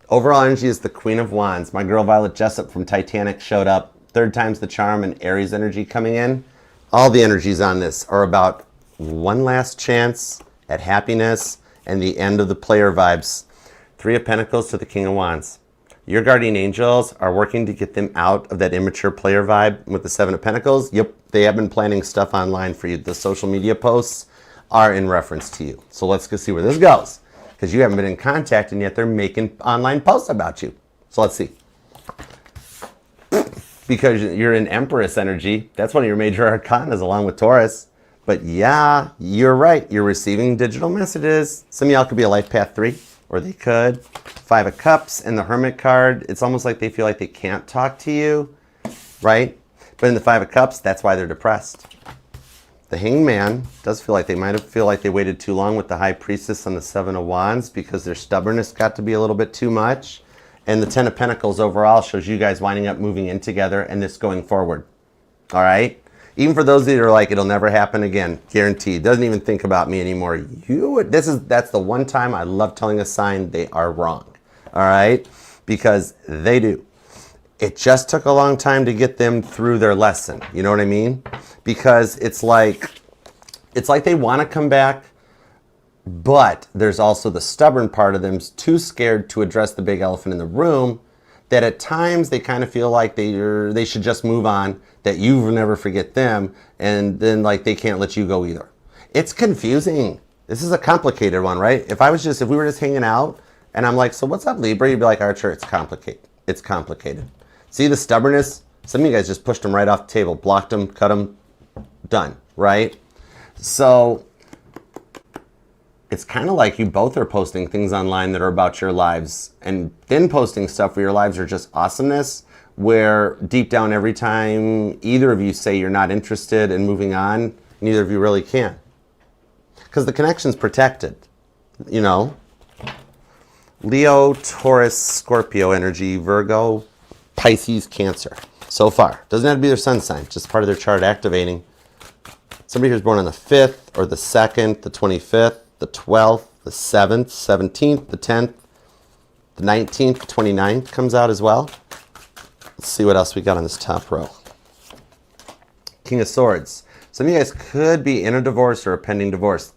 Overall energy is the Queen of Wands. My girl Violet Jessup from Titanic showed up. 3rd time's the charm and Aries energy coming in. All the energies on this are about one last chance at happiness and the end of the player vibes. 3 of Pentacles to the King of Wands. Your guardian angels are working to get them out of that immature player vibe with the 7 of Pentacles. Yep, they have been planning stuff online for you. The social media posts are in reference to you. So let's go see where this goes. Because you haven't been in contact and yet they're making online posts about you. So let's see. Because you're in Empress energy. That's one of your major arcanas along with Taurus. But yeah, you're right. You're receiving digital messages. Some of y'all could be a life path 3. Or they could. 5 of Cups and the Hermit card. It's almost like they feel like they can't talk to you, right? But in the 5 of Cups, that's why they're depressed. The Hanged Man does feel like they might have feel like they waited too long with the High Priestess on the 7 of Wands because their stubbornness got to be a little bit too much. And the 10 of Pentacles overall shows you guys winding up moving in together and this going forward. All right? Even for those that are like, it'll never happen again, guaranteed. Doesn't even think about me anymore. That's the one time I love telling a sign they are wrong. All right? Because they do. It just took a long time to get them through their lesson. You know what I mean? Because it's like they want to come back, but there's also the stubborn part of them too scared to address the big elephant in the room that at times they kind of feel like they should just move on, that you will never forget them, and then like they can't let you go either. It's confusing. This is a complicated one, right? If we were just hanging out and I'm like, so what's up, Libra? You'd be like, Archer, it's complicated. It's complicated. See the stubbornness? Some of you guys just pushed them right off the table, blocked them, cut them, done, right? So it's kind of like you both are posting things online that are about your lives and then posting stuff where your lives are just awesomeness, where deep down every time either of you say you're not interested in moving on, neither of you really can. Because the connection's protected, you know? Leo, Taurus, Scorpio energy, Virgo, Pisces, Cancer. So far. Doesn't have to be their sun sign, just part of their chart activating. Somebody who's born on the 5th or the 2nd, the 25th, the 12th, the 7th, 17th, the 10th, the 19th, the 29th comes out as well. Let's see what else we got on this top row. King of Swords. Some of you guys could be in a divorce or a pending divorce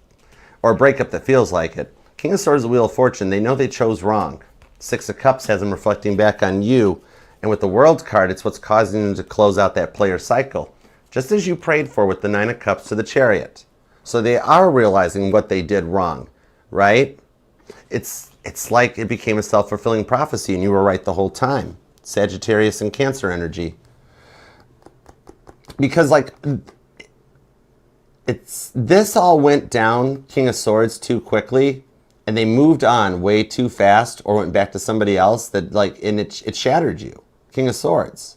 or a breakup that feels like it. King of Swords, the Wheel of Fortune. They know they chose wrong. 6 of Cups has them reflecting back on you. And with the World card, it's what's causing them to close out that player cycle. Just as you prayed for with the 9 of Cups to the Chariot. So they are realizing what they did wrong, right? It's like it became a self-fulfilling prophecy and you were right the whole time. Sagittarius and Cancer energy. Because like, this all went down, King of Swords, too quickly. And they moved on way too fast or went back to somebody else that like, and it shattered you. King of Swords.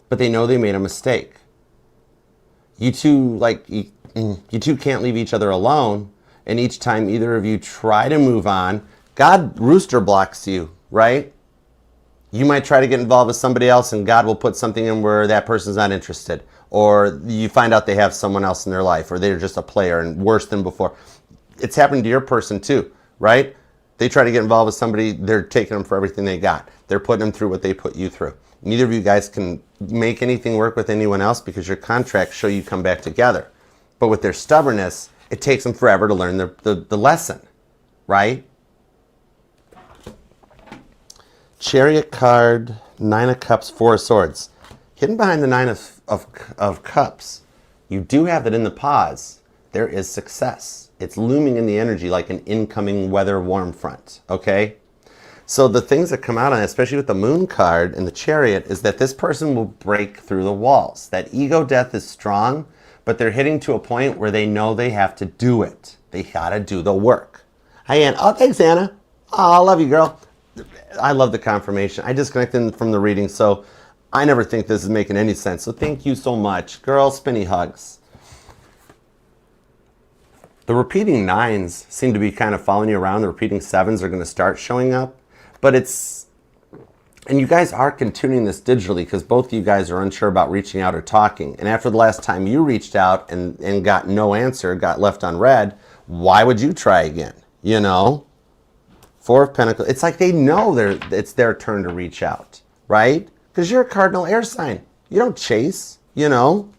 But they know they made a mistake. You two, like, you two can't leave each other alone. And each time either of you try to move on, God rooster blocks you, right? You might try to get involved with somebody else and God will put something in where that person's not interested. Or you find out they have someone else in their life or they're just a player and worse than before. It's happening to your person too, right? They try to get involved with somebody, they're taking them for everything they got. They're putting them through what they put you through. Neither of you guys can make anything work with anyone else because your contracts show you come back together. But with their stubbornness, it takes them forever to learn the lesson, right? Chariot card, 9 of Cups, 4 of Swords. Hidden behind the 9 of Cups, you do have that in the pause. There is success. It's looming in the energy like an incoming weather warm front, okay? So the things that come out on it, especially with the Moon card and the Chariot, is that this person will break through the walls. That ego death is strong, but they're hitting to a point where they know they have to do it. They gotta do the work. Hi, Ann. Oh, thanks, Anna. Oh, I love you, girl. I love the confirmation. I disconnected from the reading, so I never think this is making any sense. So thank you so much. Girl, spinny hugs. The repeating 9s seem to be kind of following you around. The repeating 7s are going to start showing up. But it's... And you guys are continuing this digitally because both of you guys are unsure about reaching out or talking. And after the last time you reached out and got no answer, got left unread, why would you try again? You know? 4 of Pentacles. It's like they know it's their turn to reach out, right? Because you're a cardinal air sign. You don't chase, you know?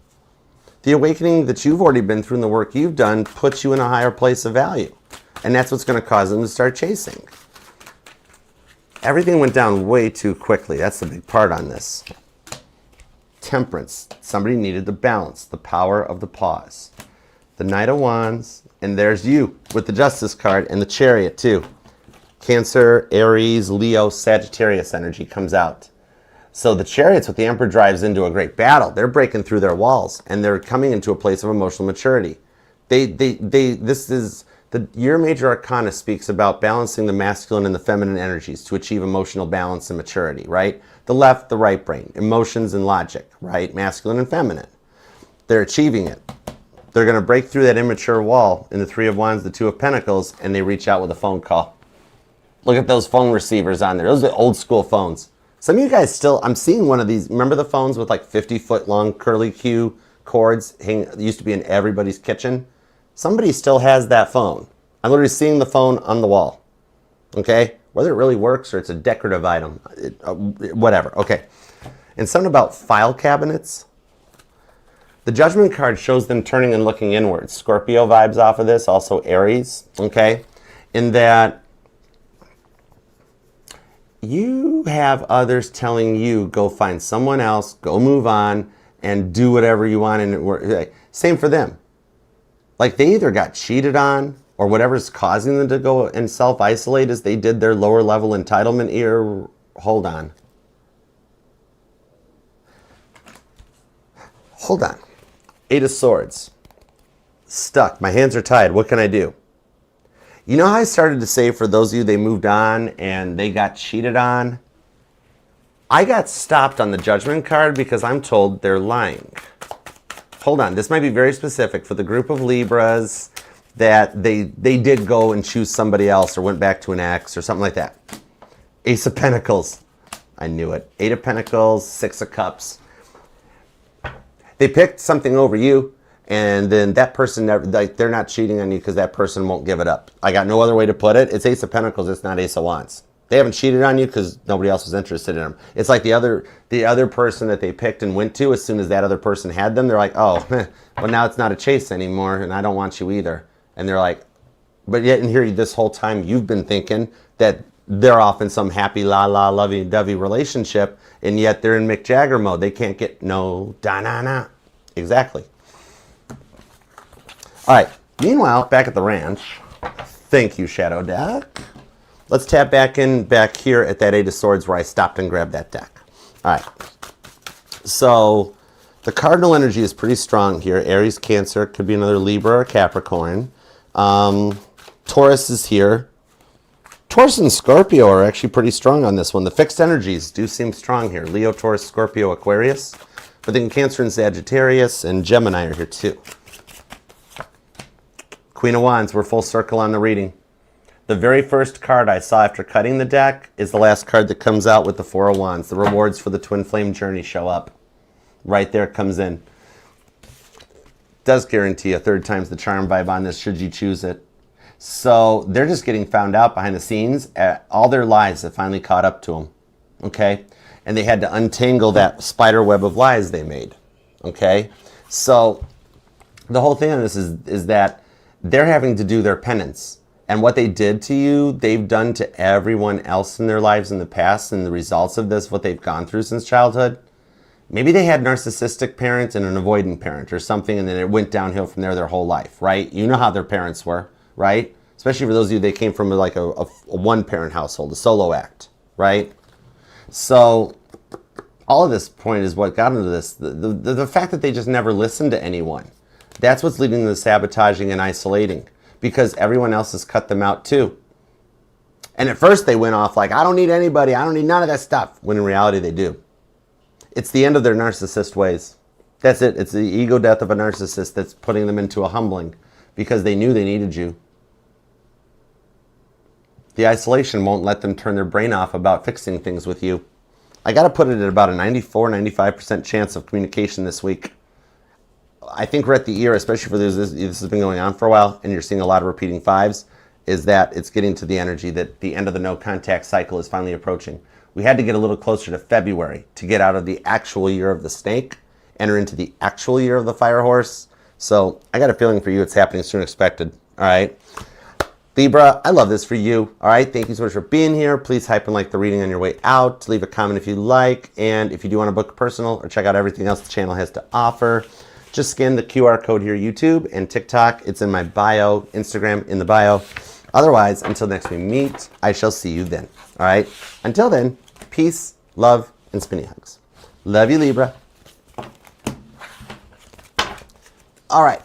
The awakening that you've already been through and the work you've done puts you in a higher place of value. And that's what's going to cause them to start chasing. Everything went down way too quickly. That's the big part on this. Temperance. Somebody needed the balance, the power of the pause. The Knight of Wands, and there's you with the Justice card and the Chariot too. Cancer, Aries, Leo, Sagittarius energy comes out. So the Chariots with the Emperor drives into a great battle. They're breaking through their walls and they're coming into a place of emotional maturity. Your major arcana speaks about balancing the masculine and the feminine energies to achieve emotional balance and maturity, right? The left, the right brain, emotions and logic, right? Masculine and feminine. They're achieving it. They're going to break through that immature wall in the 3 of Wands, the 2 of Pentacles, and they reach out with a phone call. Look at those phone receivers on there. Those are old school phones. Some of you guys still, I'm seeing one of these. Remember the phones with like 50-foot long curly Q cords? Used to be in everybody's kitchen. Somebody still has that phone. I'm literally seeing the phone on the wall. Okay? Whether it really works or it's a decorative item. Whatever. Okay. And something about file cabinets. The Judgment card shows them turning and looking inwards. Scorpio vibes off of this. Also Aries. Okay? In that you have others telling you, go find someone else, go move on, and do whatever you want. And same for them. Like they either got cheated on or whatever's causing them to go and self-isolate as they did their lower level entitlement ear. Hold on. Hold on. 8 of Swords. Stuck. My hands are tied. What can I do? You know how I started to say for those of you they moved on and they got cheated on? I got stopped on the Judgment card because I'm told they're lying. Hold on, this might be very specific for the group of Libras that they did go and choose somebody else or went back to an ex or something like that. Ace of Pentacles. I knew it. 8 of Pentacles, 6 of Cups. They picked something over you and then that person, they're not cheating on you because that person won't give it up. I got no other way to put it. It's Ace of Pentacles, it's not Ace of Wands. They haven't cheated on you because nobody else was interested in them. It's like the other person that they picked and went to, as soon as that other person had them, they're like, oh, well, now it's not a chase anymore, and I don't want you either. And they're like, but yet in here, this whole time, you've been thinking that they're off in some happy, lovey-dovey relationship, and yet they're in Mick Jagger mode. They can't get no da-na-na. Exactly. All right. Meanwhile, back at the ranch, thank you, Shadow Deck. Let's tap back here at that 8 of Swords where I stopped and grabbed that deck. All right. So the cardinal energy is pretty strong here. Aries, Cancer, could be another Libra or Capricorn. Taurus is here. Taurus and Scorpio are actually pretty strong on this one. The fixed energies do seem strong here. Leo, Taurus, Scorpio, Aquarius. But then Cancer and Sagittarius and Gemini are here too. Queen of Wands, we're full circle on the reading. The very first card I saw after cutting the deck is the last card that comes out with the 4 of Wands. The rewards for the twin flame journey show up. Right there it comes in. Does guarantee a 3rd time's the charm vibe on this should you choose it. So they're just getting found out behind the scenes. All their lies have finally caught up to them. Okay? And they had to untangle that spider web of lies they made. Okay? So the whole thing on this is that they're having to do their penance. And what they did to you, they've done to everyone else in their lives in the past, and the results of this, what they've gone through since childhood. Maybe they had narcissistic parents and an avoidant parent or something, and then it went downhill from there their whole life, right? You know how their parents were, right? Especially for those of you, they came from like a one-parent household, a solo act, right? So all of this point is what got into this. The fact that they just never listened to anyone. That's what's leading to the sabotaging and isolating. Because everyone else has cut them out too. And at first they went off like, I don't need anybody. I don't need none of that stuff. When in reality they do. It's the end of their narcissist ways. That's it. It's the ego death of a narcissist that's putting them into a humbling because they knew they needed you. The isolation won't let them turn their brain off about fixing things with you. I got to put it at about a 94-95% chance of communication this week. I think we're at the ear, especially for this has been going on for a while, and you're seeing a lot of repeating fives, is that it's getting to the energy that the end of the no contact cycle is finally approaching. We had to get a little closer to February to get out of the actual year of the snake, enter into the actual year of the fire horse. So I got a feeling for you it's happening sooner than expected. All right. Libra, I love this for you. All right. Thank you so much for being here. Please hype and like the reading on your way out. Leave a comment if you like. And if you do want to book a personal or check out everything else the channel has to offer, just scan the QR code here, YouTube and TikTok. It's in my bio, Instagram in the bio. Otherwise, until next we meet, I shall see you then. All right. Until then, peace, love, and spinny hugs. Love you, Libra. All right.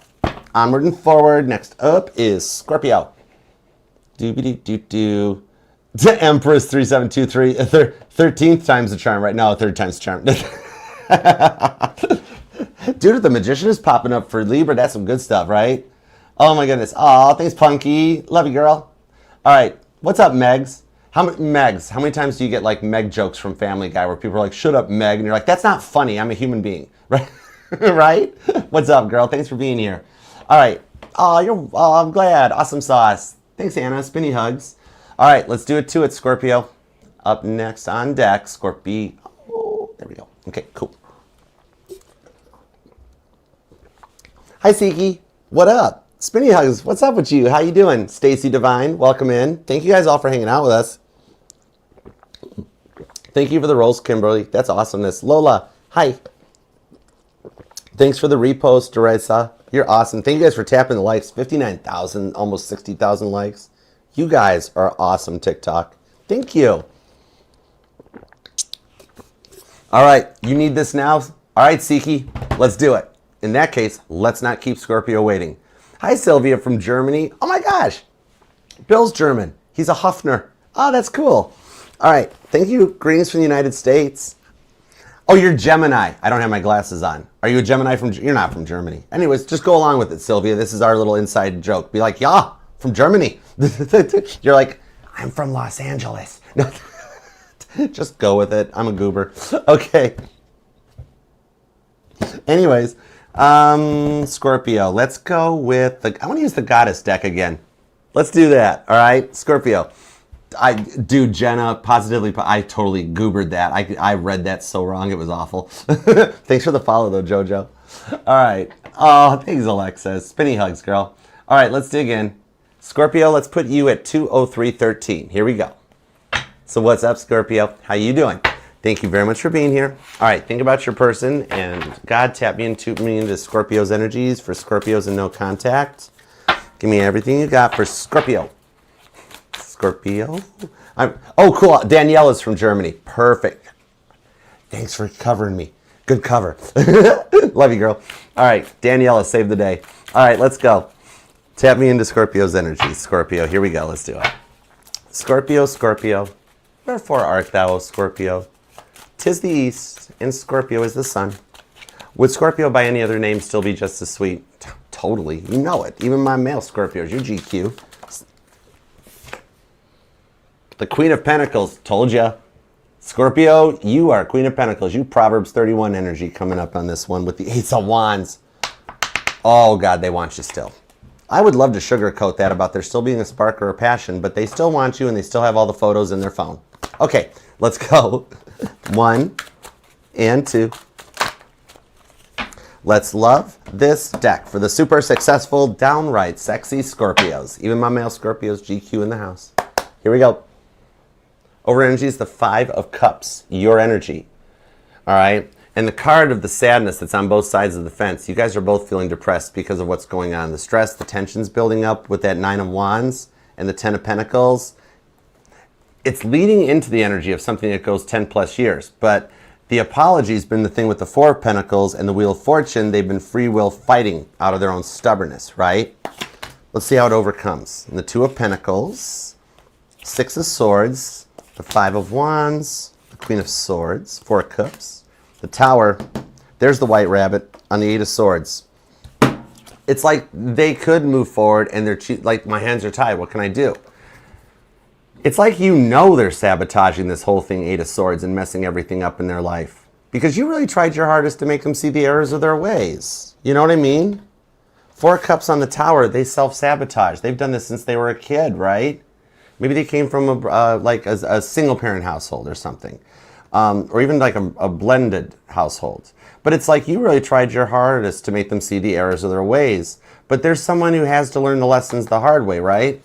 Onward and forward. Next up is Scorpio. Doobie-doo-doo-doo. The Empress 3723. 13th time's the charm, right? No, third time's the charm. Dude, the Magician is popping up for Libra. That's some good stuff, right? Oh my goodness. Oh, thanks, Punky. Love you, girl. All right. What's up, Megs? How many times do you get like Meg jokes from Family Guy where people are like, shut up, Meg? And you're like, that's not funny. I'm a human being. Right? Right? What's up, girl? Thanks for being here. All right. Oh, I'm glad. Awesome sauce. Thanks, Anna. Spinny hugs. All right. Let's do it to it, Scorpio. Up next on deck, Scorpio. Oh, there we go. Okay, cool. Hi, Siki. What up? Spinny hugs. What's up with you? How you doing? Stacy Divine, welcome in. Thank you guys all for hanging out with us. Thank you for the rolls, Kimberly. That's awesomeness. Lola, hi. Thanks for the repost, Teresa. You're awesome. Thank you guys for tapping the likes. 59,000, almost 60,000 likes. You guys are awesome, TikTok. Thank you. All right, you need this now? All right, Siki, let's do it. In that case, let's not keep Scorpio waiting. Hi, Sylvia from Germany. Oh my gosh. Bill's German. He's a Huffner. Oh, that's cool. All right. Thank you. Greetings from the United States. Oh, you're Gemini. I don't have my glasses on. Are you a Gemini from... You're not from Germany. Anyways, just go along with it, Sylvia. This is our little inside joke. Be like, yeah, from Germany. You're like, I'm from Los Angeles. No, just go with it. I'm a goober. Okay. Anyways... Scorpio, let's go with I want to use the goddess deck again. Let's do that. All right, Scorpio. Jenna, positively, I totally goobered that. I read that so wrong. It was awful. Thanks for the follow though, Jojo. All right. Oh, thanks, Alexis. Spinny hugs, girl. All right, let's dig in. Scorpio, let's put you at 20313. Here we go. So what's up, Scorpio? How you doing? Thank you very much for being here. All right, think about your person, and God, tap me into Scorpio's energies for Scorpios and no contact. Give me everything you got for Scorpio. Scorpio? Oh, cool. Danielle is from Germany. Perfect. Thanks for covering me. Good cover. Love you, girl. All right, Daniela, save the day. All right, let's go. Tap me into Scorpio's energies. Scorpio, here we go. Let's do it. Scorpio, Scorpio. Wherefore art thou, O Scorpio? 'Tis the east, and Scorpio is the sun. Would Scorpio by any other name still be just as sweet? Totally. You know it. Even my male Scorpios. You're GQ. The Queen of Pentacles. Told ya. Scorpio, you are Queen of Pentacles. You Proverbs 31 energy coming up on this one with the Ace of Wands. Oh, God, they want you still. I would love to sugarcoat that about there still being a spark or a passion, but they still want you and they still have all the photos in their phone. Okay, let's go. 1 and 2. Let's love this deck for the super successful, downright sexy Scorpios. Even my male Scorpios, GQ in the house. Here we go. Over energy is the 5 of Cups, your energy. All right? And the card of the sadness that's on both sides of the fence. You guys are both feeling depressed because of what's going on. The stress, the tension's building up with that 9 of Wands and the 10 of Pentacles. It's leading into the energy of something that goes 10 plus years. But the apology's been the thing with the 4 of Pentacles and the Wheel of Fortune. They've been free will fighting out of their own stubbornness, right? Let's see how it overcomes. And the 2 of Pentacles. Six of Swords, the Five of Wands, the Queen of Swords, Four of Cups, the Tower. There's the White Rabbit on the Eight of Swords. It's like they could move forward and they're like, my hands are tied. What can I do? It's like you know they're sabotaging this whole thing, Eight of Swords, and messing everything up in their life. Because you really tried your hardest to make them see the errors of their ways. You know what I mean? Four of Cups on the Tower, they self-sabotage. They've done this since they were a kid, right? Maybe they came from a single-parent household or something. Or even like a blended household. But it's like you really tried your hardest to make them see the errors of their ways. But there's someone who has to learn the lessons the hard way, right?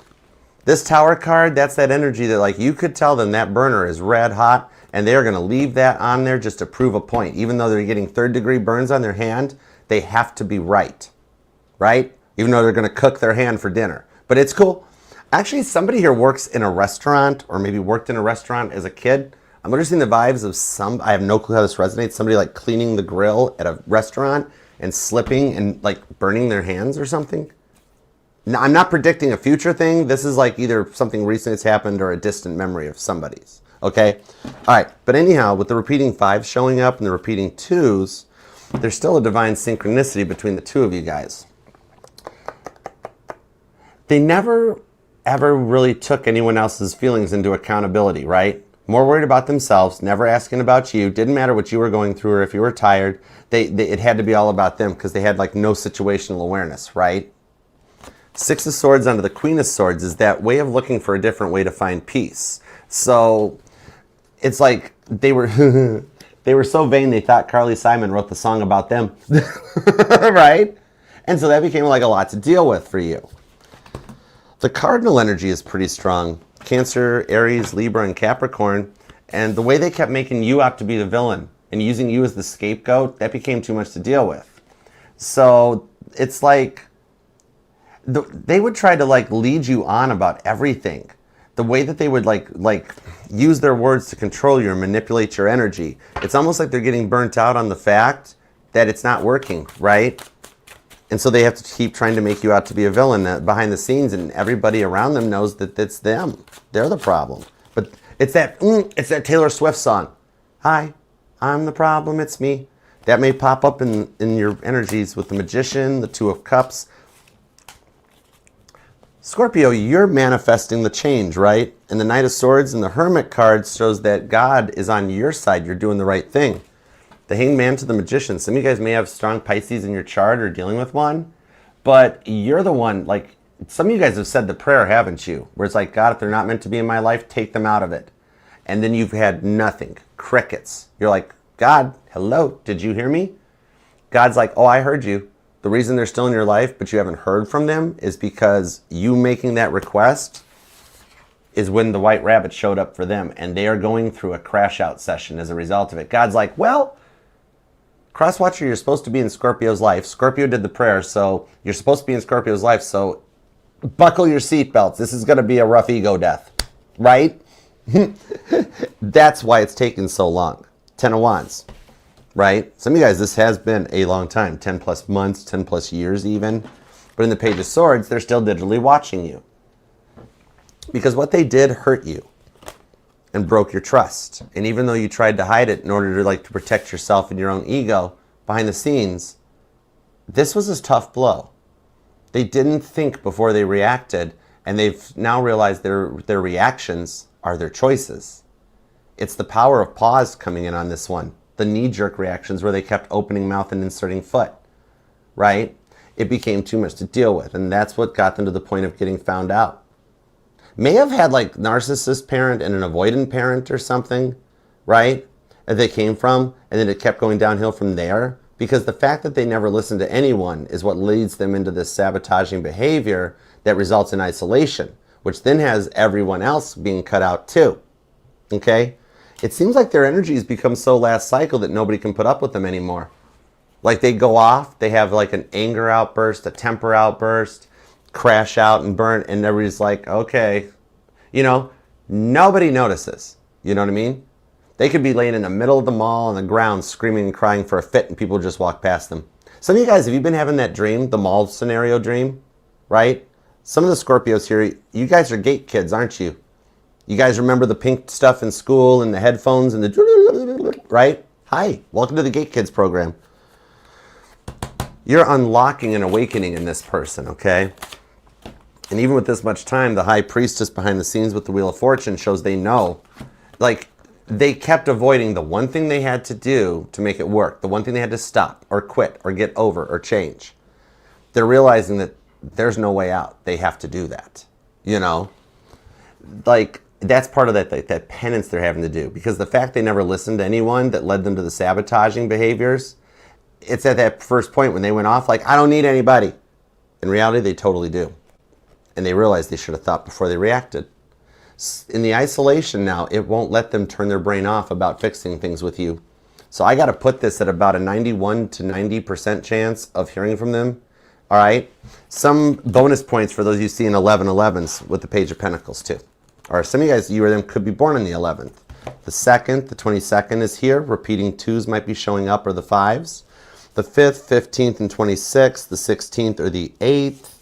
This Tower card, that's that energy that like you could tell them that burner is red hot and they're going to leave that on there just to prove a point. Even though they're getting third-degree burns on their hand, they have to be right? Even though they're going to cook their hand for dinner. But it's cool. Actually, somebody here works in a restaurant or maybe worked in a restaurant as a kid. I'm noticing the vibes of I have no clue how this resonates, somebody like cleaning the grill at a restaurant and slipping and like burning their hands or something. Now, I'm not predicting a future thing. This is like either something recent that's happened or a distant memory of somebody's. Okay? All right. But anyhow, with the repeating fives showing up and the repeating twos, there's still a divine synchronicity between the two of you guys. They never, ever really took anyone else's feelings into accountability, right? More worried about themselves, never asking about you. Didn't matter what you were going through or if you were tired. It had to be all about them because they had like no situational awareness, right? Six of Swords onto the Queen of Swords is that way of looking for a different way to find peace. So it's like they were they were so vain they thought Carly Simon wrote the song about them, right? And so that became like a lot to deal with for you. The cardinal energy is pretty strong. Cancer, Aries, Libra, and Capricorn. And the way they kept making you out to be the villain and using you as the scapegoat, that became too much to deal with. So it's like they would try to like lead you on about everything. The way that they would like use their words to control you and manipulate your energy. It's almost like they're getting burnt out on the fact that it's not working, right? And so they have to keep trying to make you out to be a villain behind the scenes, and everybody around them knows that it's them. They're the problem. But it's that Taylor Swift song. Hi, I'm the problem, it's me. That may pop up in your energies with the Magician, the Two of Cups. Scorpio, you're manifesting the change, right? And the Knight of Swords and the Hermit card shows that God is on your side. You're doing the right thing. The Hanged Man to the Magician. Some of you guys may have strong Pisces in your chart or dealing with one, but you're the one, like, some of you guys have said the prayer, haven't you? Where it's like, God, if they're not meant to be in my life, take them out of it. And then you've had nothing, crickets. You're like, God, hello, did you hear me? God's like, oh, I heard you. The reason they're still in your life, but you haven't heard from them, is because you making that request is when the White Rabbit showed up for them, and they are going through a crash out session as a result of it. God's like, well, Crosswatcher, you're supposed to be in Scorpio's life. Scorpio did the prayer, so you're supposed to be in Scorpio's life, so buckle your seatbelts. This is going to be a rough ego death, right? That's why it's taken so long. 10 of Wands, right? Some of you guys, this has been a long time, 10 plus months, 10 plus years even. But in the Page of Swords, they're still digitally watching you. Because what they did hurt you and broke your trust. And even though you tried to hide it in order to protect yourself and your own ego behind the scenes, this was a tough blow. They didn't think before they reacted, and they've now realized their reactions are their choices. It's the power of pause coming in on this one. The knee-jerk reactions where they kept opening mouth and inserting foot, right? It became too much to deal with, and that's what got them to the point of getting found out. May have had like narcissist parent and an avoidant parent or something, right? That they came from, and then it kept going downhill from there. Because the fact that they never listened to anyone is what leads them into this sabotaging behavior that results in isolation, which then has everyone else being cut out too. Okay? It seems like their energy has become so last cycle that nobody can put up with them anymore. Like they go off, they have like an anger outburst, a temper outburst, crash out and burn, and everybody's like, okay, nobody notices. You know what I mean? They could be laying in the middle of the mall on the ground screaming and crying for a fit, and people just walk past them. Some of you guys, have you been having that dream, the mall scenario dream, right? Some of the Scorpios here, you guys are gate kids, aren't you? You guys remember the pink stuff in school and the headphones and the, right? Hi, welcome to the Gate Kids program. You're unlocking an awakening in this person, okay? And even with this much time, the high priestess behind the scenes with the Wheel of Fortune shows they know. Like, they kept avoiding the one thing they had to do to make it work, the one thing they had to stop or quit or get over or change. They're realizing that there's no way out. They have to do that, you know? Like, that's part of that penance they're having to do. Because the fact they never listened to anyone that led them to the sabotaging behaviors, it's at that first point when they went off like, I don't need anybody. In reality, they totally do. And they realized they should have thought before they reacted. In the isolation now, it won't let them turn their brain off about fixing things with you. So I got to put this at about a 91 to 90% chance of hearing from them. All right. Some bonus points for those you see in 1111s with the Page of Pentacles too. Or some of you guys, you or them could be born on the 11th. The 2nd, the 22nd is here. Repeating 2s might be showing up, or the 5s. The 5th, 15th, and 26th. The 16th or the 8th.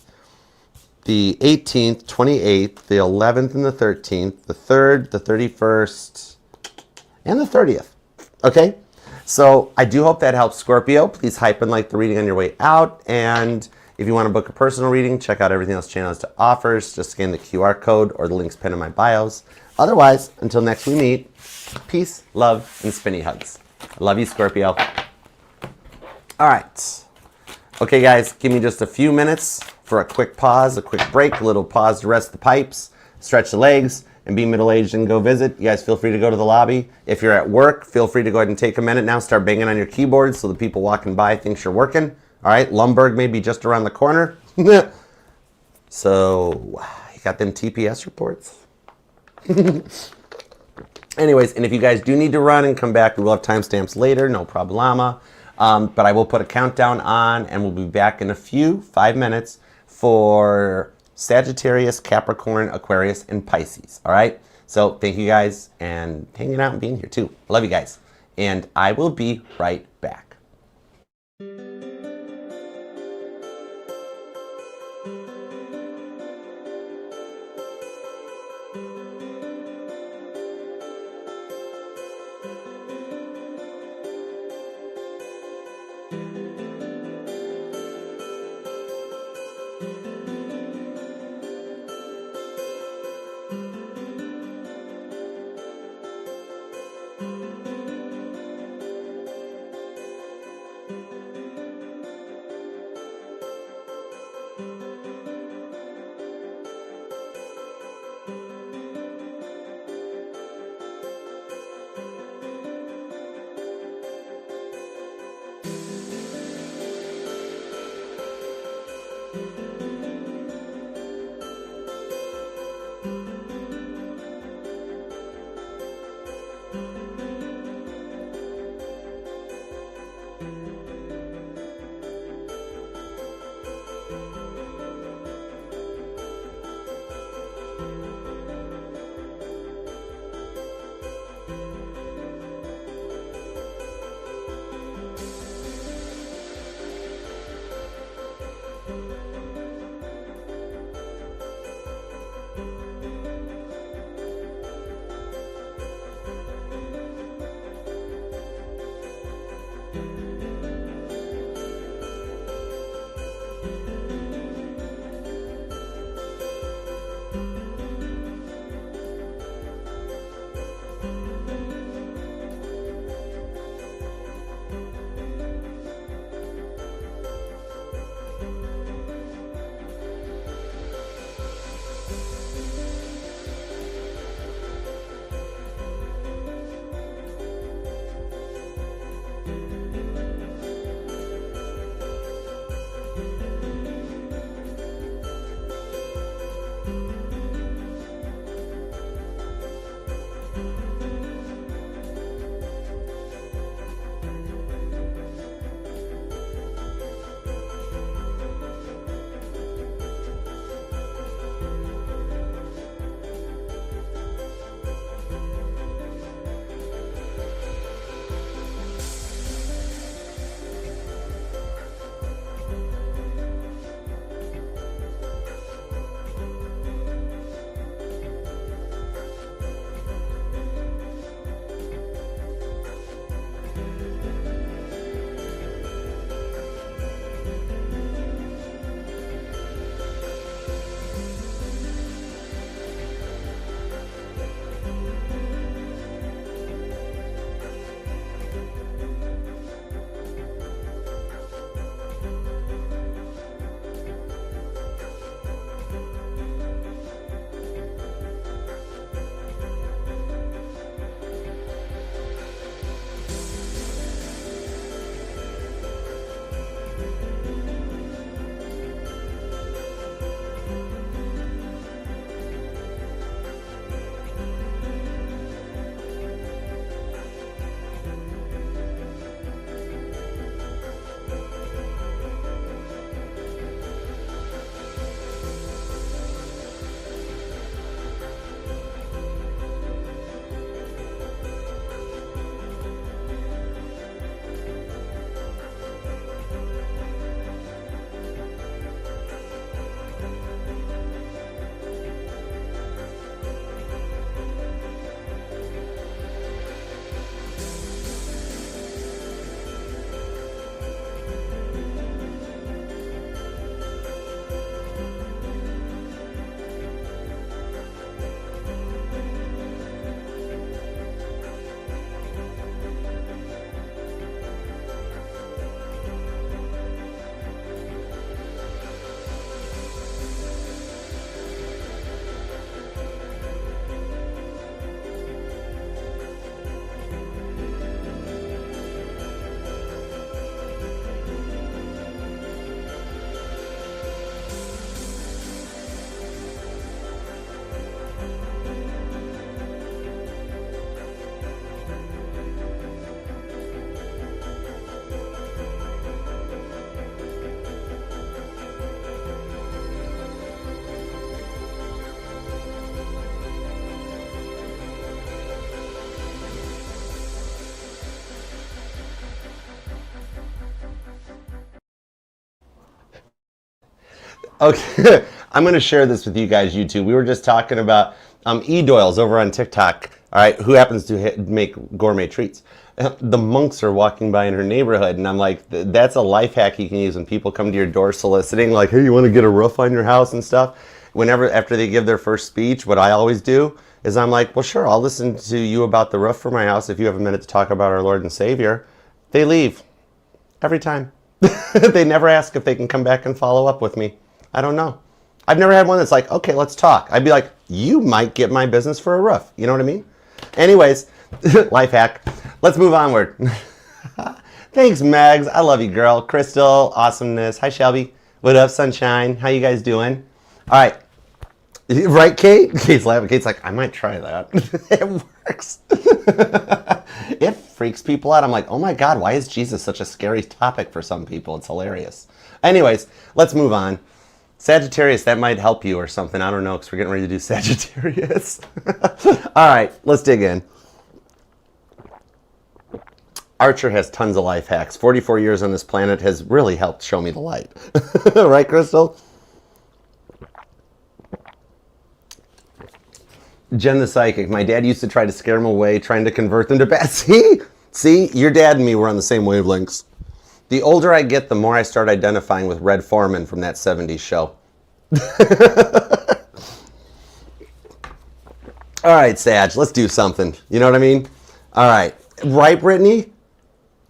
The 18th, 28th, the 11th, and the 13th. The 3rd, the 31st, and the 30th. Okay? So I do hope that helps, Scorpio. Please hype and like the reading on your way out. And if you want to book a personal reading, check out everything else channel has to offers. Just scan the QR code or the links pinned in my bios. Otherwise, until next we meet, peace, love, and spinny hugs. I love you, Scorpio. All right. Okay, guys, give me just a few minutes for a quick pause, a quick break, a little pause to rest the pipes, stretch the legs, and be middle-aged and go visit. You guys feel free to go to the lobby. If you're at work, feel free to go ahead and take a minute now. Start banging on your keyboard so the people walking by think you're working. All right, Lumberg may be just around the corner. So, you got them TPS reports? Anyways, and if you guys do need to run and come back, we will have timestamps later, no problema. But I will put a countdown on, and we'll be back in 5 minutes for Sagittarius, Capricorn, Aquarius, and Pisces. All right? So thank you guys, and hanging out and being here too. Love you guys. And I will be right back. Okay, I'm going to share this with you guys, YouTube. We were just talking about E-Doyles over on TikTok, all right, who happens to make gourmet treats. The monks are walking by in her neighborhood, and I'm like, that's a life hack you can use when people come to your door soliciting, like, hey, you want to get a roof on your house and stuff? Whenever, after they give their first speech, what I always do is I'm like, well, sure, I'll listen to you about the roof for my house if you have a minute to talk about our Lord and Savior. They leave every time. They never ask if they can come back and follow up with me. I don't know. I've never had one that's like, okay, let's talk. I'd be like, you might get my business for a roof. You know what I mean? Anyways, life hack. Let's move onward. Thanks, Megs. I love you, girl. Crystal, awesomeness. Hi, Shelby. What up, sunshine? How you guys doing? All right. Right, Kate? Kate's laughing. Kate's like, I might try that. It works. It freaks people out. I'm like, oh my God, why is Jesus such a scary topic for some people? It's hilarious. Anyways, let's move on. Sagittarius, that might help you or something. I don't know, because we're getting ready to do Sagittarius. All right, let's dig in. Archer has tons of life hacks. 44 years on this planet has really helped show me the light. Right, Crystal? Jen the Psychic. My dad used to try to scare them away, trying to convert them to bad. See, your dad and me were on the same wavelengths. The older I get, the more I start identifying with Red Foreman from that 70s show. All right, Sag, let's do something. You know what I mean? All right. Right, Brittany?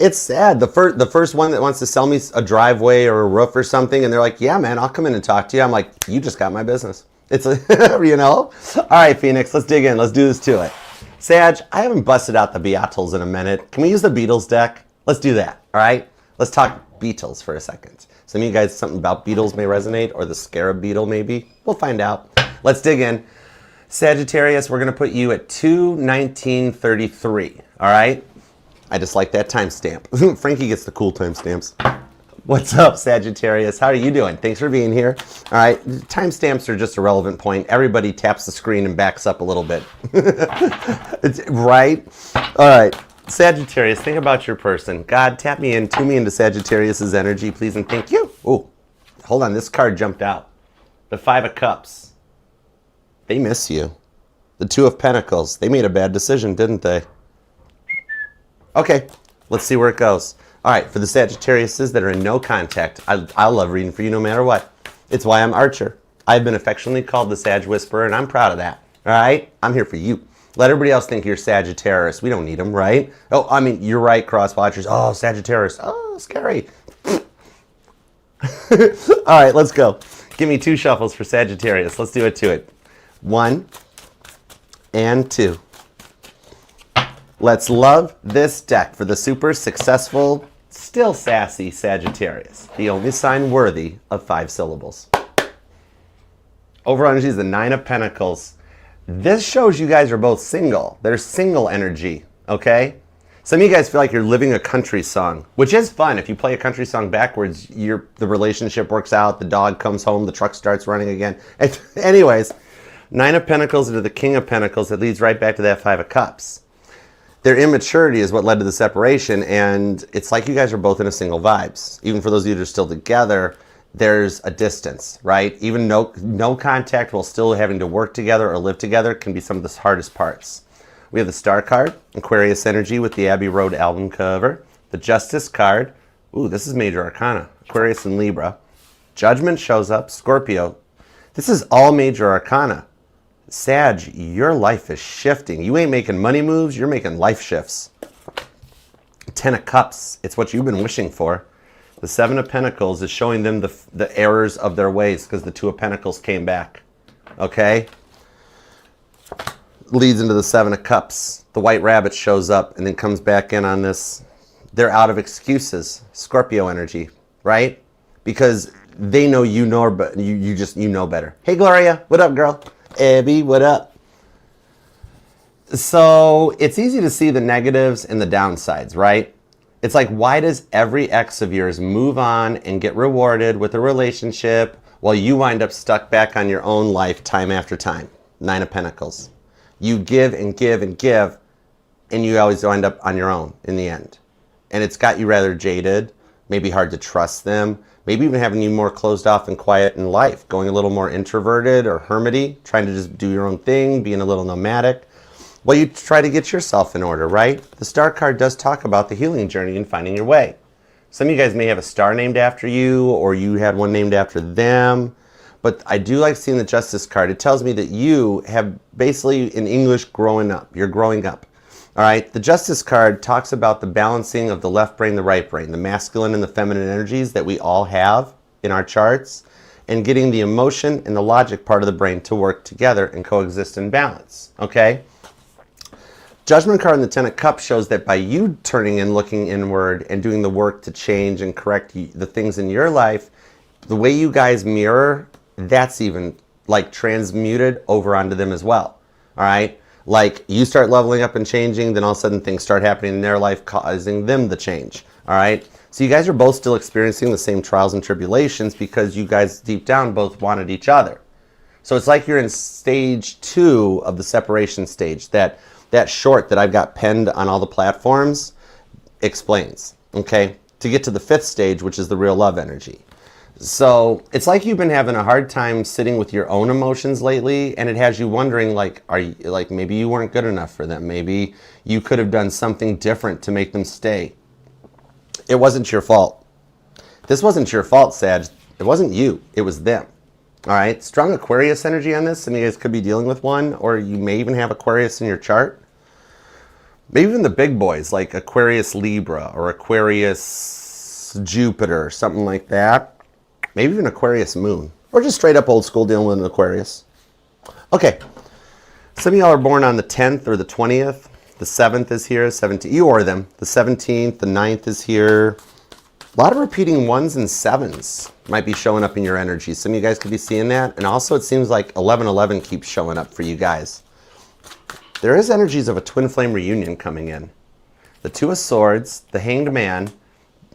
It's sad. The first one that wants to sell me a driveway or a roof or something, and they're like, yeah, man, I'll come in and talk to you. I'm like, you just got my business. It's a, you know? All right, Phoenix, let's dig in. Let's do this to it. Sag, I haven't busted out the Beatles in a minute. Can we use the Beatles deck? Let's do that, all right? Let's talk Beatles for a second. Some of you guys, something about Beatles may resonate, or the scarab beetle maybe. We'll find out. Let's dig in. Sagittarius, we're going to put you at 2/1933, all right? I just like that timestamp. Frankie gets the cool timestamps. What's up, Sagittarius? How are you doing? Thanks for being here. All right, timestamps are just a relevant point. Everybody taps the screen and backs up a little bit. Right? All right. Sagittarius, think about your person. God, tap me in, tune me into Sagittarius's energy, please, and thank you. Oh, hold on, this card jumped out. The Five of Cups. They miss you. The Two of Pentacles. They made a bad decision, didn't they? Okay, let's see where it goes. All right, for the Sagittariuses that are in no contact, I love reading for you no matter what. It's why I'm Archer. I've been affectionately called the Sag Whisperer, and I'm proud of that. All right? I'm here for you. Let everybody else think you're Sagittarius. We don't need them, right? Oh, I mean, you're right, cross-watchers. Oh, Sagittarius. Oh, scary. All right, let's go. Give me 2 shuffles for Sagittarius. Let's do it to it. 1 and 2. Let's love this deck for the super successful, still sassy Sagittarius. The only sign worthy of 5 syllables. Over energy is the 9 of Pentacles. This shows you guys are both single. There's single energy, okay? Some of you guys feel like you're living a country song, which is fun. If you play a country song backwards, the relationship works out, the dog comes home, the truck starts running again. Anyways, 9 of Pentacles into the King of Pentacles, that leads right back to that 5 of Cups. Their immaturity is what led to the separation, and it's like you guys are both in a single vibes. Even for those of you that are still together, there's a distance, right? Even no contact while still having to work together or live together can be some of the hardest parts. We have the Star card, Aquarius energy with the Abbey Road album cover. The Justice card, ooh, this is Major Arcana, Aquarius and Libra. Judgment shows up, Scorpio. This is all Major Arcana. Sag, your life is shifting. You ain't making money moves, you're making life shifts. 10 of Cups, it's what you've been wishing for. The 7 of Pentacles is showing them the errors of their ways because the 2 of Pentacles came back. Okay? Leads into the 7 of Cups. The White Rabbit shows up and then comes back in on this. They're out of excuses. Scorpio energy, right? Because they know you know, but you know better. Hey, Gloria. What up, girl? Abby, what up? So it's easy to see the negatives and the downsides, right? It's like, why does every ex of yours move on and get rewarded with a relationship while you wind up stuck back on your own life time after time? 9 of Pentacles. You give and give and give, and you always wind up on your own in the end. And it's got you rather jaded, maybe hard to trust them, maybe even having you more closed off and quiet in life, going a little more introverted or hermity, trying to just do your own thing, being a little nomadic. Well, you try to get yourself in order, right? The star card does talk about the healing journey and finding your way. Some of you guys may have a star named after you, or you had one named after them. But I do like seeing the Justice card. It tells me that you have basically, in English, growing up. You're growing up. All right? The Justice card talks about the balancing of the left brain, the right brain, the masculine and the feminine energies that we all have in our charts, and getting the emotion and the logic part of the brain to work together and coexist in balance. Okay? Judgment card in the Ten of Cups shows that by you turning and looking inward and doing the work to change and correct the things in your life, the way you guys mirror, that's even like transmuted over onto them as well. All right? Like you start leveling up and changing, then all of a sudden things start happening in their life, causing them the change. All right? So you guys are both still experiencing the same trials and tribulations because you guys deep down both wanted each other. So it's like you're in stage 2 of the separation stage. That short that I've got penned on all the platforms explains. Okay? To get to the 5th stage, which is the real love energy. So it's like you've been having a hard time sitting with your own emotions lately, and it has you wondering, like, are you, like, maybe you weren't good enough for them. Maybe you could have done something different to make them stay. It wasn't your fault. This wasn't your fault, Sag. It wasn't you. It was them. All right? Strong Aquarius energy on this. Some of you guys could be dealing with one, or you may even have Aquarius in your chart. Maybe even the big boys, like Aquarius Libra or Aquarius Jupiter, something like that. Maybe even Aquarius Moon. Or just straight up old school dealing with an Aquarius. Okay. Some of y'all are born on the 10th or the 20th. The 7th is here. 17th. You or them. The 17th, the 9th is here. A lot of repeating 1s and 7s might be showing up in your energy. Some of you guys could be seeing that. And also it seems like 1111 keeps showing up for you guys. There is energies of a twin flame reunion coming in. The 2 of Swords, the Hanged Man,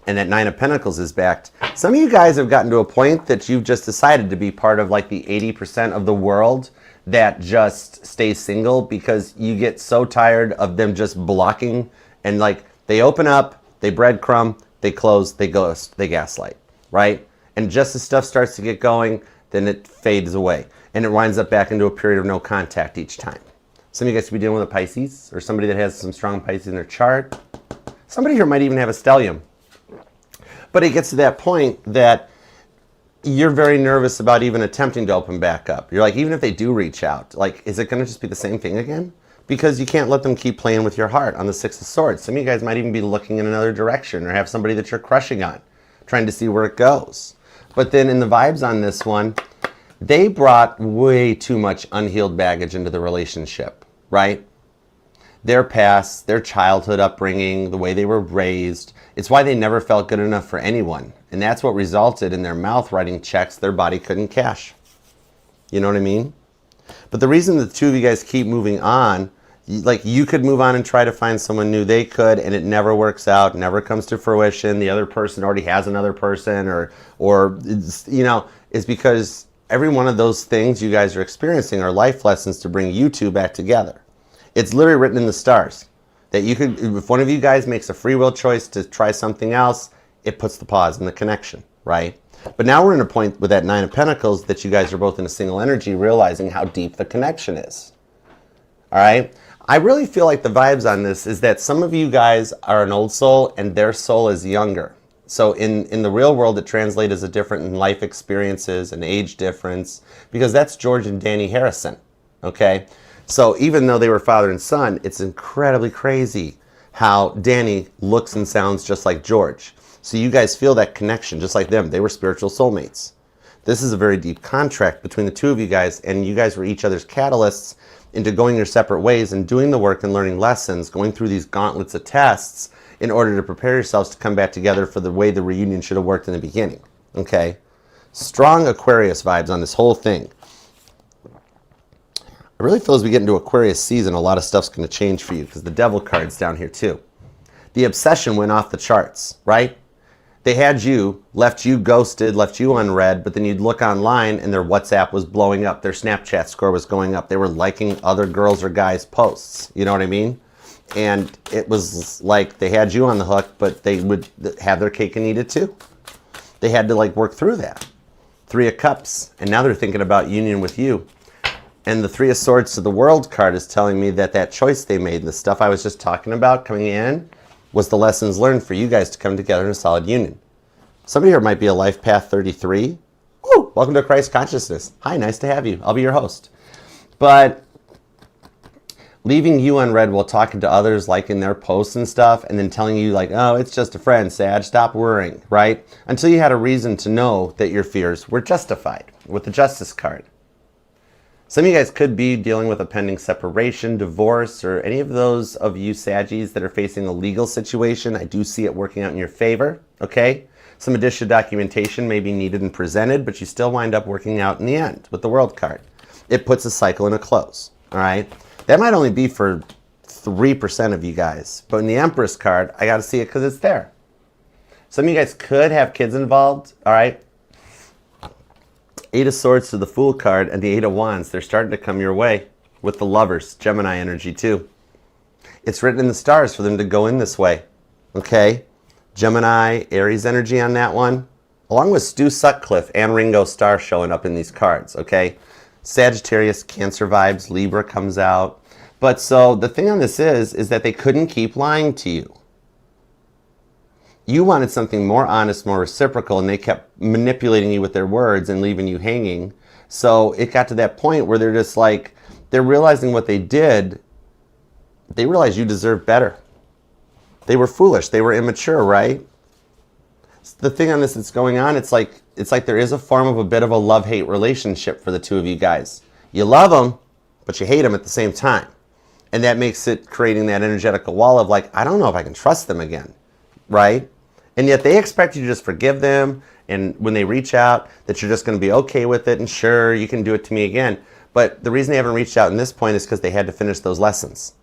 and that 9 of Pentacles is backed. Some of you guys have gotten to a point that you've just decided to be part of like the 80% of the world that just stays single because you get so tired of them just blocking and like they open up, they breadcrumb, they close, they ghost, they gaslight, right? And just as stuff starts to get going, then it fades away and it winds up back into a period of no contact each time. Some of you guys could be dealing with a Pisces or somebody that has some strong Pisces in their chart. Somebody here might even have a stellium. But it gets to that point that you're very nervous about even attempting to open back up. You're like, even if they do reach out, like, is it going to just be the same thing again? Because you can't let them keep playing with your heart on the 6 of Swords. Some of you guys might even be looking in another direction or have somebody that you're crushing on, trying to see where it goes. But then in the vibes on this one, they brought way too much unhealed baggage into the relationship, right? Their past, their childhood upbringing, the way they were raised. It's why they never felt good enough for anyone. And that's what resulted in their mouth writing checks their body couldn't cash. You know what I mean? But the reason the 2 of you guys keep moving on, like you could move on and try to find someone new, they could, and it never works out, never comes to fruition. The other person already has another person or it's, you know, is because every one of those things you guys are experiencing are life lessons to bring you two back together. It's literally written in the stars that you could, if one of you guys makes a free will choice to try something else, it puts the pause in the connection, right? But now we're in a point with that 9 of Pentacles that you guys are both in a single energy, realizing how deep the connection is. All right? I really feel like the vibes on this is that some of you guys are an old soul and their soul is younger. So in the real world, it translates as a different in life experiences and age difference, because that's George and Danny Harrison, okay? So even though they were father and son, it's incredibly crazy how Danny looks and sounds just like George. So you guys feel that connection just like them. They were spiritual soulmates. This is a very deep contract between the 2 of you guys, and you guys were each other's catalysts into going your separate ways and doing the work and learning lessons, going through these gauntlets of tests in order to prepare yourselves to come back together for the way the reunion should have worked in the beginning. Okay? Strong Aquarius vibes on this whole thing. I really feel as we get into Aquarius season, a lot of stuff's going to change for you because the Devil card's down here too. The obsession went off the charts, right? They had you, left you ghosted, left you unread, but then you'd look online and their WhatsApp was blowing up. Their Snapchat score was going up. They were liking other girls' or guys' posts. You know what I mean? And it was like they had you on the hook, but they would have their cake and eat it too. They had to like work through that. Three of Cups, and now they're thinking about union with you. And the Three of Swords to the World card is telling me that that choice they made, the stuff I was just talking about coming in, was the lessons learned for you guys to come together in a solid union. Somebody here might be a Life Path 33. Woo! Welcome to Christ Consciousness. Hi, nice to have you. I'll be your host. But leaving you unread while talking to others, liking their posts and stuff, and then telling you like, oh, it's just a friend, Sag, stop worrying, right? Until you had a reason to know that your fears were justified with the Justice card. Some of you guys could be dealing with a pending separation, divorce, or any of those of you Saggies that are facing a legal situation. I do see it working out in your favor, okay? Some additional documentation may be needed and presented, but you still wind up working out in the end with the World card. It puts a cycle in a close, all right? That might only be for 3% of you guys, but in the Empress card, I got to see it because it's there. Some of you guys could have kids involved, all right? Eight of Swords to the Fool card and the Eight of Wands, they're starting to come your way with the Lovers, Gemini energy too. It's written in the stars for them to go in this way, okay? Gemini, Aries energy on that one, along with Stu Sutcliffe and Ringo Starr showing up in these cards, okay? Sagittarius, Cancer vibes, Libra comes out. But so the thing on this is that they couldn't keep lying to you. You wanted something more honest, more reciprocal, and they kept manipulating you with their words and leaving you hanging. So it got to that point where they're just like, they're realizing what they did. They realized you deserve better. They were foolish. They were immature, right? The thing on this that's going on, it's like there is a form of a bit of a love-hate relationship for the two of you guys. You love them, but you hate them at the same time. And that makes it creating that energetical wall of like, I don't know if I can trust them again, right? And yet they expect you to just forgive them, and when they reach out, that you're just going to be okay with it, and sure, you can do it to me again. But the reason they haven't reached out in this point is because they had to finish those lessons.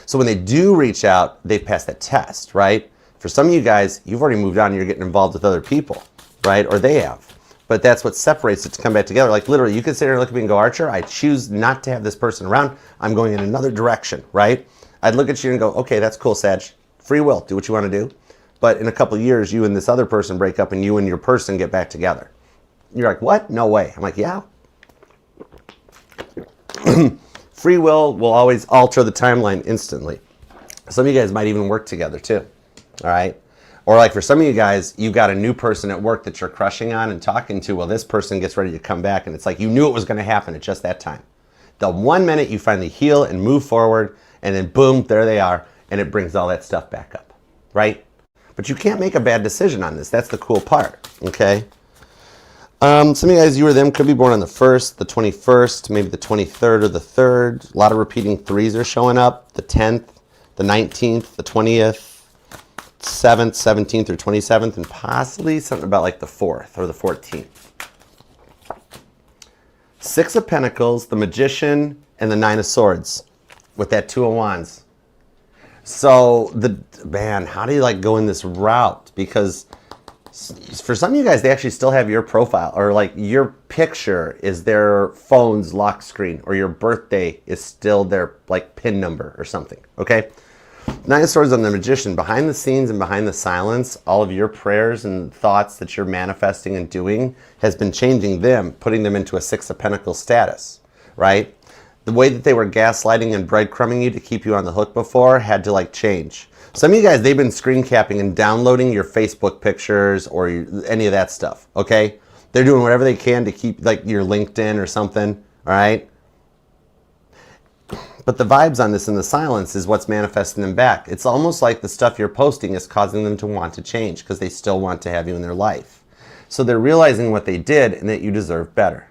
So when they do reach out, they've passed that test, right? For some of you guys, you've already moved on and you're getting involved with other people, right? Or they have. But that's what separates it to come back together. Like literally, you could sit here and look at me and go, Archer, I choose not to have this person around. I'm going in another direction, right? I'd look at you and go, okay, that's cool, Sag. Free will, do what you want to do. But in a couple of years, you and this other person break up and you and your person get back together. You're like, what? No way. I'm like, yeah. Free will always alter the timeline instantly. Some of you guys might even work together too, all right? Or like for some of you guys, you've got a new person at work that you're crushing on and talking to. Well, this person gets ready to come back and it's like you knew it was going to happen at just that time. The 1 minute you finally heal and move forward, and then boom, there they are, and it brings all that stuff back up, right? But you can't make a bad decision on this. That's the cool part, okay? Some of you guys, you or them, could be born on the 1st, the 21st, maybe the 23rd or the 3rd. A lot of repeating 3s are showing up. The 10th, the 19th, the 20th, 7th, 17th, or 27th, and possibly something about like the 4th or the 14th. 6 of Pentacles, the Magician, and the 9 of Swords with that 2 of Wands. So, man, how do you like go in this route? Because for some of you guys, they actually still have your profile, or like your picture is their phone's lock screen, or your birthday is still their like PIN number or something, okay? 9 of Swords on the Magician. Behind the scenes and behind the silence, all of your prayers and thoughts that you're manifesting and doing has been changing them, putting them into a 6 of Pentacles status, right? The way that they were gaslighting and breadcrumbing you to keep you on the hook before had to like change. Some of you guys, they've been screen capping and downloading your Facebook pictures or any of that stuff, okay? They're doing whatever they can to keep like your LinkedIn or something, all right? But the vibes on this in the silence is what's manifesting them back. It's almost like the stuff you're posting is causing them to want to change because they still want to have you in their life. So they're realizing what they did and that you deserve better.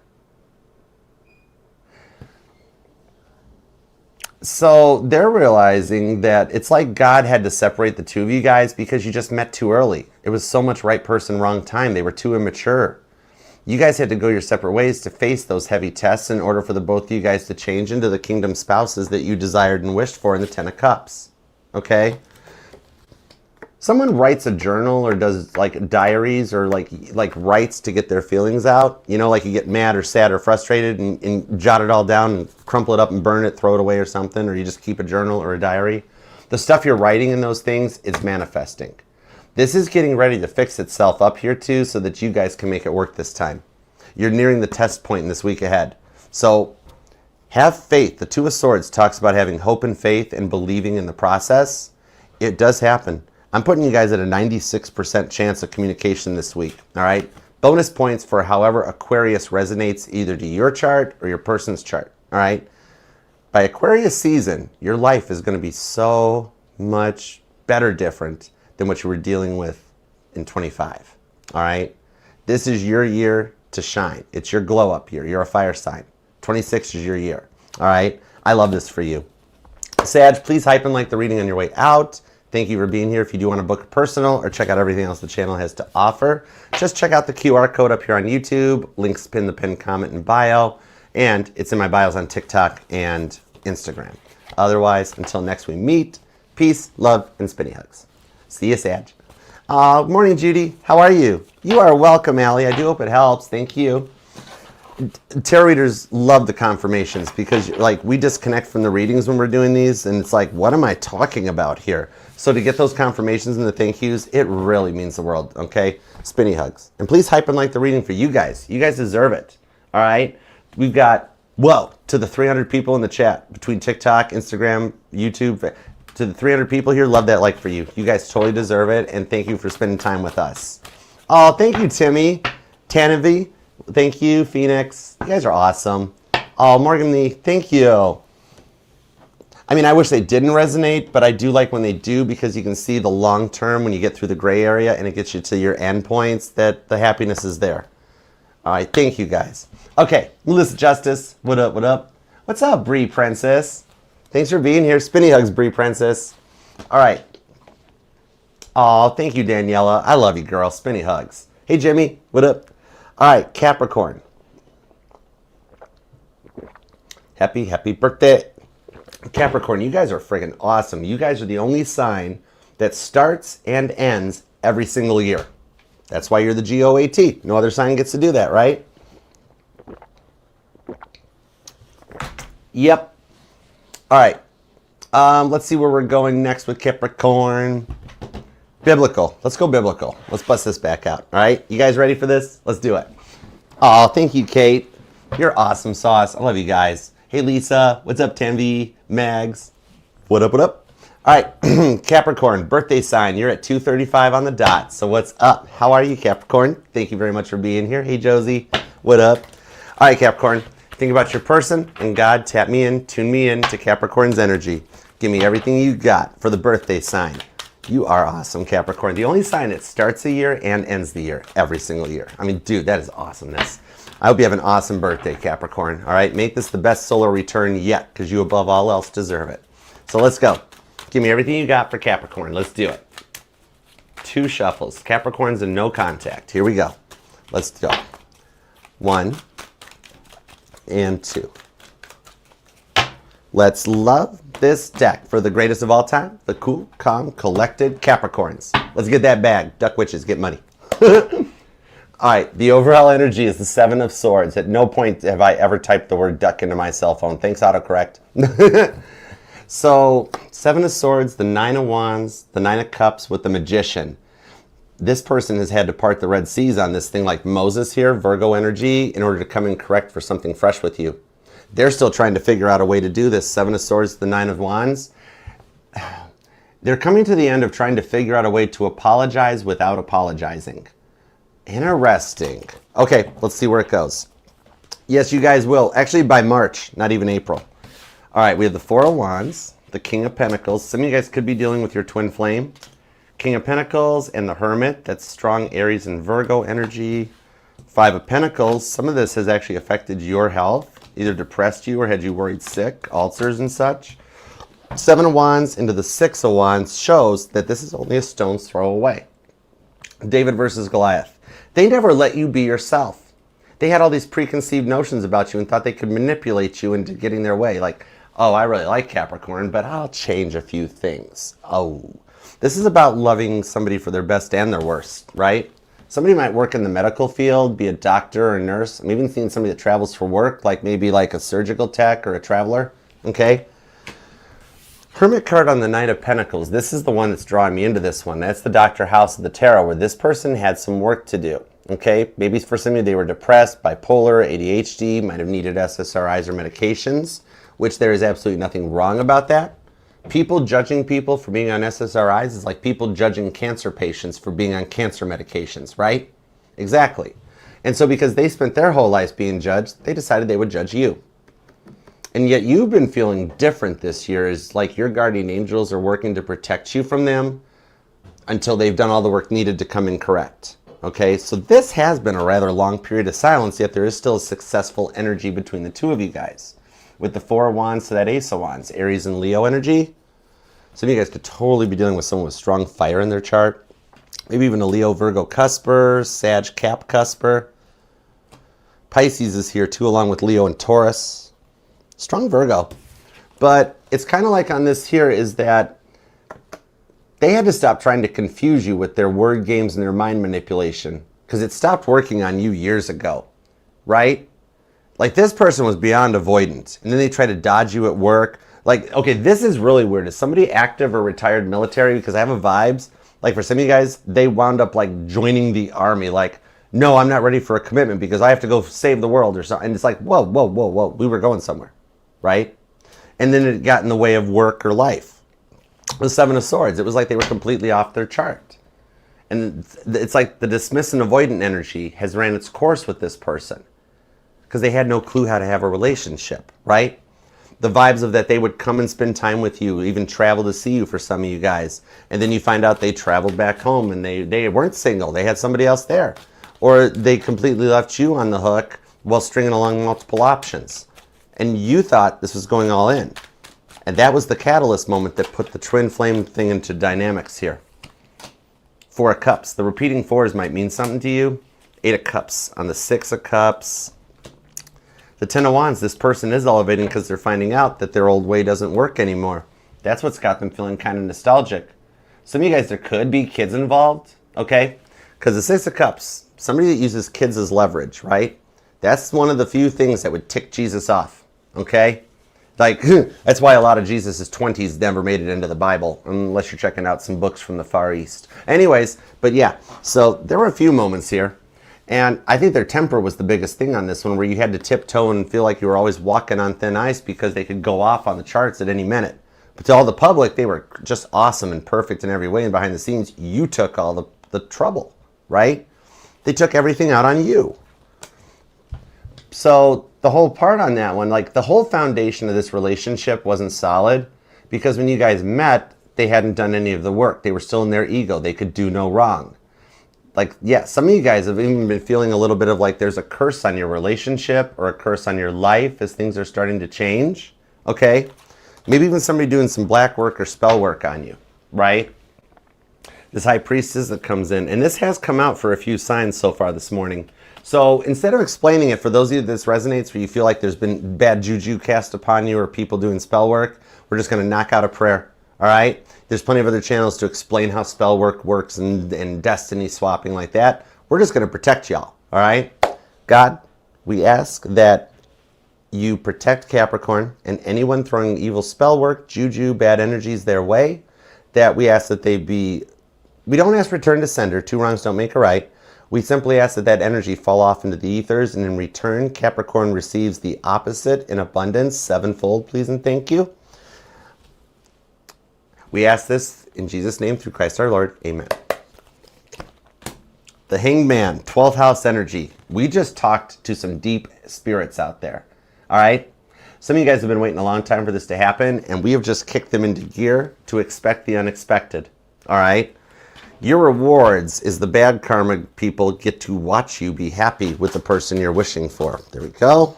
So they're realizing that it's like God had to separate the two of you guys because you just met too early. It was so much right person, wrong time. They were too immature. You guys had to go your separate ways to face those heavy tests in order for the both of you guys to change into the kingdom spouses that you desired and wished for in the 10 of Cups. Okay? Someone writes a journal or does like diaries or like writes to get their feelings out. You know, like you get mad or sad or frustrated and jot it all down and crumple it up and burn it, throw it away or something, or you just keep a journal or a diary. The stuff you're writing in those things is manifesting. This is getting ready to fix itself up here too so that you guys can make it work this time. You're nearing the test point in this week ahead. So have faith. The Two of Swords talks about having hope and faith and believing in the process. It does happen. I'm putting you guys at a 96% chance of communication this week. All right. Bonus points for however Aquarius resonates either to your chart or your person's chart. All right. By Aquarius season, your life is going to be so much better different than what you were dealing with in 25. All right. This is your year to shine. It's your glow up year. You're a fire sign. 26 is your year. All right. I love this for you. Sag, please hype and like the reading on your way out. Thank you for being here. If you do want to book a personal or check out everything else the channel has to offer, just check out the QR code up here on YouTube. Links pinned the pinned comment in bio. And it's in my bios on TikTok and Instagram. Otherwise, until next we meet, peace, love, and spinny hugs. See you, Sag. Morning, Judy. How are you? You are welcome, Allie. I do hope it helps. Thank you. Tarot readers love the confirmations because like we disconnect from the readings when we're doing these and it's like, what am I talking about here? So to get those confirmations and the thank yous, it really means the world, okay? Spinny hugs. And please hype and like the reading for you guys. You guys deserve it, all right? We've got, whoa, to the 300 people in the chat between TikTok, Instagram, YouTube, to the 300 people here, love that like for you. You guys totally deserve it, and thank you for spending time with us. Oh, thank you, Timmy. Tanavi, thank you. Phoenix, you guys are awesome. Oh, Morgan Lee, thank you. I mean, I wish they didn't resonate, but I do like when they do because you can see the long term when you get through the gray area and it gets you to your end points that the happiness is there. All right, thank you guys. Okay, Melissa Justice, what up, what up? What's up, Bree Princess? Thanks for being here. Spinny hugs, Bree Princess. All right. Oh, thank you, Daniela. I love you, girl. Spinny hugs. Hey, Jimmy, what up? All right, Capricorn. Happy birthday. Capricorn, you guys are freaking awesome. You guys are the only sign that starts and ends every single year. That's why you're the GOAT. No other sign gets to do that, right? Yep. All right. Let's see where we're going next with Capricorn. Biblical. Let's go biblical. Let's bust this back out. All right. You guys ready for this? Let's do it. Oh, thank you, Kate. You're awesome sauce. I love you guys. Hey, Lisa. What's up, Tanvi? Mags. What up, what up? All right. Capricorn, birthday sign. You're at 2:35 on the dot. So what's up? How are you, Capricorn? Thank you very much for being here. Hey, Josie. What up? All right, Capricorn. Think about your person and God, tap me in, tune me in to Capricorn's energy. Give me everything you got for the birthday sign. You are awesome, Capricorn. The only sign that starts a year and ends the year, every single year. I mean, dude, that is awesomeness. I hope you have an awesome birthday, Capricorn. All right, make this the best solar return yet because you above all else deserve it. So let's go. Give me everything you got for Capricorn. Let's do it. 2 shuffles. Capricorn's in no contact. Here we go. Let's go. 1 and 2. Let's love this deck for the greatest of all time, the cool, calm, collected Capricorns. Let's get that bag. Duck witches, get money. All right, the overall energy is the 7 of Swords. At no point have I ever typed the word duck into my cell phone. Thanks, autocorrect. So, 7 of Swords, the 9 of Wands, the 9 of Cups with the Magician. This person has had to part the Red Seas on this thing like Moses here, Virgo energy, in order to come in correct for something fresh with you. They're still trying to figure out a way to do this. 7 of Swords, the 9 of Wands. They're coming to the end of trying to figure out a way to apologize without apologizing. Interesting. Okay, let's see where it goes. Yes, you guys will. Actually, by March, not even April. All right, we have the 4 of Wands, the King of Pentacles. Some of you guys could be dealing with your twin flame. King of Pentacles and the Hermit. That's strong Aries and Virgo energy. 5 of Pentacles. Some of this has actually affected your health. Either depressed you or had you worried sick, ulcers and such. 7 of Wands into the 6 of Wands shows that this is only a stone's throw away. David versus Goliath. They never let you be yourself. They had all these preconceived notions about you and thought they could manipulate you into getting their way. Like, oh, I really like Capricorn, but I'll change a few things. Oh, this is about loving somebody for their best and their worst, right? Somebody might work in the medical field, be a doctor or a nurse. I'm even seeing somebody that travels for work, like maybe like a surgical tech or a traveler, okay? Hermit card on the Knight of Pentacles. This is the one that's drawing me into this one. That's the Doctor House of the Tarot, where this person had some work to do. Okay, maybe for some of you they were depressed, bipolar, ADHD, might have needed SSRIs or medications, which there is absolutely nothing wrong about that. People judging people for being on SSRIs is like people judging cancer patients for being on cancer medications, right? Exactly. And so because they spent their whole lives being judged, they decided they would judge you. And yet you've been feeling different this year. Is like your guardian angels are working to protect you from them until they've done all the work needed to come in correct. Okay, so this has been a rather long period of silence, yet there is still a successful energy between the two of you guys. With the Four of Wands to that Ace of Wands, Aries and Leo energy. Some of you guys could totally be dealing with someone with strong fire in their chart. Maybe even a Leo, Virgo cusper, Sag, Cap cusper. Pisces is here too, along with Leo and Taurus. Strong Virgo. But it's kind of like on this here is that they had to stop trying to confuse you with their word games and their mind manipulation, because it stopped working on you years ago, right? Like this person was beyond avoidant, and then they try to dodge you at work. Like, okay, this is really weird. Is somebody active or retired military? Because I have a vibes. Like for some of you guys, they wound up like joining the army. Like, no, I'm not ready for a commitment because I have to go save the world or something. And it's like, whoa, whoa, whoa, whoa. We were going somewhere, right? And then it got in the way of work or life. The Seven of Swords, it was like they were completely off their chart. And it's like the dismiss and avoidant energy has ran its course with this person because they had no clue how to have a relationship, right? The vibes of that they would come and spend time with you, even travel to see you for some of you guys. And then you find out they traveled back home and they weren't single. They had somebody else there. Or they completely left you on the hook while stringing along multiple options. And you thought this was going all in. And that was the catalyst moment that put the twin flame thing into dynamics here. Four of Cups. The repeating fours might mean something to you. Eight of Cups on the Six of Cups. The Ten of Wands, this person is elevating because they're finding out that their old way doesn't work anymore. That's what's got them feeling kind of nostalgic. Some of you guys, there could be kids involved, okay? Because the Six of Cups, somebody that uses kids as leverage, right? That's one of the few things that would tick Jesus off, okay? Like, that's why a lot of Jesus' 20s never made it into the Bible, unless you're checking out some books from the Far East. Anyways, but yeah, so there were a few moments here. And I think their temper was the biggest thing on this one, where you had to tiptoe and feel like you were always walking on thin ice because they could go off on the charts at any minute. But to all the public, they were just awesome and perfect in every way. And behind the scenes, you took all the trouble, right? They took everything out on you. So the whole part on that one, like the whole foundation of this relationship wasn't solid because when you guys met, they hadn't done any of the work. They were still in their ego. They could do no wrong. Like, yeah, some of you guys have even been feeling a little bit of like there's a curse on your relationship or a curse on your life as things are starting to change, okay? Maybe even somebody doing some black work or spell work on you, right? This High Priestess that comes in, and this has come out for a few signs so far this morning. So instead of explaining it, for those of you that this resonates, where you feel like there's been bad juju cast upon you or people doing spell work, we're just going to knock out a prayer, all right? There's plenty of other channels to explain how spell work works and destiny swapping like that. We're just going to protect y'all, all right? God, we ask that you protect Capricorn and anyone throwing evil spell work, juju, bad energies their way, that we ask that they be, we don't ask return to sender, two wrongs don't make a right. We simply ask that that energy fall off into the ethers, and in return, Capricorn receives the opposite in abundance, sevenfold, please and thank you. We ask this in Jesus' name through Christ our Lord. Amen. The Hanged Man, 12th house energy. We just talked to some deep spirits out there. All right? Some of you guys have been waiting a long time for this to happen, and we have just kicked them into gear to expect the unexpected. All right? Your rewards is the bad karma people get to watch you be happy with the person you're wishing for. There we go.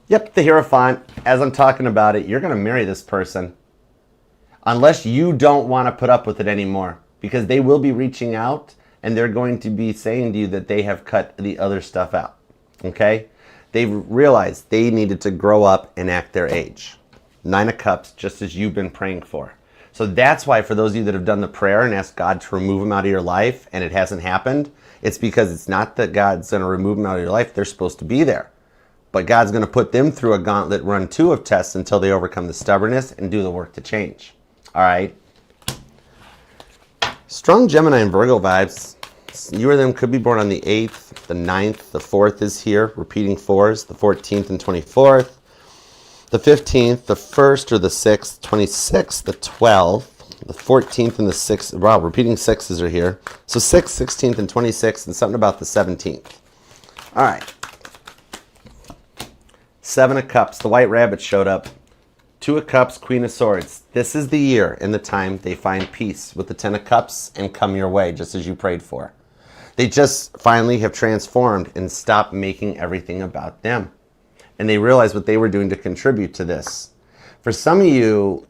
Yep, the Hierophant. As I'm talking about it, you're going to marry this person. Unless you don't want to put up with it anymore. Because they will be reaching out and they're going to be saying to you that they have cut the other stuff out. Okay? They've realized they needed to grow up and act their age. Nine of Cups, just as you've been praying for. So that's why for those of you that have done the prayer and asked God to remove them out of your life and it hasn't happened, it's because it's not that God's going to remove them out of your life. They're supposed to be there. But God's going to put them through a gauntlet run 2 of tests until they overcome the stubbornness and do the work to change. All right? Strong Gemini and Virgo vibes. You or them could be born on the 8th, the 9th, the 4th is here, repeating 4s, the 14th and 24th, the 15th, the 1st or the 6th, 26th, the 12th, the 14th and the 6th. Wow, repeating 6s are here. So 6th, 16th, and 26th, and something about the 17th. All right. 7 of Cups. The White Rabbit showed up. 2 of Cups, Queen of Swords. This is the year and the time they find peace with the 10 of Cups and come your way, just as you prayed for. They just finally have transformed and stopped making everything about them. And they realized what they were doing to contribute to this. For some of you,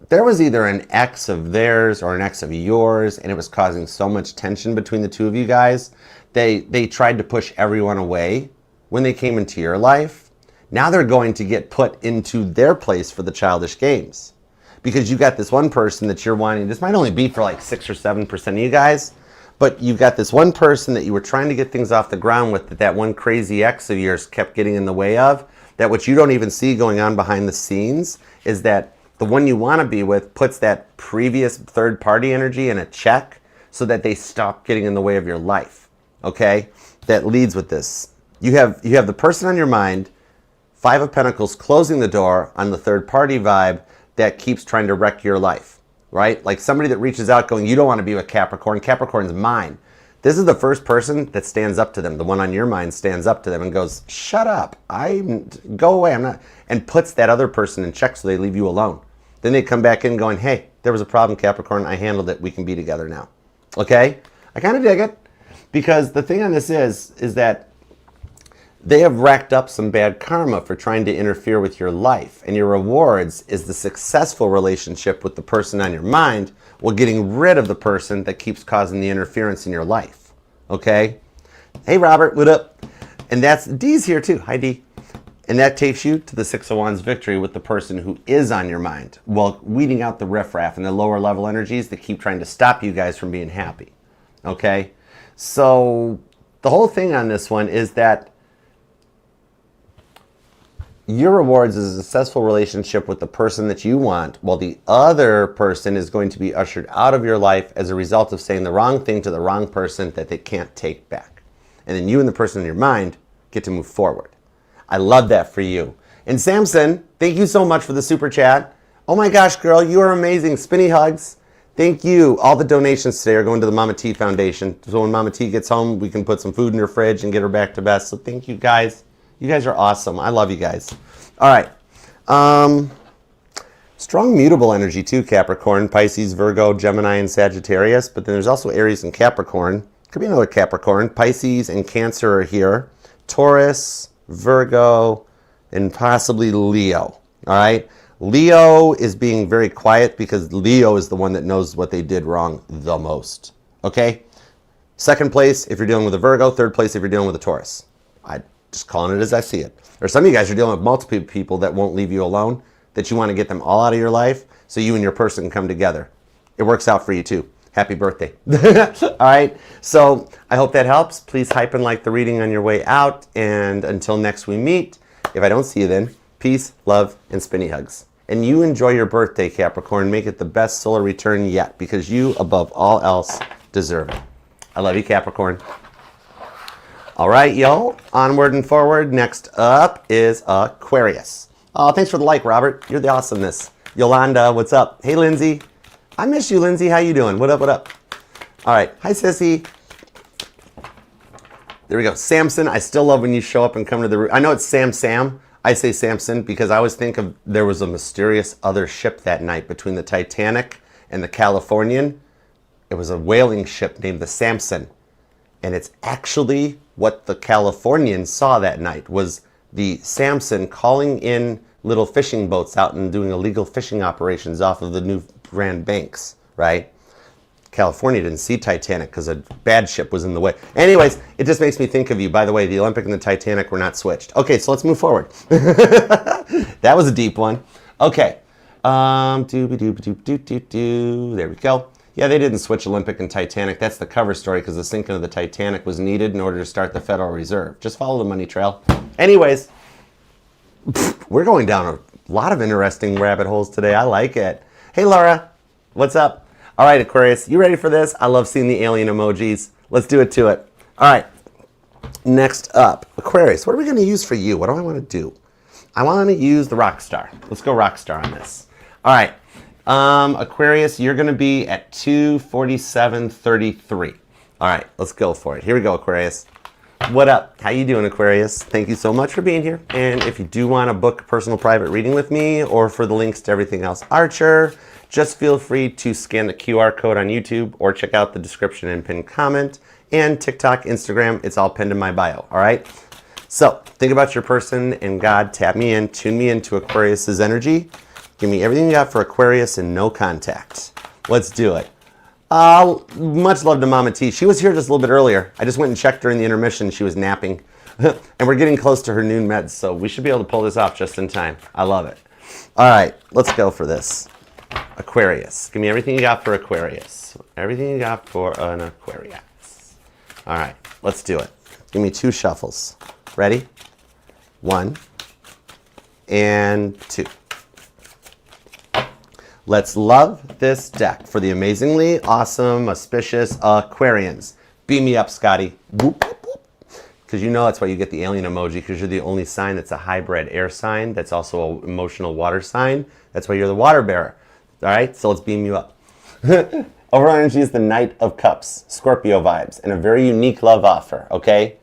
there was either an ex of theirs or an ex of yours, and it was causing so much tension between the two of you guys. They tried to push everyone away when they came into your life. Now they're going to get put into their place for the childish games. Because you got this one person that you're wanting, this might only be for like 6 or 7% of you guys, but you've got this one person that you were trying to get things off the ground with, that one crazy ex of yours kept getting in the way of, that what you don't even see going on behind the scenes is that the one you want to be with puts that previous third party energy in a check so that they stop getting in the way of your life. Okay? That leads with this. You have the person on your mind, 5 of Pentacles, closing the door on the third party vibe that keeps trying to wreck your life. Right? Like somebody that reaches out going, you don't want to be with Capricorn. Capricorn's mine. This is the first person that stands up to them. The one on your mind stands up to them and goes, shut up. Go away. I'm not. And puts that other person in check so they leave you alone. Then they come back in going, hey, there was a problem, Capricorn. I handled it. We can be together now. Okay? I kind of dig it. Because the thing on this is that they have racked up some bad karma for trying to interfere with your life. And your rewards is the successful relationship with the person on your mind while getting rid of the person that keeps causing the interference in your life. Okay? Hey, Robert, what up? And that's, Dee's here too. Hi, Dee. And that takes you to the 6 of Wands victory with the person who is on your mind, while weeding out the riffraff and the lower level energies that keep trying to stop you guys from being happy. Okay? So the whole thing on this one is that your rewards is a successful relationship with the person that you want, while the other person is going to be ushered out of your life as a result of saying the wrong thing to the wrong person that they can't take back. And then you and the person in your mind get to move forward. I love that for you. And Samson, thank you so much for the super chat. Oh my gosh, girl, you are amazing. Spinny hugs. Thank you. All the donations today are going to the Mama T Foundation. So when Mama T gets home, we can put some food in her fridge and get her back to best. So thank you guys. You guys are awesome. I love you guys. All right. Strong mutable energy too, Capricorn, Pisces, Virgo, Gemini, and Sagittarius. But then there's also Aries and Capricorn. Could be another Capricorn. Pisces and Cancer are here. Taurus, Virgo, and possibly Leo. All right. Leo is being very quiet because Leo is the one that knows what they did wrong the most. Okay. Second place if you're dealing with a Virgo. Third place if you're dealing with a Taurus. I'm just calling it as I see it. Or some of you guys are dealing with multiple people that won't leave you alone, that you want to get them all out of your life so you and your person can come together. It works out for you too. Happy birthday. All right. So I hope that helps. Please hype and like the reading on your way out. And until next we meet, if I don't see you then, peace, love, and spinny hugs. And you enjoy your birthday, Capricorn. Make it the best solar return yet, because you, above all else, deserve it. I love you, Capricorn. All right, y'all. Onward and forward. Next up is Aquarius. Oh, thanks for the like, Robert. You're the awesomeness. Yolanda, what's up? Hey, Lindsay. I miss you, Lindsay. How you doing? What up, what up? All right. Hi, Sissy. There we go. Samson, I still love when you show up and come to the... I know it's Sam. I say Samson because I always think of there was a mysterious other ship that night between the Titanic and the Californian. It was a whaling ship named the Samson. And it's actually what the Californians saw that night was the Samson calling in little fishing boats out and doing illegal fishing operations off of the new Grand Banks, right? California didn't see Titanic because a bad ship was in the way. Anyways, it just makes me think of you. By the way, the Olympic and the Titanic were not switched. Okay, so let's move forward. That was a deep one. Okay. There we go. Yeah, they didn't switch Olympic and Titanic. That's the cover story because the sinking of the Titanic was needed in order to start the Federal Reserve. Just follow the money trail. Anyways, We're going down a lot of interesting rabbit holes today. I like it. Hey, Laura. What's up? All right, Aquarius. You ready for this? I love seeing the alien emojis. Let's do it to it. All right. Next up, Aquarius. What are we going to use for you? What do I want to do? I want to use the rock star. Let's go rock star on this. All right. Aquarius, you're going to be at 247.33. All right, let's go for it. Here we go, Aquarius. What up? How you doing, Aquarius? Thank you so much for being here. And if you do want to book a personal private reading with me or for the links to everything else Archer, just feel free to scan the QR code on YouTube or check out the description and pinned comment. And TikTok, Instagram, it's all pinned in my bio, all right? So think about your person and God, tap me in, tune me into Aquarius's energy. Give me everything you got for Aquarius and no contact. Let's do it. Much love to Mama T. She was here just a little bit earlier. I just went and checked during the intermission. She was napping. And we're getting close to her noon meds, so we should be able to pull this off just in time. I love it. All right, let's go for this. Aquarius. Give me everything you got for Aquarius. Everything you got for an Aquarius. All right, let's do it. Give me 2 shuffles. Ready? 1 and 2. Let's love this deck for the amazingly awesome, auspicious Aquarians. Beam me up, Scotty. Because you know that's why you get the alien emoji, because you're the only sign that's a hybrid air sign that's also an emotional water sign. That's why you're the water bearer. All right, so let's beam you up. Overall energy is the Knight of Cups, Scorpio vibes, and a very unique love offer, okay?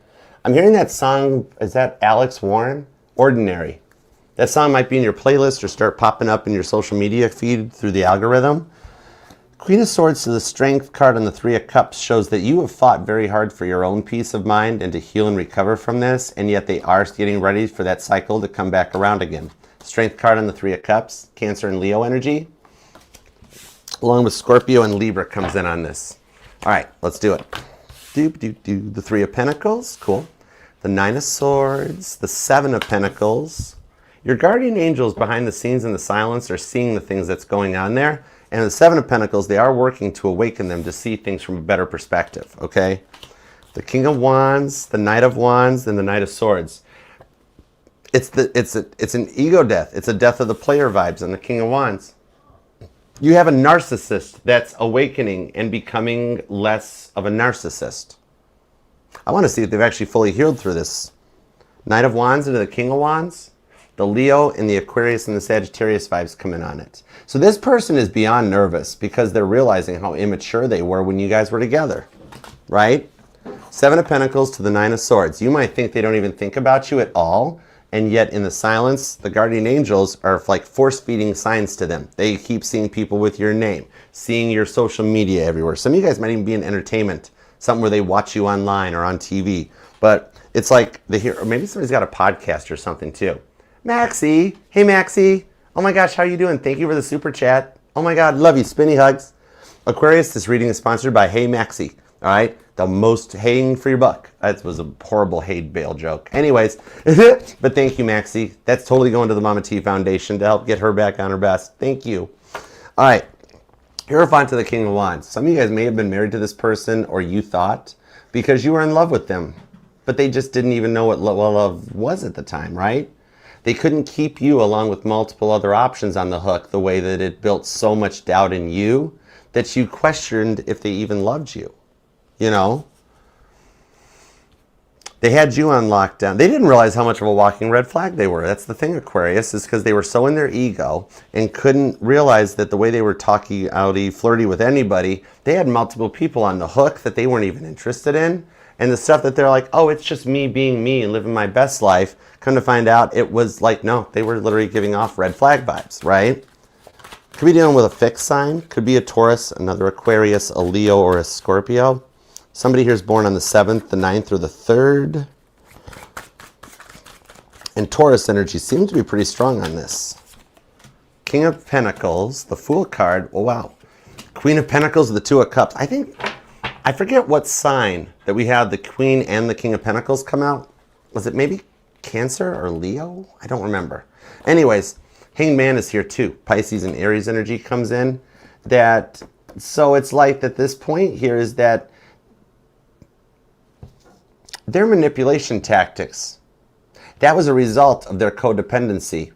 I'm hearing that song, is that Alex Warren? Ordinary. That song might be in your playlist or start popping up in your social media feed through the algorithm. Queen of Swords to the Strength card on the 3 of Cups shows that you have fought very hard for your own peace of mind and to heal and recover from this, and yet they are getting ready for that cycle to come back around again. Strength card on the 3 of Cups, Cancer and Leo energy, along with Scorpio and Libra comes in on this. All right, let's do it. The 3 of Pentacles, cool. The 9 of Swords, the 7 of Pentacles. Your guardian angels behind the scenes in the silence are seeing the things that's going on there. And the 7 of Pentacles, they are working to awaken them to see things from a better perspective, okay? The King of Wands, the Knight of Wands, and the Knight of Swords. It's an ego death. It's a death of the player vibes on the King of Wands. You have a narcissist that's awakening and becoming less of a narcissist. I want to see if they've actually fully healed through this. Knight of Wands into the King of Wands. The Leo and the Aquarius and the Sagittarius vibes come in on it. So this person is beyond nervous because they're realizing how immature they were when you guys were together, right? 7 of Pentacles to the 9 of Swords. You might think they don't even think about you at all, and yet in the silence, the guardian angels are like force-feeding signs to them. They keep seeing people with your name, seeing your social media everywhere. Some of you guys might even be in entertainment, something where they watch you online or on TV. But it's like they hear, or maybe somebody's got a podcast or something too. Maxie, hey Maxie. Oh my gosh, how are you doing? Thank you for the super chat. Oh my God, love you, spinny hugs. Aquarius, this reading is sponsored by Hey Maxie. All right, the most haying for your buck. That was a horrible Hayed Bale joke. Anyways, but thank you, Maxie. That's totally going to the Mama T Foundation to help get her back on her best. Thank you. All right, Hierophant to the King of Wands. Some of you guys may have been married to this person, or you thought, because you were in love with them, but they just didn't even know what love was at the time, right? They couldn't keep you along with multiple other options on the hook the way that it built so much doubt in you that you questioned if they even loved you. You know? They had you on lockdown. They didn't realize how much of a walking red flag they were. That's the thing, Aquarius, is because they were so in their ego and couldn't realize that the way they were talking outy, flirty with anybody, they had multiple people on the hook that they weren't even interested in. And the stuff that they're like, oh, it's just me being me and living my best life. Come to find out, it was like, no, they were literally giving off red flag vibes, right? Could be dealing with a fixed sign. Could be a Taurus, another Aquarius, a Leo, or a Scorpio. Somebody here is born on the 7th, the 9th, or the 3rd. And Taurus energy seems to be pretty strong on this. King of Pentacles, the Fool card. Oh, wow. Queen of Pentacles, the 2 of Cups. I forget what sign that we had the Queen and the King of Pentacles come out. Was it maybe Cancer or Leo? I don't remember. Anyways, Hanged Man is here too. Pisces and Aries energy comes in. So it's like that this point here is that their manipulation tactics That was a result of their codependency.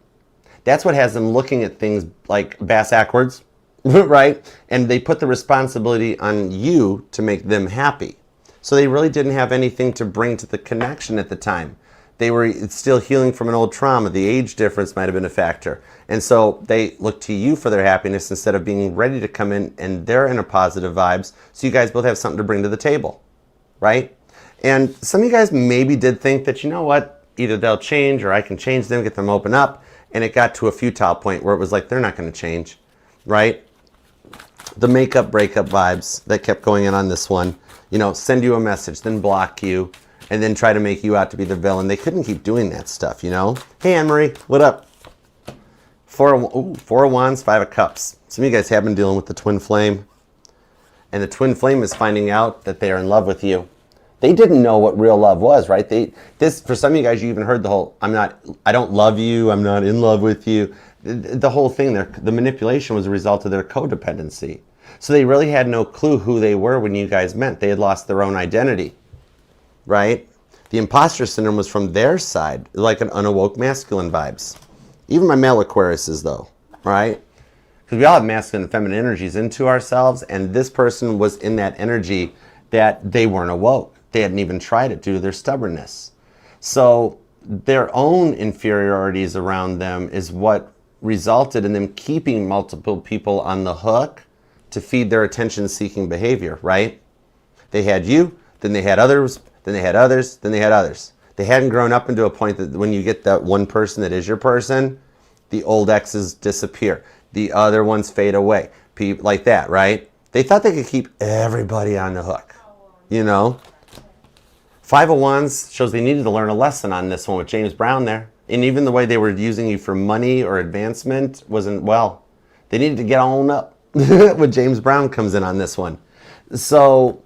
That's what has them looking at things like bass backwards, right? And they put the responsibility on you to make them happy. So they really didn't have anything to bring to the connection at the time. They were still healing from an old trauma. The age difference might have been a factor. And so they look to you for their happiness instead of being ready to come in and they're in a positive vibes. So you guys both have something to bring to the table, right? And some of you guys maybe did think that, you know what, either they'll change or I can change them, get them open up. And it got to a futile point where it was like, they're not going to change, right? The makeup, breakup vibes that kept going in on this one, you know, send you a message, then block you, and then try to make you out to be the villain. They couldn't keep doing that stuff, you know? Hey, Anne-Marie, what up? Four of Wands, Five of Cups. Some of you guys have been dealing with the twin flame. And the twin flame is finding out that they are in love with you. They didn't know what real love was, right? For some of you guys, you even heard the whole, I don't love you, I'm not in love with you. The whole thing, the manipulation was a result of their codependency. So they really had no clue who they were when you guys met. They had lost their own identity, right? The imposter syndrome was from their side, like an unawoke masculine vibes. Even my male Aquariuses though, right? Because we all have masculine and feminine energies into ourselves, and this person was in that energy that they weren't awoke. They hadn't even tried it due to their stubbornness. So their own inferiorities around them is what resulted in them keeping multiple people on the hook to feed their attention-seeking behavior, right? They had you, then they had others, then they had others, then they had others. They hadn't grown up into a point that when you get that one person that is your person, the old exes disappear. The other ones fade away. People like that, right? They thought they could keep everybody on the hook, you know? Five of Wands shows they needed to learn a lesson on this one with James Brown there. And even the way they were using you for money or advancement wasn't, well, they needed to get on up when James Brown comes in on this one. So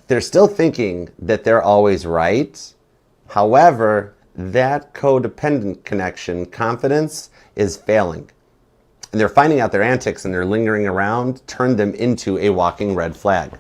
they're still thinking that they're always right. However, that codependent connection, confidence, is failing. And they're finding out their antics and they're lingering around, turned them into a walking red flag.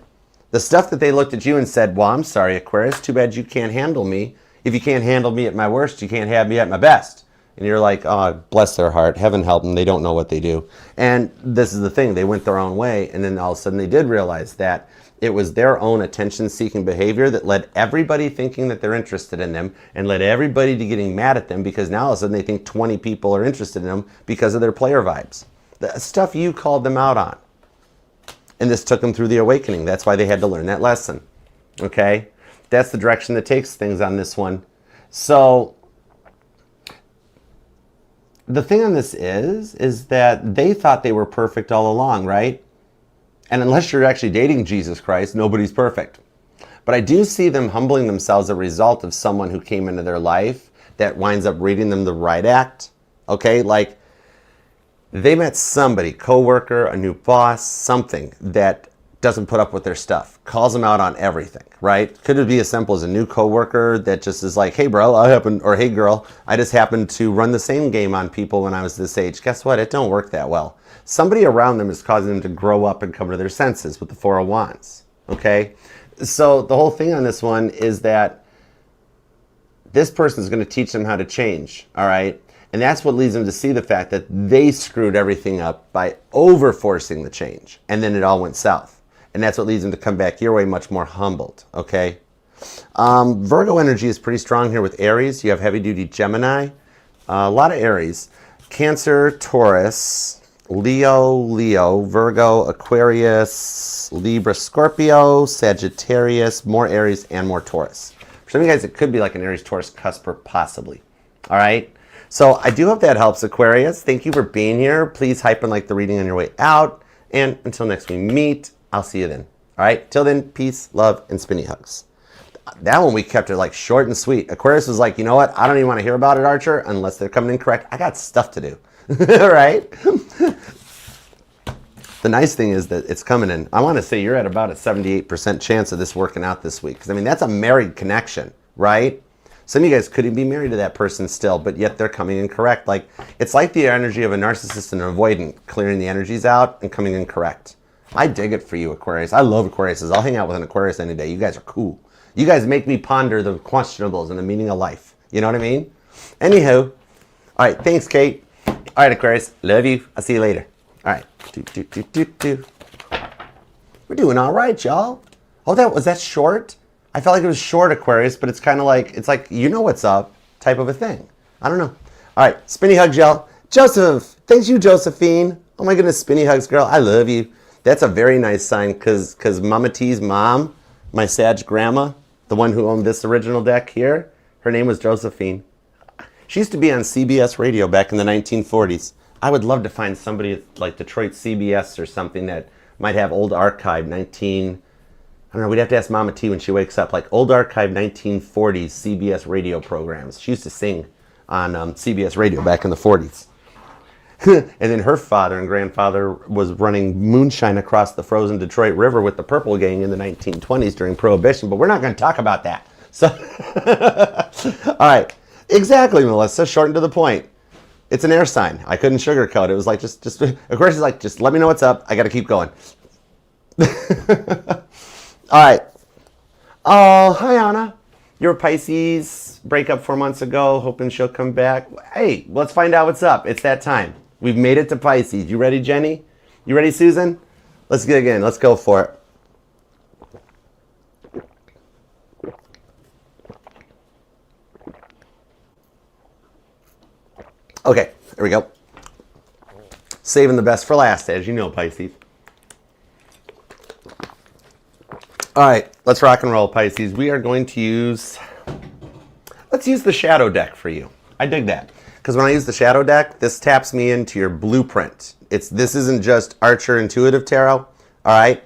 The stuff that they looked at you and said, well, I'm sorry, Aquarius, too bad you can't handle me. If you can't handle me at my worst, you can't have me at my best. And you're like, oh, bless their heart. Heaven help them. They don't know what they do. And this is the thing. They went their own way. And then all of a sudden they did realize that it was their own attention-seeking behavior that led everybody thinking that they're interested in them and led everybody to getting mad at them because now all of a sudden they think 20 people are interested in them because of their player vibes. The stuff you called them out on. And this took them through the awakening. That's why they had to learn that lesson. Okay? That's the direction that takes things on this one. So the thing on this is that they thought they were perfect all along, right? And unless you're actually dating Jesus Christ, nobody's perfect. But I do see them humbling themselves as a result of someone who came into their life that winds up reading them the right act. Okay? Like, they met somebody, coworker, a new boss, something that doesn't put up with their stuff, calls them out on everything, right? Could it be as simple as a new coworker that just is like, hey bro, or hey girl, I just happened to run the same game on people when I was this age. Guess what? It don't work that well. Somebody around them is causing them to grow up and come to their senses with the Four of Wands, okay? So the whole thing on this one is that this person is going to teach them how to change, all right? And that's what leads them to see the fact that they screwed everything up by over-forcing the change. And then it all went south. And that's what leads them to come back your way much more humbled, okay? Virgo energy is pretty strong here with Aries. You have heavy-duty Gemini. A lot of Aries. Cancer, Taurus, Leo, Virgo, Aquarius, Libra, Scorpio, Sagittarius, more Aries, and more Taurus. For some of you guys, it could be like an Aries-Taurus cusper, possibly. All right? So I do hope that helps, Aquarius. Thank you for being here. Please hype and like the reading on your way out. And until next we meet, I'll see you then. All right? Till then, peace, love, and spinny hugs. That one we kept it like short and sweet. Aquarius was like, you know what? I don't even want to hear about it, Archer, unless they're coming in correct. I got stuff to do. All right? The nice thing is that it's coming in. I want to say you're at about a 78% chance of this working out this week. Because, I mean, that's a married connection, right? Some of you guys couldn't be married to that person still, but yet they're coming in correct. Like, it's like the energy of a narcissist and an avoidant, clearing the energies out and coming in correct. I dig it for you, Aquarius. I love Aquariuses. I'll hang out with an Aquarius any day. You guys are cool. You guys make me ponder the questionables and the meaning of life. You know what I mean? Anywho, all right, thanks, Kate. All right, Aquarius, love you. I'll see you later. All right. We're doing all right, y'all. Oh, was that short? I felt like it was short, Aquarius, but it's kind of like, it's like, you know what's up type of a thing. I don't know. All right, spinny hugs, y'all. Joseph, thanks you, Josephine. Oh my goodness, spinny hugs, girl. I love you. That's a very nice sign because Mama T's mom, my Sag grandma, the one who owned this original deck here, her name was Josephine. She used to be on CBS radio back in the 1940s. I would love to find somebody like Detroit CBS or something that might have old archive I don't know, we'd have to ask Mama T when she wakes up, like old archive 1940s CBS radio programs. She used to sing on CBS radio back in the 40s. And then her father and grandfather was running moonshine across the frozen Detroit River with the Purple Gang in the 1920s during Prohibition, but we're not going to talk about that. So, all right. Exactly, Melissa. Short and to the point. It's an air sign. I couldn't sugarcoat it. It was like, just, of course, it's like, just let me know what's up. I got to keep going. All right. Oh, hi, Anna. You're a Pisces. Break up 4 months ago. Hoping she'll come back. Hey, let's find out what's up. It's that time. We've made it to Pisces. You ready, Jenny? You ready, Susan? Let's get again. Let's go for it. Okay, there we go. Saving the best for last, as you know, Pisces. All right, let's rock and roll, Pisces. We are going to let's use the shadow deck for you. I dig that. Because when I use the shadow deck, this taps me into your blueprint. This isn't just Archer Intuitive Tarot, all right?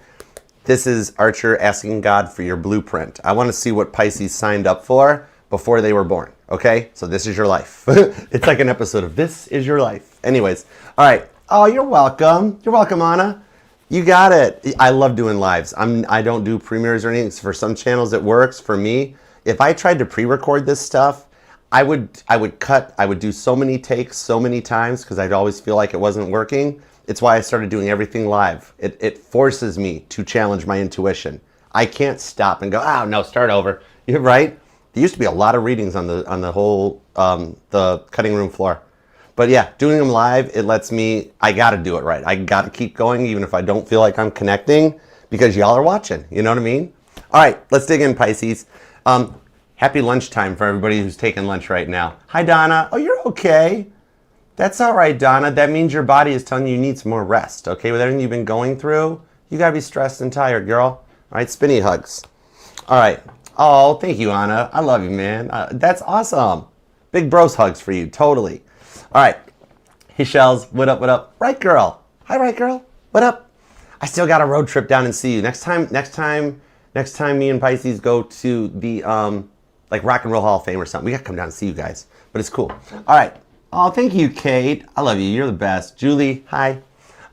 This is Archer asking God for your blueprint. I want to see what Pisces signed up for before they were born, okay? So this is your life. It's like an episode of This Is Your Life. Anyways, all right. Oh, you're welcome. You're welcome, Anna. You got it. I love doing lives. I don't do premieres or anything. For some channels it works. For me, if I tried to pre-record this stuff, I would do so many takes so many times because I'd always feel like it wasn't working. It's why I started doing everything live. It forces me to challenge my intuition. I can't stop and go, oh no, start over. You're right. There used to be a lot of readings on the whole the cutting room floor. But yeah, doing them live, it lets me, I got to do it right. I got to keep going even if I don't feel like I'm connecting because y'all are watching. You know what I mean? All right, let's dig in, Pisces. Happy lunchtime for everybody who's taking lunch right now. Hi, Donna. Oh, you're okay. That's all right, Donna. That means your body is telling you need some more rest, okay? With everything you've been going through, you got to be stressed and tired, girl. All right, spinny hugs. All right. Oh, thank you, Anna. I love you, man. That's awesome. Big bros hugs for you, totally. All right. Hey, Shells. What up, what up? Right girl. Hi, right girl. What up? I still got a road trip down and see you. Next time me and Pisces go to the, like Rock and Roll Hall of Fame or something, we got to come down and see you guys. But it's cool. All right. Oh, thank you, Kate. I love you. You're the best. Julie, hi.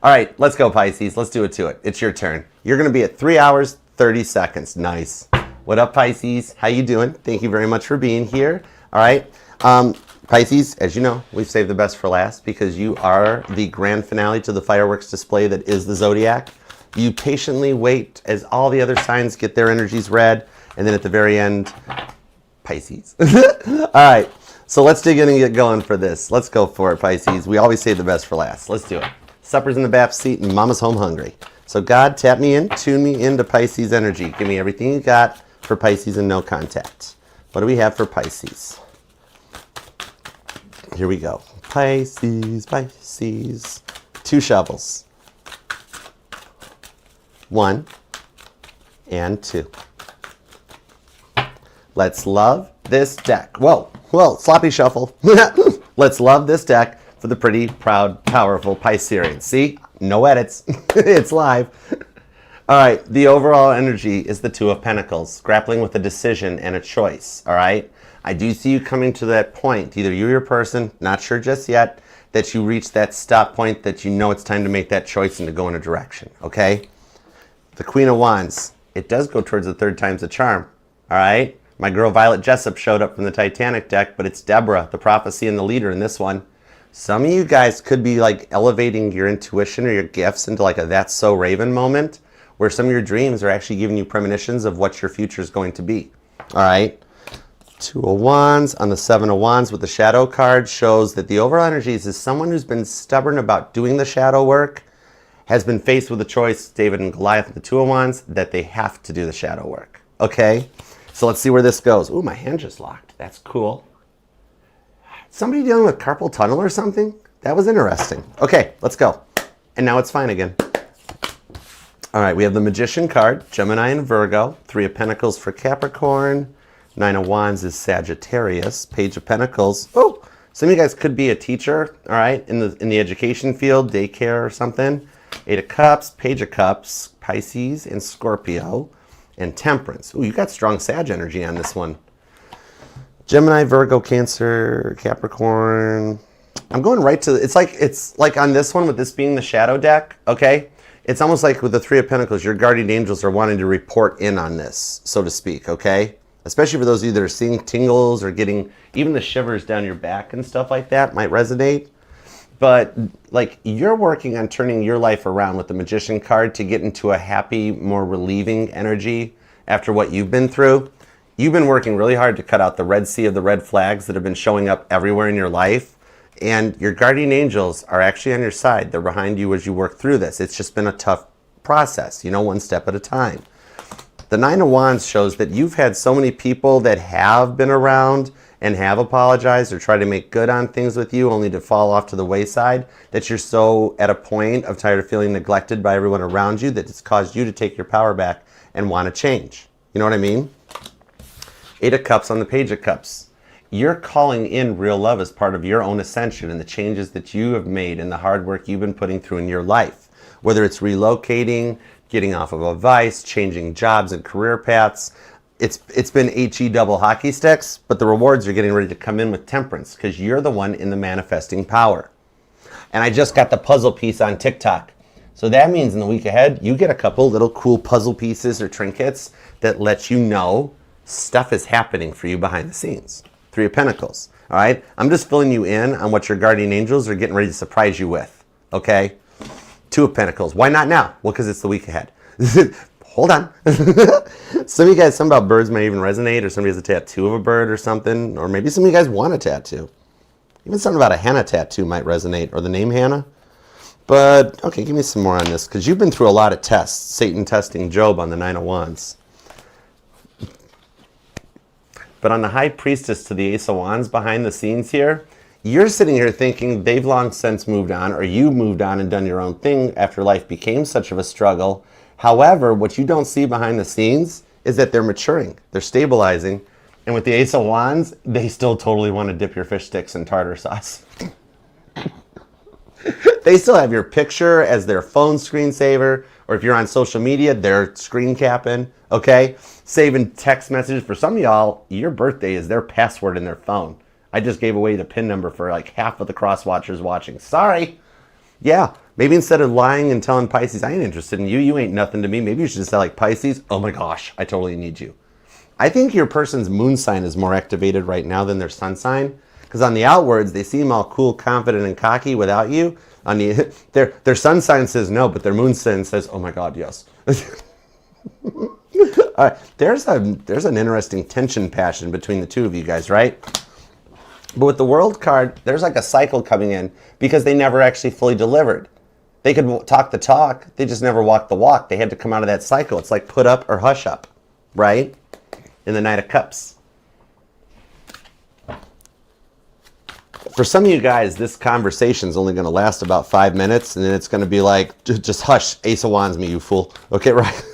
All right. Let's go, Pisces. Let's do it to it. It's your turn. You're going to be at 3 hours, 30 seconds. Nice. What up, Pisces? How you doing? Thank you very much for being here. All right. Pisces, as you know, we've saved the best for last because you are the grand finale to the fireworks display that is the Zodiac. You patiently wait as all the other signs get their energies read, and then at the very end, Pisces. All right, so let's dig in and get going for this. Let's go for it, Pisces. We always save the best for last. Let's do it. Supper's in the bath seat and mama's home hungry. So God, tap me in, tune me into Pisces energy. Give me everything you got for Pisces and no contact. What do we have for Pisces? Here we go. Pisces, Pisces. 2 shovels. 1 and 2. Let's love this deck. Whoa, sloppy shuffle. Let's love this deck for the pretty, proud, powerful Pisceans. See? No edits. It's live. All right, the overall energy is the 2 of Pentacles, grappling with a decision and a choice, all right? I do see you coming to that point, either you or your person, not sure just yet, that you reach that stop point that you know it's time to make that choice and to go in a direction, okay? The Queen of Wands, it does go towards the 3rd time's a charm, all right? My girl Violet Jessup showed up from the Titanic deck, but it's Deborah, the prophecy and the leader in this one. Some of you guys could be like elevating your intuition or your gifts into like a That's So Raven moment, where some of your dreams are actually giving you premonitions of what your future is going to be, all right? Two of Wands on the Seven of Wands with the Shadow card shows that the overall energies is someone who's been stubborn about doing the shadow work, has been faced with a choice, David and Goliath with the Two of Wands, that they have to do the shadow work. Okay? So let's see where this goes. Ooh, my hand just locked. That's cool. Somebody dealing with carpal tunnel or something? That was interesting. Okay, let's go. And now it's fine again. All right, we have the Magician card, Gemini and Virgo. Three of Pentacles for Capricorn. Nine of Wands is Sagittarius. Page of Pentacles. Oh, some of you guys could be a teacher, all right, in the education field, daycare or something. Eight of Cups, Page of Cups, Pisces and Scorpio, and Temperance. Ooh, you got strong Sag energy on this one. Gemini, Virgo, Cancer, Capricorn. I'm going right to, it's like on this one with this being the shadow deck, okay? It's almost like with the Three of Pentacles, your guardian angels are wanting to report in on this, so to speak, okay? Especially for those of you that are seeing tingles or getting even the shivers down your back and stuff like that might resonate. But like you're working on turning your life around with the Magician card to get into a happy, more relieving energy after what you've been through. You've been working really hard to cut out the red sea of the red flags that have been showing up everywhere in your life. And your guardian angels are actually on your side. They're behind you as you work through this. It's just been a tough process, you know, one step at a time. The Nine of Wands shows that you've had so many people that have been around and have apologized or tried to make good on things with you only to fall off to the wayside, that you're so at a point of tired of feeling neglected by everyone around you that it's caused you to take your power back and want to change. You know what I mean? Eight of Cups on the Page of Cups. You're calling in real love as part of your own ascension and the changes that you have made and the hard work you've been putting through in your life. Whether it's relocating, getting off of a vice, changing jobs and career paths. It's been HE double hockey sticks, but the rewards are getting ready to come in with Temperance because you're the one in the manifesting power. And I just got the puzzle piece on TikTok. So that means in the week ahead, you get a couple little cool puzzle pieces or trinkets that let you know stuff is happening for you behind the scenes. Three of Pentacles, all right? I'm just filling you in on what your guardian angels are getting ready to surprise you with, okay? Two of Pentacles. Why not now? Well, because it's the week ahead. Hold on. Some of you guys, something about birds might even resonate, or somebody has a tattoo of a bird or something, or maybe some of you guys want a tattoo. Even something about a Hannah tattoo might resonate, or the name Hannah. But, okay, give me some more on this, because you've been through a lot of tests. Satan testing Job on the Nine of Wands. But on the High Priestess to the Ace of Wands behind the scenes here, you're sitting here thinking they've long since moved on, or you moved on and done your own thing after life became such of a struggle. However, what you don't see behind the scenes is that they're maturing, they're stabilizing, and with the Ace of Wands, they still totally want to dip your fish sticks in tartar sauce. They still have your picture as their phone screensaver, or if you're on social media, they're screen capping, okay? Saving text messages. For some of y'all, your birthday is their password in their phone. I just gave away the PIN number for like half of the cross watchers watching. Sorry. Yeah, maybe instead of lying and telling Pisces, I ain't interested in you, you ain't nothing to me, maybe you should just say like, Pisces, oh my gosh, I totally need you. I think your person's moon sign is more activated right now than their sun sign, because on the outwards, they seem all cool, confident, and cocky without you. On the their sun sign says no, but their moon sign says, oh my God, yes. All right, there's an interesting tension passion between the two of you guys, right? But with the World card, there's like a cycle coming in because they never actually fully delivered. They could talk the talk, they just never walked the walk. They had to come out of that cycle. It's like put up or hush up, right? In the Knight of Cups. For some of you guys, this conversation is only going to last about 5 minutes, and then it's going to be like, just hush, Ace of Wands me, you fool. Okay, right?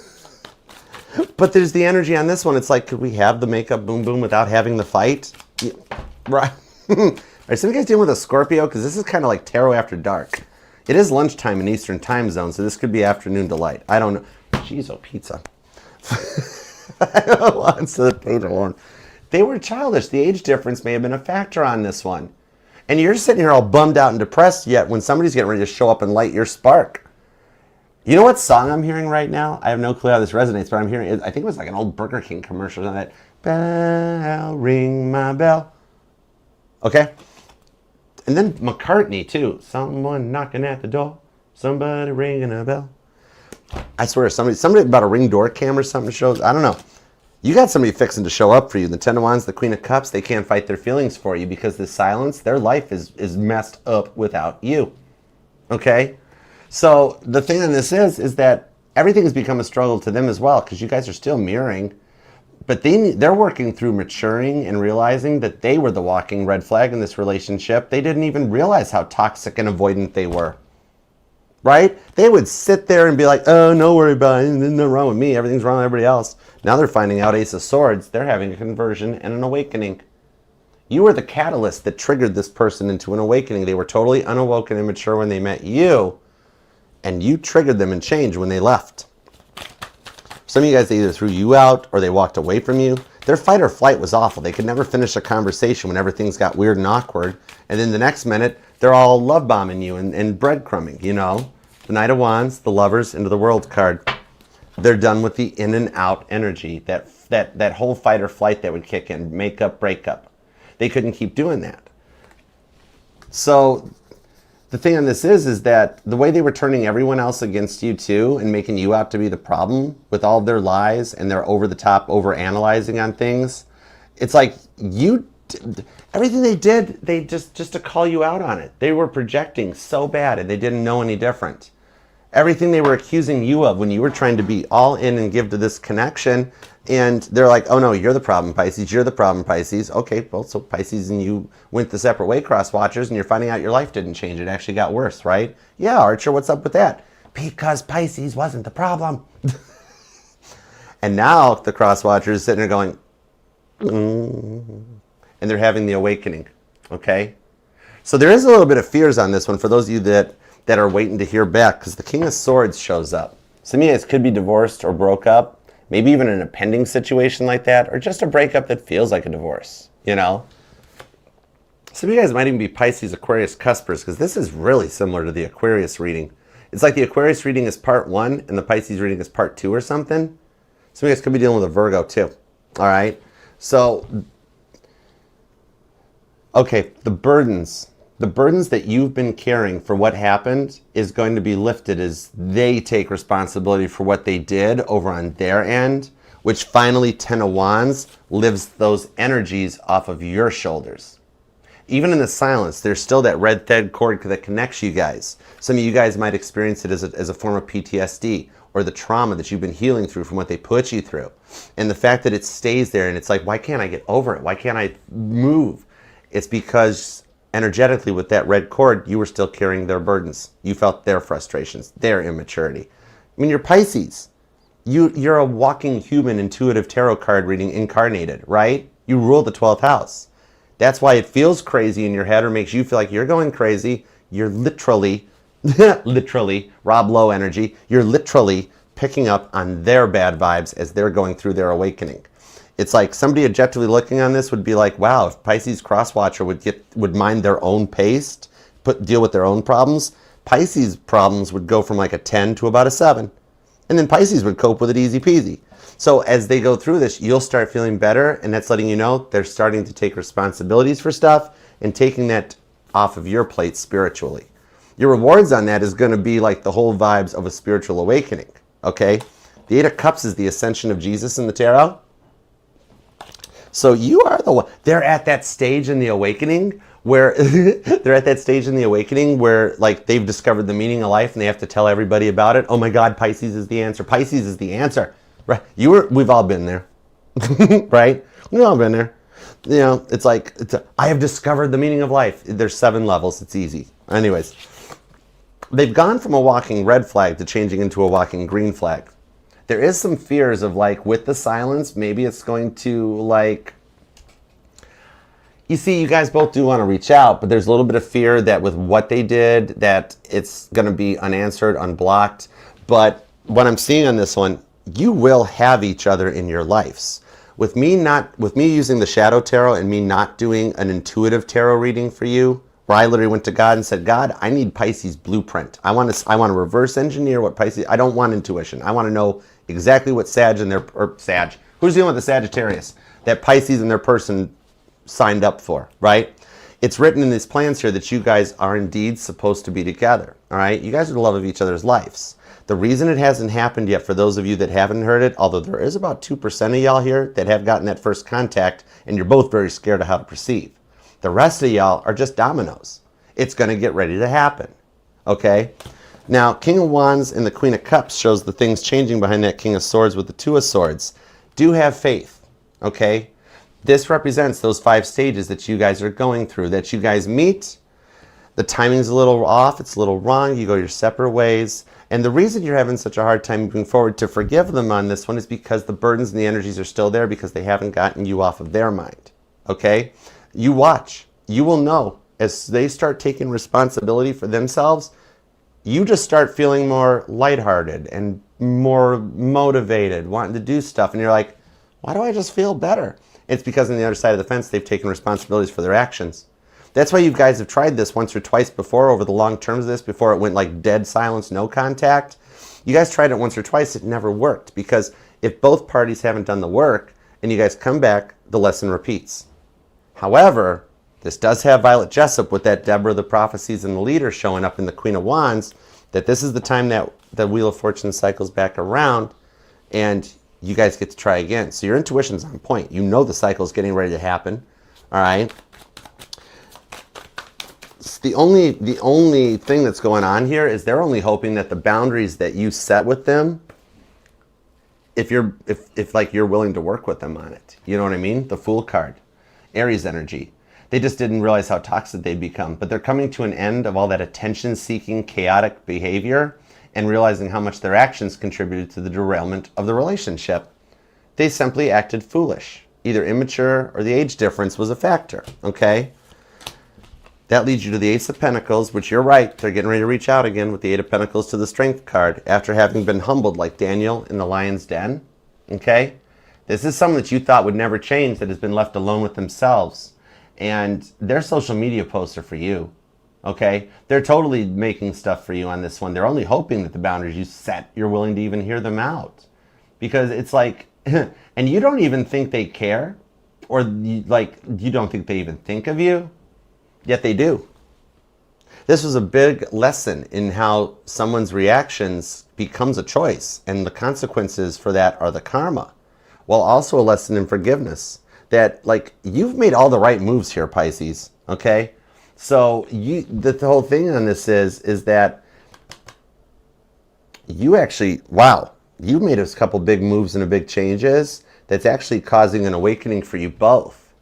But there's the energy on this one. It's like, could we have the makeup boom boom without having the fight? Yeah, right. Are some of you guys dealing with a Scorpio? Because this is kind of like tarot after dark. It is lunchtime in Eastern time zone, so this could be afternoon delight. I don't know. Jeez, oh, pizza. Once to the page alone. They were childish. The age difference may have been a factor on this one. And you're sitting here all bummed out and depressed yet when somebody's getting ready to show up and light your spark. You know what song I'm hearing right now? I have no clue how this resonates, but I'm hearing it. I think it was like an old Burger King commercial. That bell, ring my bell. Okay? And then McCartney, too. Someone knocking at the door. Somebody ringing a bell. I swear, somebody about a Ring door cam or something shows. I don't know. You got somebody fixing to show up for you. The Ten of Wands, the Queen of Cups, they can't fight their feelings for you because the silence, their life is messed up without you. Okay? So the thing on this is that everything has become a struggle to them as well because you guys are still mirroring. But they're working through maturing and realizing that they were the walking red flag in this relationship. They didn't even realize how toxic and avoidant they were. Right? They would sit there and be like, oh, no worry about it. There's nothing wrong with me. Everything's wrong with everybody else. Now they're finding out Ace of Swords. They're having a conversion and an awakening. You were the catalyst that triggered this person into an awakening. They were totally unawoken and immature when they met you. And you triggered them and changed when they left. Some of you guys, they either threw you out or they walked away from you. Their fight or flight was awful. They could never finish a conversation whenever things got weird and awkward. And then the next minute, they're all love bombing you and breadcrumbing, you know. The Knight of Wands, the Lovers, into the World card. They're done with the in and out energy, that whole fight or flight that would kick in, make up, break up. They couldn't keep doing that. So the thing on this is that the way they were turning everyone else against you too and making you out to be the problem with all of their lies and their over-the-top over-analyzing on things, it's like everything they did, they just to call you out on it. They were projecting so bad and they didn't know any different. Everything they were accusing you of when you were trying to be all in and give to this connection, and they're like, oh no, you're the problem, Pisces, you're the problem, Pisces. Okay, well, so Pisces and you went the separate way, cross watchers, and you're finding out your life didn't change. It actually got worse, right? Yeah, Archer, what's up with that? Because Pisces wasn't the problem. And now the cross watchers is sitting there going, and they're having the awakening, okay? So there is a little bit of fears on this one for those of you that are waiting to hear back, because the King of Swords shows up. Some of you guys could be divorced or broke up, maybe even in a pending situation like that, or just a breakup that feels like a divorce, you know? Some of you guys might even be Pisces, Aquarius, Cuspers, because this is really similar to the Aquarius reading. It's like the Aquarius reading is part 1 and the Pisces reading is part 2 or something. Some of you guys could be dealing with a Virgo too, all right? So, okay, the burdens that you've been carrying for what happened is going to be lifted as they take responsibility for what they did over on their end, which finally Ten of Wands lifts those energies off of your shoulders. Even in the silence, there's still that red thread cord that connects you guys. Some of you guys might experience it as a form of PTSD or the trauma that you've been healing through from what they put you through. And the fact that it stays there and it's like, why can't I get over it? Why can't I move? It's because energetically with that red cord, you were still carrying their burdens. You felt their frustrations, their immaturity. I mean, you're Pisces. You're a walking human intuitive tarot card reading incarnated, right? You rule the 12th house. That's why it feels crazy in your head or makes you feel like you're going crazy. You're literally, Rob Lowe energy, you're literally picking up on their bad vibes as they're going through their awakening. It's like somebody objectively looking on this would be like, wow, if Pisces crosswatcher would mind their own pace, deal with their own problems, Pisces problems would go from like a 10 to about a 7. And then Pisces would cope with it easy peasy. So as they go through this, you'll start feeling better, and that's letting you know they're starting to take responsibilities for stuff and taking that off of your plate spiritually. Your rewards on that is going to be like the whole vibes of a spiritual awakening, okay? The Eight of Cups is the ascension of Jesus in the tarot. So you are the one. They're at that stage in the awakening where like they've discovered the meaning of life and they have to tell everybody about it. Oh my God, Pisces is the answer. Pisces is the answer. Right? We've all been there. Right? We've all been there. You know, it's like I have discovered the meaning of life. There's 7 levels. It's easy. Anyways, they've gone from a walking red flag to changing into a walking green flag. There is some fears of like with the silence, maybe it's going to like, you see, you guys both do want to reach out, but there's a little bit of fear that with what they did, that it's going to be unanswered, unblocked. But what I'm seeing on this one, you will have each other in your lives. With me using the Shadow Tarot and me not doing an intuitive tarot reading for you, where I literally went to God and said, God, I need Pisces blueprint. I want to reverse engineer what Pisces, I don't want intuition. I want to know exactly what who's dealing with the Sagittarius, that Pisces and their person signed up for, right? It's written in these plans here that you guys are indeed supposed to be together, all right? You guys are the love of each other's lives. The reason it hasn't happened yet, for those of you that haven't heard it, although there is about 2% of y'all here that have gotten that first contact, and you're both very scared of how to perceive. The rest of y'all are just dominoes. It's going to get ready to happen. Okay? Now, King of Wands and the Queen of Cups shows the things changing behind that King of Swords with the Two of Swords. Do have faith. Okay? This represents those 5 stages that you guys are going through, that you guys meet. The timing's a little off. It's a little wrong. You go your separate ways. And the reason you're having such a hard time moving forward to forgive them on this one is because the burdens and the energies are still there because they haven't gotten you off of their mind. Okay? You watch. You will know as they start taking responsibility for themselves, you just start feeling more lighthearted and more motivated, wanting to do stuff. And you're like, why do I just feel better? It's because on the other side of the fence, they've taken responsibilities for their actions. That's why you guys have tried this once or twice before over the long terms of this, before it went like dead silence, no contact. You guys tried it once or twice, it never worked, because if both parties haven't done the work and you guys come back, the lesson repeats. However, this does have Violet Jessup with that Deborah, the Prophecies, and the Leader showing up in the Queen of Wands, that this is the time that the Wheel of Fortune cycles back around and you guys get to try again. So your intuition's on point. You know the cycle is getting ready to happen. All right? The only thing that's going on here is they're only hoping that the boundaries that you set with them, if like you're willing to work with them on it. You know what I mean? The Fool card. Aries energy. They just didn't realize how toxic they'd become. But they're coming to an end of all that attention-seeking, chaotic behavior and realizing how much their actions contributed to the derailment of the relationship. They simply acted foolish. Either immature or the age difference was a factor. Okay? That leads you to the Ace of Pentacles, which you're right, they're getting ready to reach out again with the Eight of Pentacles to the Strength card after having been humbled like Daniel in the lion's den. Okay? This is someone that you thought would never change that has been left alone with themselves. And their social media posts are for you. Okay? They're totally making stuff for you on this one. They're only hoping that the boundaries you set, you're willing to even hear them out. Because it's like, and you don't even think they care, or you don't think they even think of you. Yet they do. This was a big lesson in how someone's reactions becomes a choice, and the consequences for that are the karma. While also a lesson in forgiveness. That, like, you've made all the right moves here, Pisces. Okay? So the whole thing on this is that you actually, wow, you made a couple big moves and big changes that's actually causing an awakening for you both.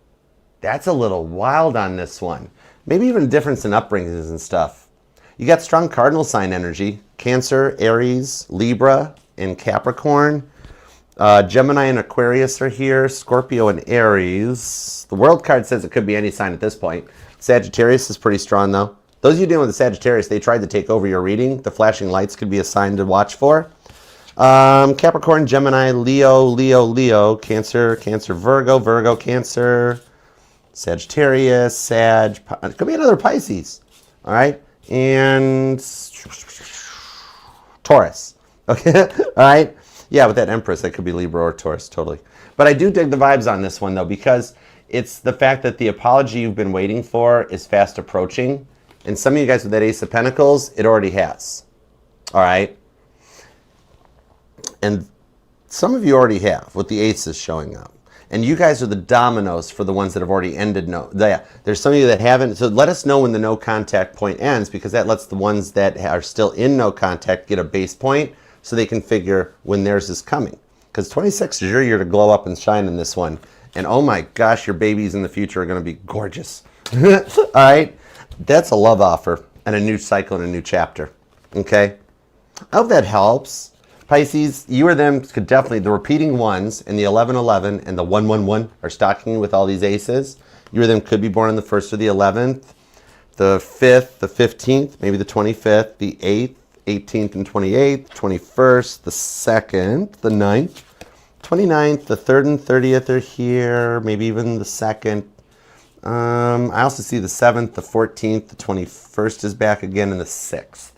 That's a little wild on this one. Maybe even a difference in upbringings and stuff. You got strong cardinal sign energy. Cancer, Aries, Libra, and Capricorn. Gemini and Aquarius are here. Scorpio and Aries. The World card says it could be any sign at this point. Sagittarius is pretty strong, though. Those of you dealing with the Sagittarius, they tried to take over your reading. The flashing lights could be a sign to watch for. Capricorn, Gemini, Leo, Cancer, Virgo, Cancer, Sagittarius, Sag, it could be another Pisces, all right, and Taurus, okay, all right, yeah, with that Empress, that could be Libra or Taurus, totally. But I do dig the vibes on this one, though, because it's the fact that the apology you've been waiting for is fast approaching, and some of you guys with that Ace of Pentacles, it already has, all right, and some of you already have, with the Aces showing up. And you guys are the dominoes for the ones that have already ended no. Yeah, there's some of you that haven't. So let us know when the no contact point ends, because that lets the ones that are still in no contact get a base point so they can figure when theirs is coming. Because 26 is your year to glow up and shine in this one. And oh my gosh, your babies in the future are going to be gorgeous. All right? That's a love offer and a new cycle and a new chapter. Okay? I hope that helps. Pisces, you or them could definitely, the repeating ones and the 1111 and the 111 are stocking with all these aces. You or them could be born on the 1st or the 11th, the 5th, the 15th, maybe the 25th, the 8th, 18th and 28th, 21st, the 2nd, the 9th, 29th, the 3rd and 30th are here, maybe even the 2nd. I also see the 7th, the 14th, the 21st is back again, and the 6th.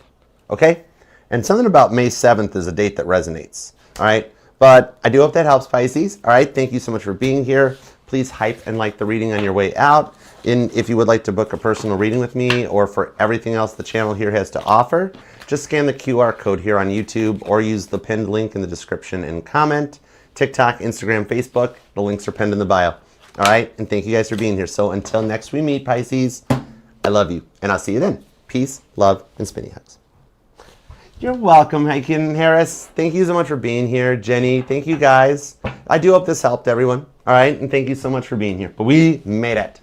Okay? And something about May 7th is a date that resonates. All right? But I do hope that helps, Pisces. All right? Thank you so much for being here. please hype and like the reading on your way out. And if you would like to book a personal reading with me or for everything else the channel here has to offer, just scan the QR code here on YouTube or use the pinned link in the description and comment. TikTok, Instagram, Facebook, the links are pinned in the bio. All right, and thank you guys for being here. So until next we meet, Pisces, I love you, and I'll see you then. Peace, love, and spinny hugs. You're welcome, Hikin Harris. Thank you so much for being here. Jenny, thank you guys. I do hope this helped everyone. All right, and thank you so much for being here. But we made it.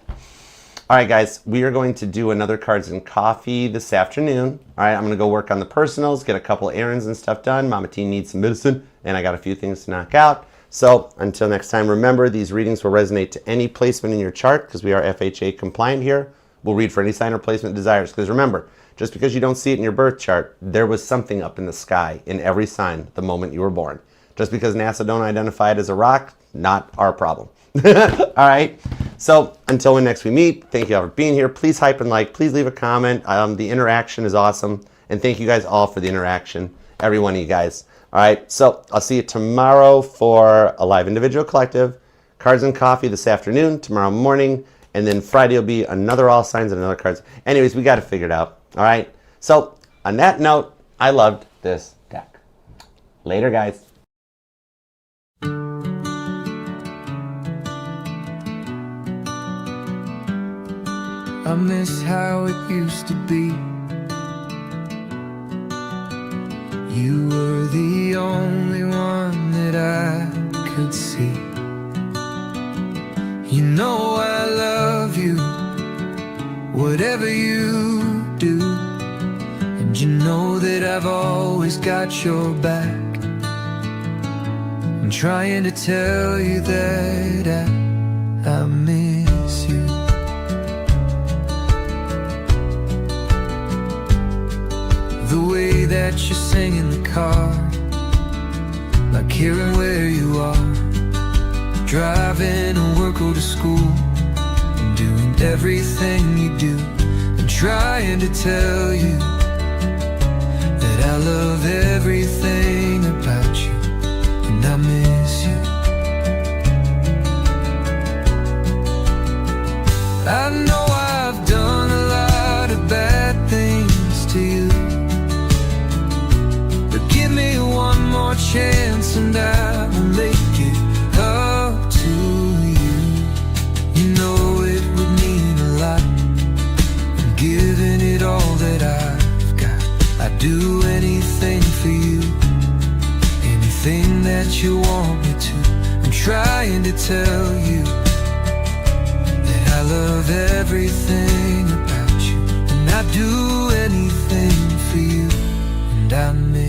All right, guys, we are going to do another Cards and Coffee this afternoon. All right, I'm going to go work on the personals, get a couple errands and stuff done. Mama T needs some medicine, and I got a few things to knock out. So until next time, remember, these readings will resonate to any placement in your chart because we are FHA compliant here. We'll read for any sign or placement desires because remember, just because you don't see it in your birth chart, there was something up in the sky in every sign the moment you were born. Just because NASA don't identify it as a rock, not our problem. All right. So until next we meet, thank you all for being here. Please hype and like. Please leave a comment. The interaction is awesome. And thank you guys all for the interaction. Every one of you guys. All right. So I'll see you tomorrow for a live individual collective. Cards and Coffee this afternoon, tomorrow morning. And then Friday will be another all signs and another cards. Anyways, we got to figure it out. All right. So on that note, I loved this deck. Later, guys. I miss how it used to be. You were the only one that I could see. You know I love you, whatever you do. And you know that I've always got your back. I'm trying to tell you that I miss you. The way that you sing in the car, like hearing where you are, driving to work or to school, and doing everything you do. I'm trying to tell you that I love everything about you, and I miss you. I know I've done a lot of bad things to you. Give me one more chance and I will make it up to you. You know it would mean a lot. I'm giving it all that I've got. I'd do anything for you, anything that you want me to. I'm trying to tell you that I love everything about you, and I'd do anything for you, and I miss